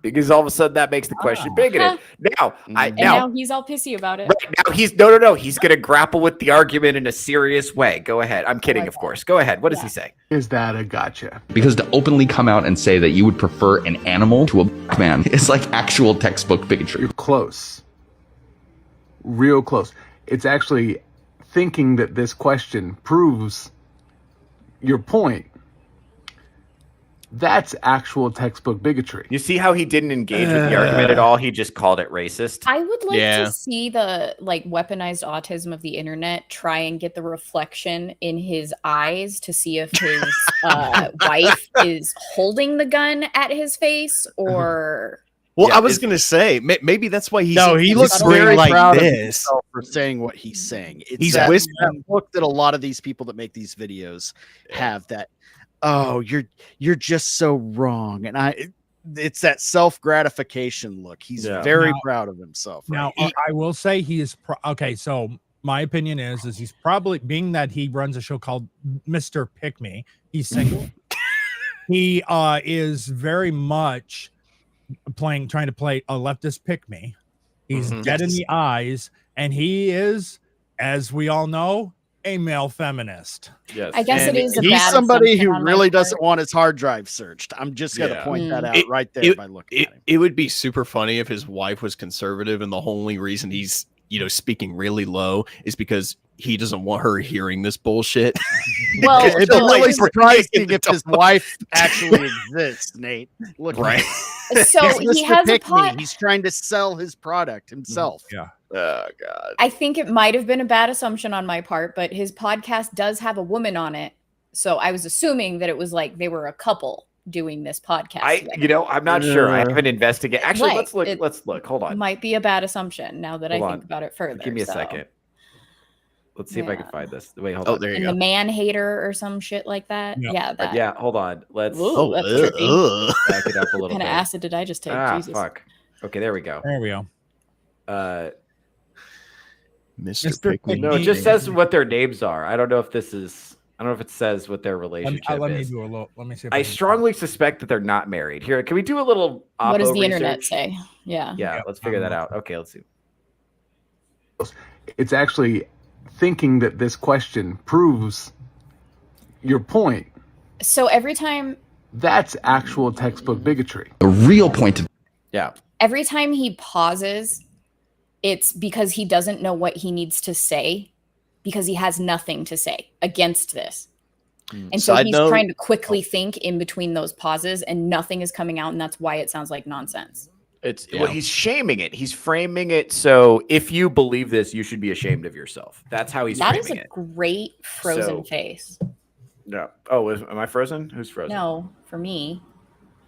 Because all of a sudden that makes the question bigoted. Now he's all pissy about it. Right now he's no. He's gonna grapple with the argument in a serious way. Go ahead. I'm kidding, of course. Go ahead. What does he say? Is that a gotcha? Because to openly come out and say that you would prefer an animal to a black man is like actual textbook bigotry. You're close. Real close. It's actually thinking that this question proves your point. That's actual textbook bigotry. You see how he didn't engage with the argument at all? He just called it racist. I would like to see the weaponized autism of the internet try and get the reflection in his eyes to see if his wife is holding the gun at his face or. Well, I was gonna say maybe that's why he's he looks very like proud this of himself for saying what he's saying. He's that whispering. look that a lot of these people that make these videos have that. Oh, you're just so wrong, and it's that self gratification look. He's very proud of himself. Now, I will say he is okay. So my opinion is he's probably, being that he runs a show called Mr. Pick Me. He's single. He is very much trying to play a leftist pick me. He's dead in the eyes, and he is, as we all know, a male feminist. Yes. I guess it is. He's somebody who really doesn't want his hard drive searched. I'm just going to point that out right there by looking at him. It would be super funny if his wife was conservative, and the only reason he's speaking really low is because he doesn't want her hearing this bullshit. Well, it's really surprising if his wife actually exists, Nate. Look, right. So he has a pot. He's trying to sell his product himself. Yeah. Oh God. I think it might have been a bad assumption on my part, but his podcast does have a woman on it. So I was assuming that it was like they were a couple doing this podcast. I'm not sure. I haven't investigated. Actually, Right. let's look. Hold on. Might be a bad assumption now that Hold I on. think about it further. Give me a so. second. Let's see if I can find this. Wait, hold Oh, on. there you And go. the man hater or some shit like that. Yeah, that. Yeah, hold on. Let's Ooh, that's tricky. back it up a little What kind bit. of acid did I just take? Jesus. Fuck. Okay, there we go. There we go. Mr. Pick Me. No, it just says what their names are. I don't know if it says what their relationship Let me is. do a little. Let me see. If I can- strongly suspect that they're not married. Here, can we do a little What does oppo the internet research? say? Yeah. Yeah, let's figure that out. Okay, let's see. It's actually thinking that this question proves your point. So every time That's actual textbook bigotry. The real point of every time he pauses, it's because he doesn't know what he needs to say because he has nothing to say against this. And so Side he's note- trying to quickly think in between those pauses and nothing is coming out, and that's why it sounds like nonsense. Well, he's shaming it. He's framing it so if you believe this, you should be ashamed of yourself. That's how he's That framing is a it. great frozen So- face. No. Oh, am I frozen? Who's frozen? No, for me.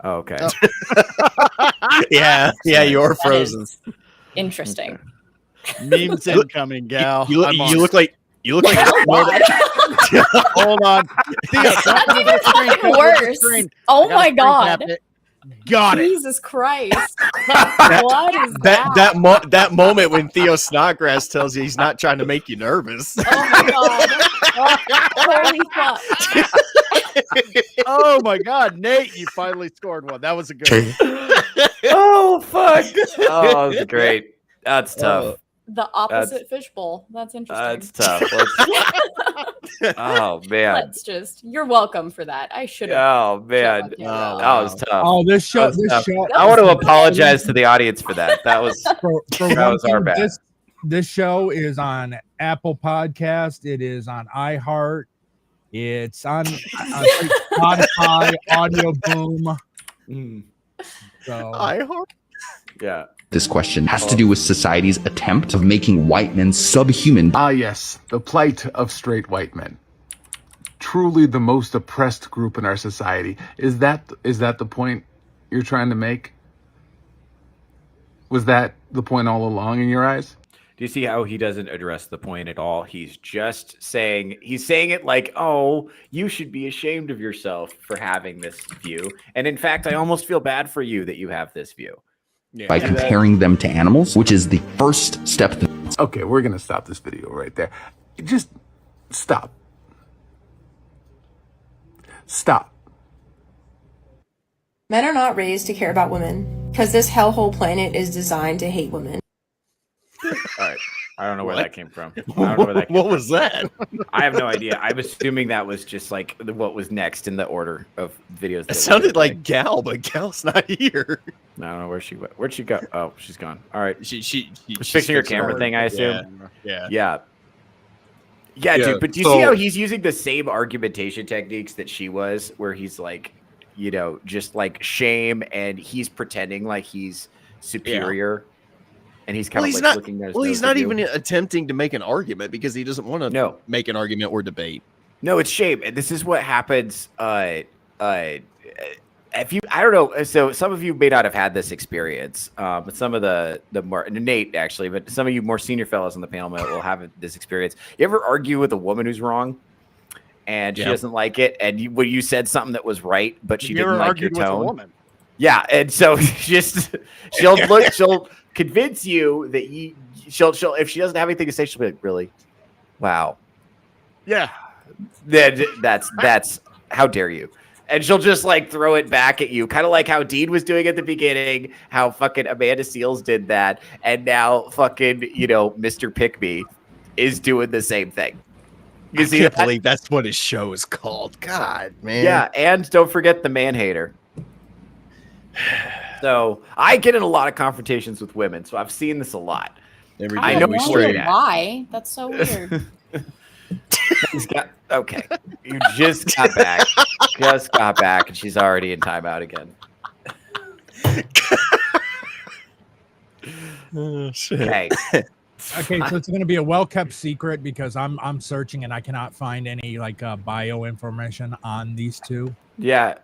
Oh, okay. Yeah, you're That frozen. is interesting. Memes incoming, gal. You look like Hold on. Theo, That's cover the screen, even cover the worse. screen. Oh I gotta my screen God. cap it. Got it. Jesus Christ. What is that? that moment when Theo Snodgrass tells you he's not trying to make you nervous. Oh my God. Holy fuck. Oh my God, Nate, you finally scored one. That was a good one. Oh, fuck. Oh, that's great. That's tough. The opposite fishbowl. That's interesting. That's tough. Oh, man. Let's just, you're welcome for that. I should have. Oh, man. Yeah. That was tough. Oh, this show. That was tough. Show. I want to apologize to the audience for that. That was For that one was our thing, bad. This show is on Apple Podcast. It is on iHeart. It's on Spotify, Audio Boom. So Yeah. This question has to do with society's attempt of making white men subhuman. Ah, yes, the plight of straight white men. Truly the most oppressed group in our society. Is that the point you're trying to make? Was that the point all along in your eyes? Do you see how he doesn't address the point at all? He's just saying it like, oh, you should be ashamed of yourself for having this view. And in fact, I almost feel bad for you that you have this view. By comparing them to animals, which is the first step. Okay, we're going to stop this video right there. Just stop. Stop. Men are not raised to care about women because this hellhole planet is designed to hate women. All right. I don't know where What? that came from. I don't know where that came What from. was that? I have no idea. I'm assuming that was just like what was next in the order of videos. It sounded like Gal, but Gal's not here. I don't know where she went. Where'd she go? Oh, she's gone. All right. She's fixing her camera thing, I assume. Yeah. Yeah, dude. But do you so- see how he's using the same argumentation techniques that she was, where he's like, you know, just like shame, and he's pretending like he's superior, and he's kind of like looking at his he's not even attempting to make an argument because he doesn't want to make an argument or debate. No, it's shame, and this is what happens. If you, I don't know. So some of you may not have had this experience, but some of the more Nate actually, but some of you more senior fellows on the panel will have this experience. You ever argue with a woman who's wrong, and she doesn't like it, and you said something that was right, but she didn't like your tone. Yeah, and so she'll convince you that she'll if she doesn't have anything to say, she'll be like, really, wow, yeah, then that's how dare you. And she'll just like throw it back at you, kind of like how Dean was doing at the beginning, how fucking Amanda Seales did that, and now fucking Mr. Pick Me is doing the same thing. You see, I can't believe that's what his show is called. God, man. Yeah, and don't forget the man hater. So I get in a lot of confrontations with women, so I've seen this a lot. I know why. That's so weird. Okay, you just got back. And she's already in timeout again. Oh, shit. Okay. Okay, so it's going to be a well-kept secret because I'm searching and I cannot find any like bio information on these two. Yeah,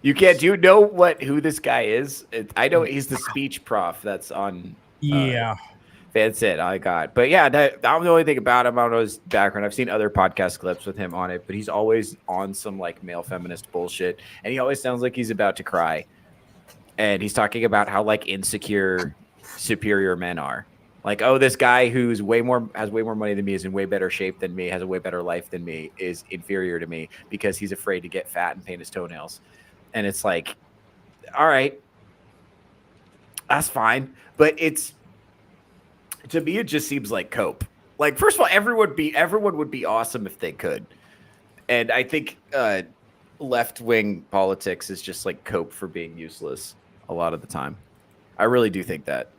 you can't. Do you know who this guy is? I know he's the speech prof that's on. Yeah. That's it. I got. But yeah, I don't know anything about him. I don't know his background. I've seen other podcast clips with him on it, but he's always on some like male feminist bullshit, and he always sounds like he's about to cry. And he's talking about how like insecure, superior men are. Like, oh, this guy who's has way more money than me, is in way better shape than me, has a way better life than me, is inferior to me because he's afraid to get fat and paint his toenails. And it's like, all right, that's fine, but to me, it just seems like cope. Like, first of all, everyone would be awesome if they could. And I think left-wing politics is just like cope for being useless a lot of the time. I really do think that.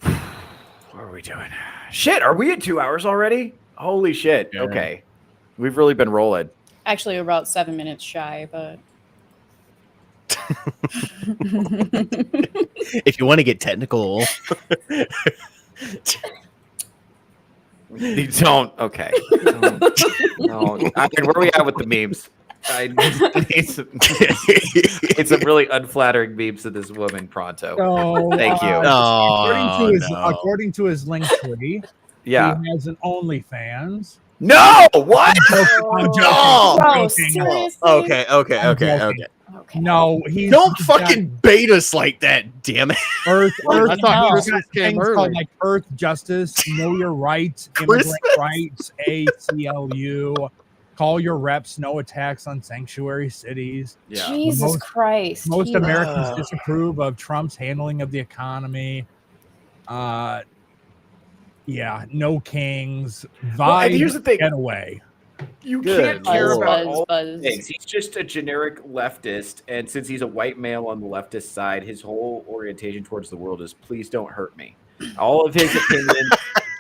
What are we doing? Shit, are we at 2 hours already? Holy shit. Yeah. Okay. We've really been rolling. Actually, we're about 7 minutes shy, but... If you want to get technical. You don't. Okay. No. I mean, where are we at with the memes? I need some really unflattering memes of this woman pronto. So, thank you. According to his link tree, yeah, he has an OnlyFans. No, what? I'm joking. Okay. No, he don't fucking bait us like that. Damn it! Earth I thought Christmas came called like Earth Justice, Know Your Rights, Immigrant Rights, ACLU. Call your reps. No attacks on sanctuary cities. Yeah. Jesus Christ! Most Americans disapprove of Trump's handling of the economy. Yeah, no kings. And here's the thing. Getaway. You can't care about all things. He's just a generic leftist, and since he's a white male on the leftist side, his whole orientation towards the world is please don't hurt me. All of his opinions,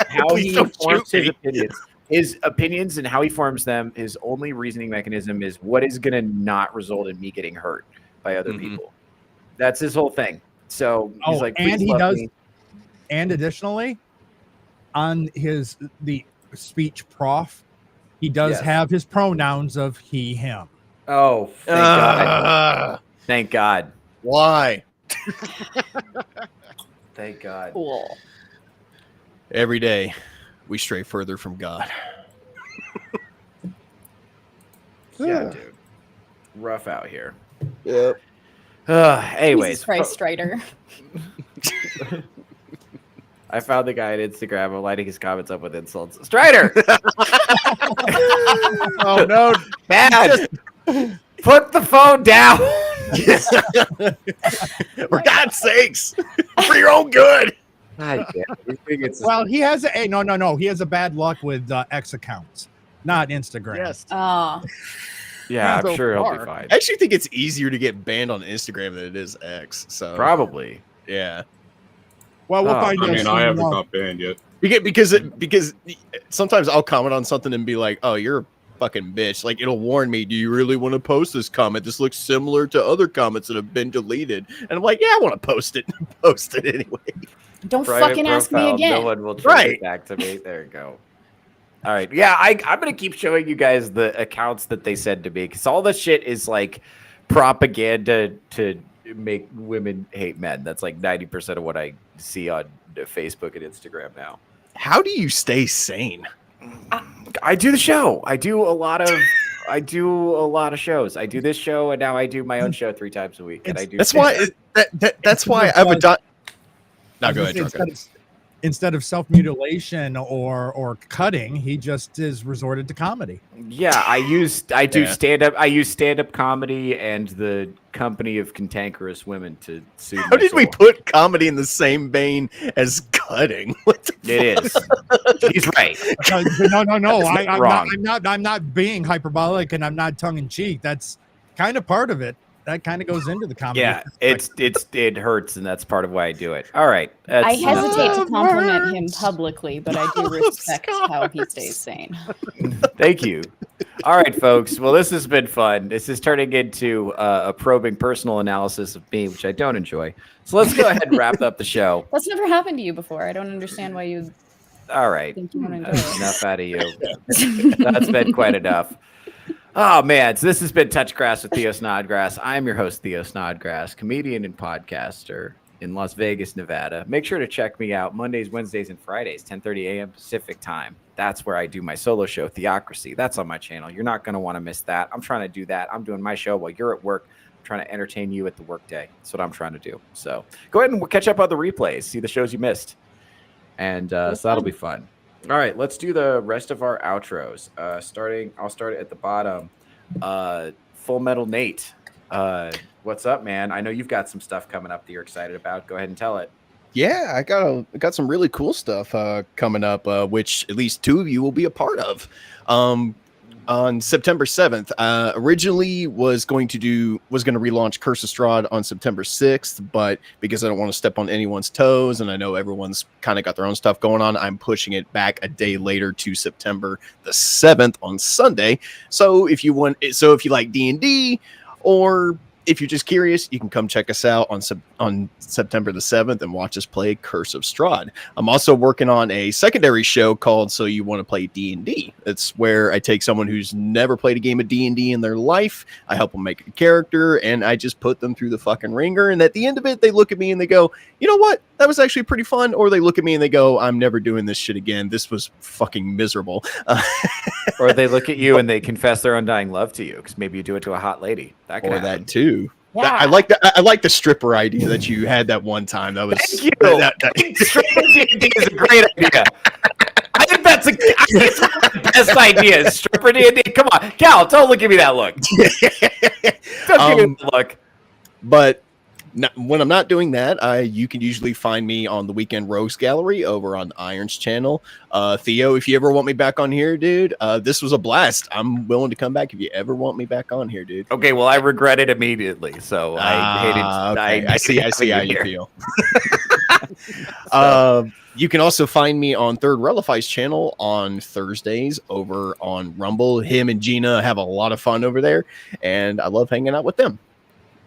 how he forms his opinions. his opinions and how he forms them, his only reasoning mechanism is what is going to not result in me getting hurt by other people. That's his whole thing. So he's like, and please he love does, me. and additionally, on the speech prof, he does have his pronouns of he, him. Oh, thank God. Thank God. Why? Thank God. Cool. Every day, we stray further from God. Yeah, dude. Rough out here. Yep. Anyways. Jesus Christ, Strider. I found the guy on Instagram. I'm lighting his comments up with insults. Strider! Oh, no. Bad. Put the phone down. For God's sakes. For your own good. Well, he has no. He has a bad luck with X accounts, not Instagram. Yes. Yeah, I'm So sure he'll far. be fine. I actually think it's easier to get banned on Instagram than it is X. So Probably. Yeah. Well, we'll find out. I mean, I soon haven't enough. got banned yet. Because sometimes I'll comment on something and be like, "Oh, you're a fucking bitch." Like it'll warn me, "Do you really want to post this comment? This looks similar to other comments that have been deleted." And I'm like, "Yeah, I want to post it." Post it anyway. Don't Private fucking ask me profile, again. No one will trace it back to me. There you go. All right. Yeah, I'm going to keep showing you guys the accounts that they send to me because all this shit is like propaganda to make women hate men. That's like 90% of what I see on Facebook and Instagram now. How do you stay sane? I do the show. I do a lot of shows. I do this show and now I do my own show 3 times a week. And I do That's why I've adopted. No, go ahead, Drunko. Instead of self-mutilation or cutting, he just is resorted to comedy. Yeah, I do stand-up. I use stand-up comedy and the company of cantankerous women to soothe How my did we soul. put comedy in the same vein as cutting? What the It is. He's right. No. That's not wrong. I'm not being hyperbolic and I'm not tongue-in-cheek. That's kind of part of it. That kind of goes into the comedy. Yeah, it hurts, and that's part of why I do it. All right. I hesitate to compliment him publicly, but I do respect how he stays sane. Thank you. All right, folks. Well, this has been fun. This is turning into a probing personal analysis of me, which I don't enjoy. So let's go ahead and wrap up the show. That's never happened to you before. I don't understand why you All right. think you want to enjoy That's it. enough out of you. That's been quite enough. Oh, man. So this has been Touch Grass with Theo Snodgrass. I'm your host, Theo Snodgrass, comedian and podcaster in Las Vegas, Nevada. Make sure to check me out Mondays, Wednesdays, and Fridays, 10:30 a.m. Pacific time. That's where I do my solo show, Theocracy. That's on my channel. You're not going to want to miss that. I'm trying to do that. I'm doing my show while you're at work. I'm trying to entertain you at the workday. That's what I'm trying to do. So go ahead and catch up on the replays. See the shows you missed. And so that'll be fun. All right, let's do the rest of our outros. I'll start at the bottom. Full Metal Nate. What's up, man? I know you've got some stuff coming up that you're excited about. Go ahead and tell it. Yeah, I got some really cool stuff coming up, which at least 2 of you will be a part of. On September 7th, originally was going to relaunch Curse of Strahd on September 6th, but because I don't want to step on anyone's toes, and I know everyone's kind of got their own stuff going on, I'm pushing it back a day later to September the 7th on Sunday. So if you like D&D, or if you're just curious, you can come check us out on September the 7th and watch us play Curse of Strahd. I'm also working on a secondary show called So You Want to Play D&D. It's where I take someone who's never played a game of D&D in their life, I help them make a character, and I just put them through the fucking ringer. And at the end of it, they look at me and they go, "You know what? That was actually pretty fun." Or they look at me and they go, "I'm never doing this shit again. This was fucking miserable." Or they look at you and they confess their undying love to you because maybe you do it to a hot lady. That could Or happen. that too. Yeah. I like the stripper idea that you had that one time. That was Thank you. Stripper D&D is a great idea. I think that's the best idea. Stripper D&D. Come on, Cal, don't look at me that look. Don't give me that look. But when I'm not doing that, you can usually find me on the Weekend Rogues Gallery over on Iron's channel. Theo, if you ever want me back on here, dude, this was a blast. I'm willing to come back if you ever want me back on here, dude. Okay, well, I regret it immediately, so I hated. Okay. I see how you feel. You can also find me on Third Relify's channel on Thursdays over on Rumble. Him and Gina have a lot of fun over there, and I love hanging out with them.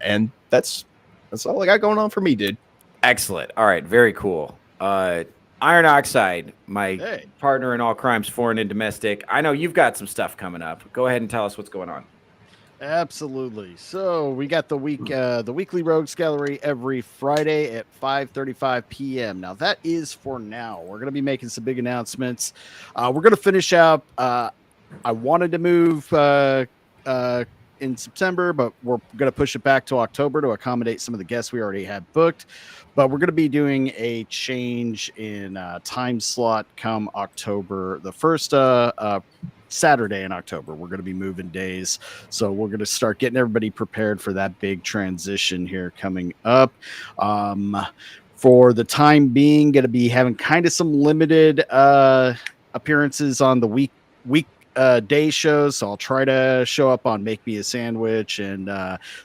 And that's all I got going on for me, dude. Excellent. All right, very cool. Iron Oxide, my partner in all crimes, foreign and domestic. I know you've got some stuff coming up. Go ahead and tell us what's going on. Absolutely. So we got the weekly Rogues Gallery every Friday at 5:35 p.m. Now that is for now. We're going to be making some big announcements. We're going to finish up. I wanted to move in September, but we're going to push it back to October to accommodate some of the guests we already had booked. But we're going to be doing a change in time slot come October, the first Saturday in October. We're going to be moving days, so we're going to start getting everybody prepared for that big transition here coming up. For the time being, going to be having kind of some limited appearances on the week day shows, so I'll try to show up on Make Me a Sandwich and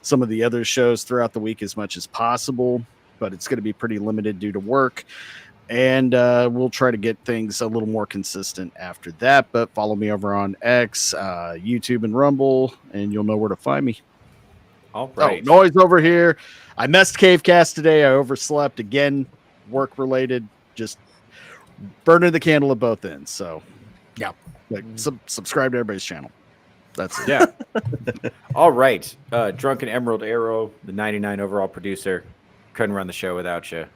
some of the other shows throughout the week as much as possible, but it's going to be pretty limited due to work. And we'll try to get things a little more consistent after that. But follow me over on X, YouTube, and Rumble, and you'll know where to find me. All right. Oh, noise over here. I missed Cavecast today. I overslept again, work related. Just burning the candle at both ends. So, yeah, subscribe to everybody's channel. That's it. Yeah. All right. Drunken Emerald Arrow, the 99 overall producer. Couldn't run the show without you.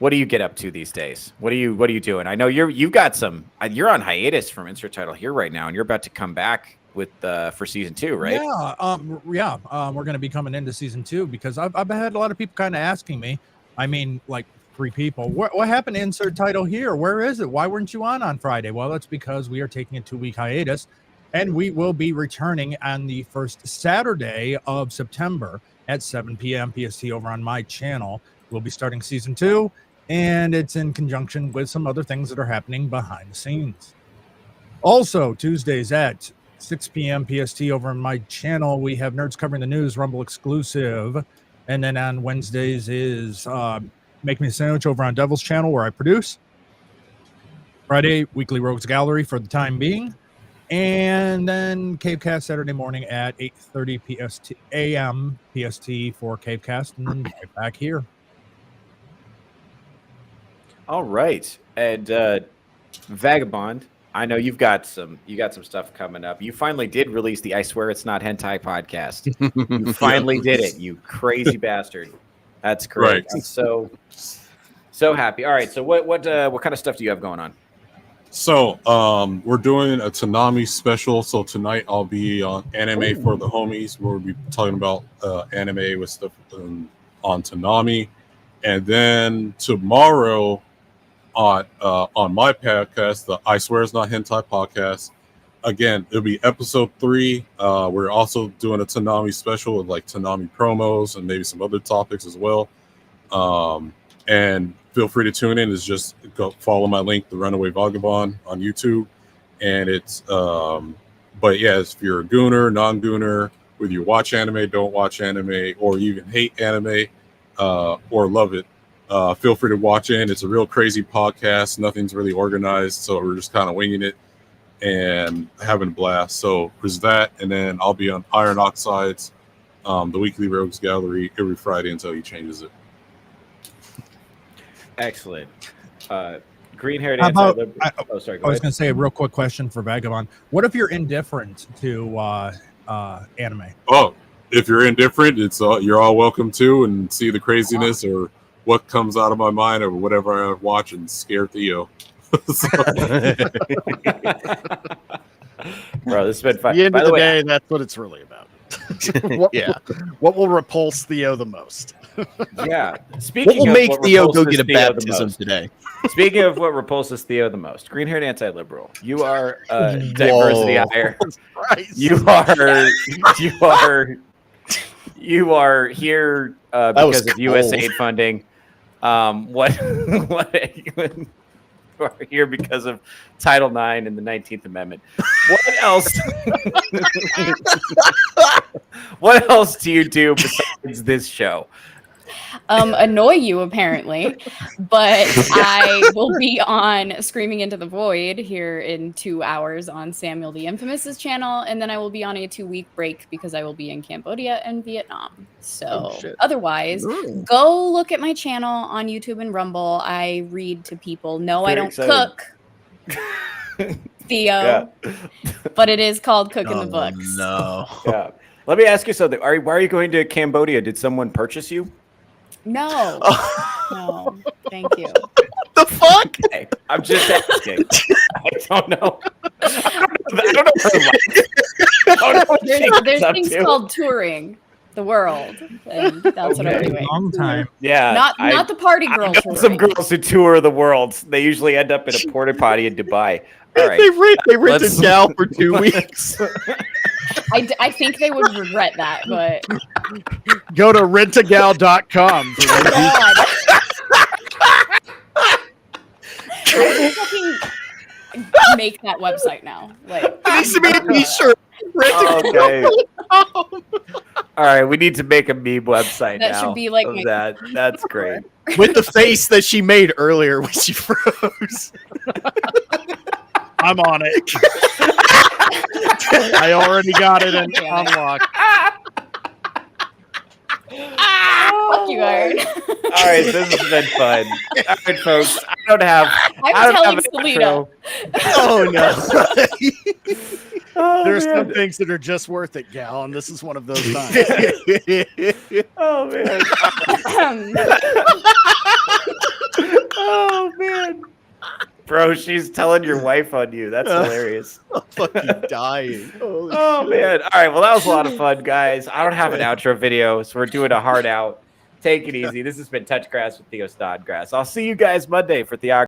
What do you get up to these days? What are you doing? I know you've got some. You're on hiatus from Insert Title here right now, and you're about to come back with for season 2, right? Yeah. We're going to be coming into season 2 because I've had a lot of people kind of asking me. I mean, like 3 people. What happened to Insert Title here? Where is it? Why weren't you on Friday? Well, that's because we are taking a 2-week hiatus, and we will be returning on the first Saturday of September at 7 p.m. PST over on my channel. We'll be starting season 2. And it's in conjunction with some other things that are happening behind the scenes. Also, Tuesdays at 6 p.m. PST over on my channel, we have Nerds Covering the News, Rumble exclusive. And then on Wednesdays is Make Me a Sandwich over on Devil's channel, where I produce. Friday, Weekly Rogues Gallery for the time being. And then Cavecast Saturday morning at 8:30 a.m. PST for Cavecast. And then right back here. All right, and Vagabond, I know you got some stuff coming up. You finally did release the I Swear It's Not Hentai podcast. You finally did it, you crazy bastard. That's great. Right. I'm so happy. All right, so what kind of stuff do you have going on? So we're doing a Tanami special. So tonight I'll be on Anime for the Homies, where we'll be talking about anime with stuff on Tanami. And then tomorrow on my podcast, the I Swear It's Not Hentai podcast, again, it'll be episode 3. We're also doing a Tanami special with like Tanami promos and maybe some other topics as well. And feel free to tune in. It's just go follow my link, The Runaway Vagabond, on YouTube. And it's but yeah, if you're a gooner, non-gooner, whether you watch anime, don't watch anime, or you even hate anime or love it, feel free to watch in. It's a real crazy podcast. Nothing's really organized, so we're just kind of winging it and having a blast. So there's that, and then I'll be on Iron Oxides, the Weekly Rogues Gallery, every Friday until he changes it. Excellent. Green-haired anti-liberal. Oh, sorry. I was going to say a real quick question for Vagabond. What if you're indifferent to anime? Oh, if you're indifferent, it's you're all welcome to, and see the craziness or what comes out of my mind or whatever I watch and scare Theo. Bro, this has been fun. At the end of the day, that's what it's really about. What will repulse Theo the most? Yeah. What will make Theo go get a baptism today? Speaking of what repulses Theo the most, green-haired anti-liberal, you are diversity hire. You You are here because of USAID funding. What you are here because of Title IX and the 19th Amendment. What else? What else do you do besides this show? Annoy you apparently, but I will be on Screaming Into the Void here in 2 hours on Samuel the Infamous's channel, and then I will be on a 2-week break because I will be in Cambodia and Vietnam. So otherwise, go look at my channel on YouTube and Rumble. I read to people. No, I don't cook, Theo, but it is called Cooking the Books. No. Yeah. Let me ask you something. Why are you going to Cambodia? Did someone purchase you? No. No. Thank you. The fuck? Hey, I'm just asking. I don't know. I don't know. There's things called touring the world, and that's what I'm doing. Long time. Yeah. Not the party girl. I know some girls who tour the world. They usually end up in a porta potty in Dubai. All right. They rented Gal for 2 weeks. I think they would regret that, but Go to rentagal.com. I fucking make that website now. Like, It needs to be a t-shirt. Okay. All right, we need to make a meme website That now. should be like of my- that. That's great. With the face that she made earlier when she froze. I'm on it. I already got it in unlocked. Fuck you, Iron. All right, this has been fun. All right, folks. I don't have telling an Selena. intro. Oh no. There's man. some things that are just worth it, Gal, and this is one of those times. Oh man. Oh man. Bro, she's telling your wife on you. That's hilarious. I'm fucking dying. Oh man. All right. Well, that was a lot of fun, guys. I don't have an outro video, so we're doing a hard out. Take it easy. This has been Touch Grass with Theo Snodgrass. I'll see you guys Monday for Theo.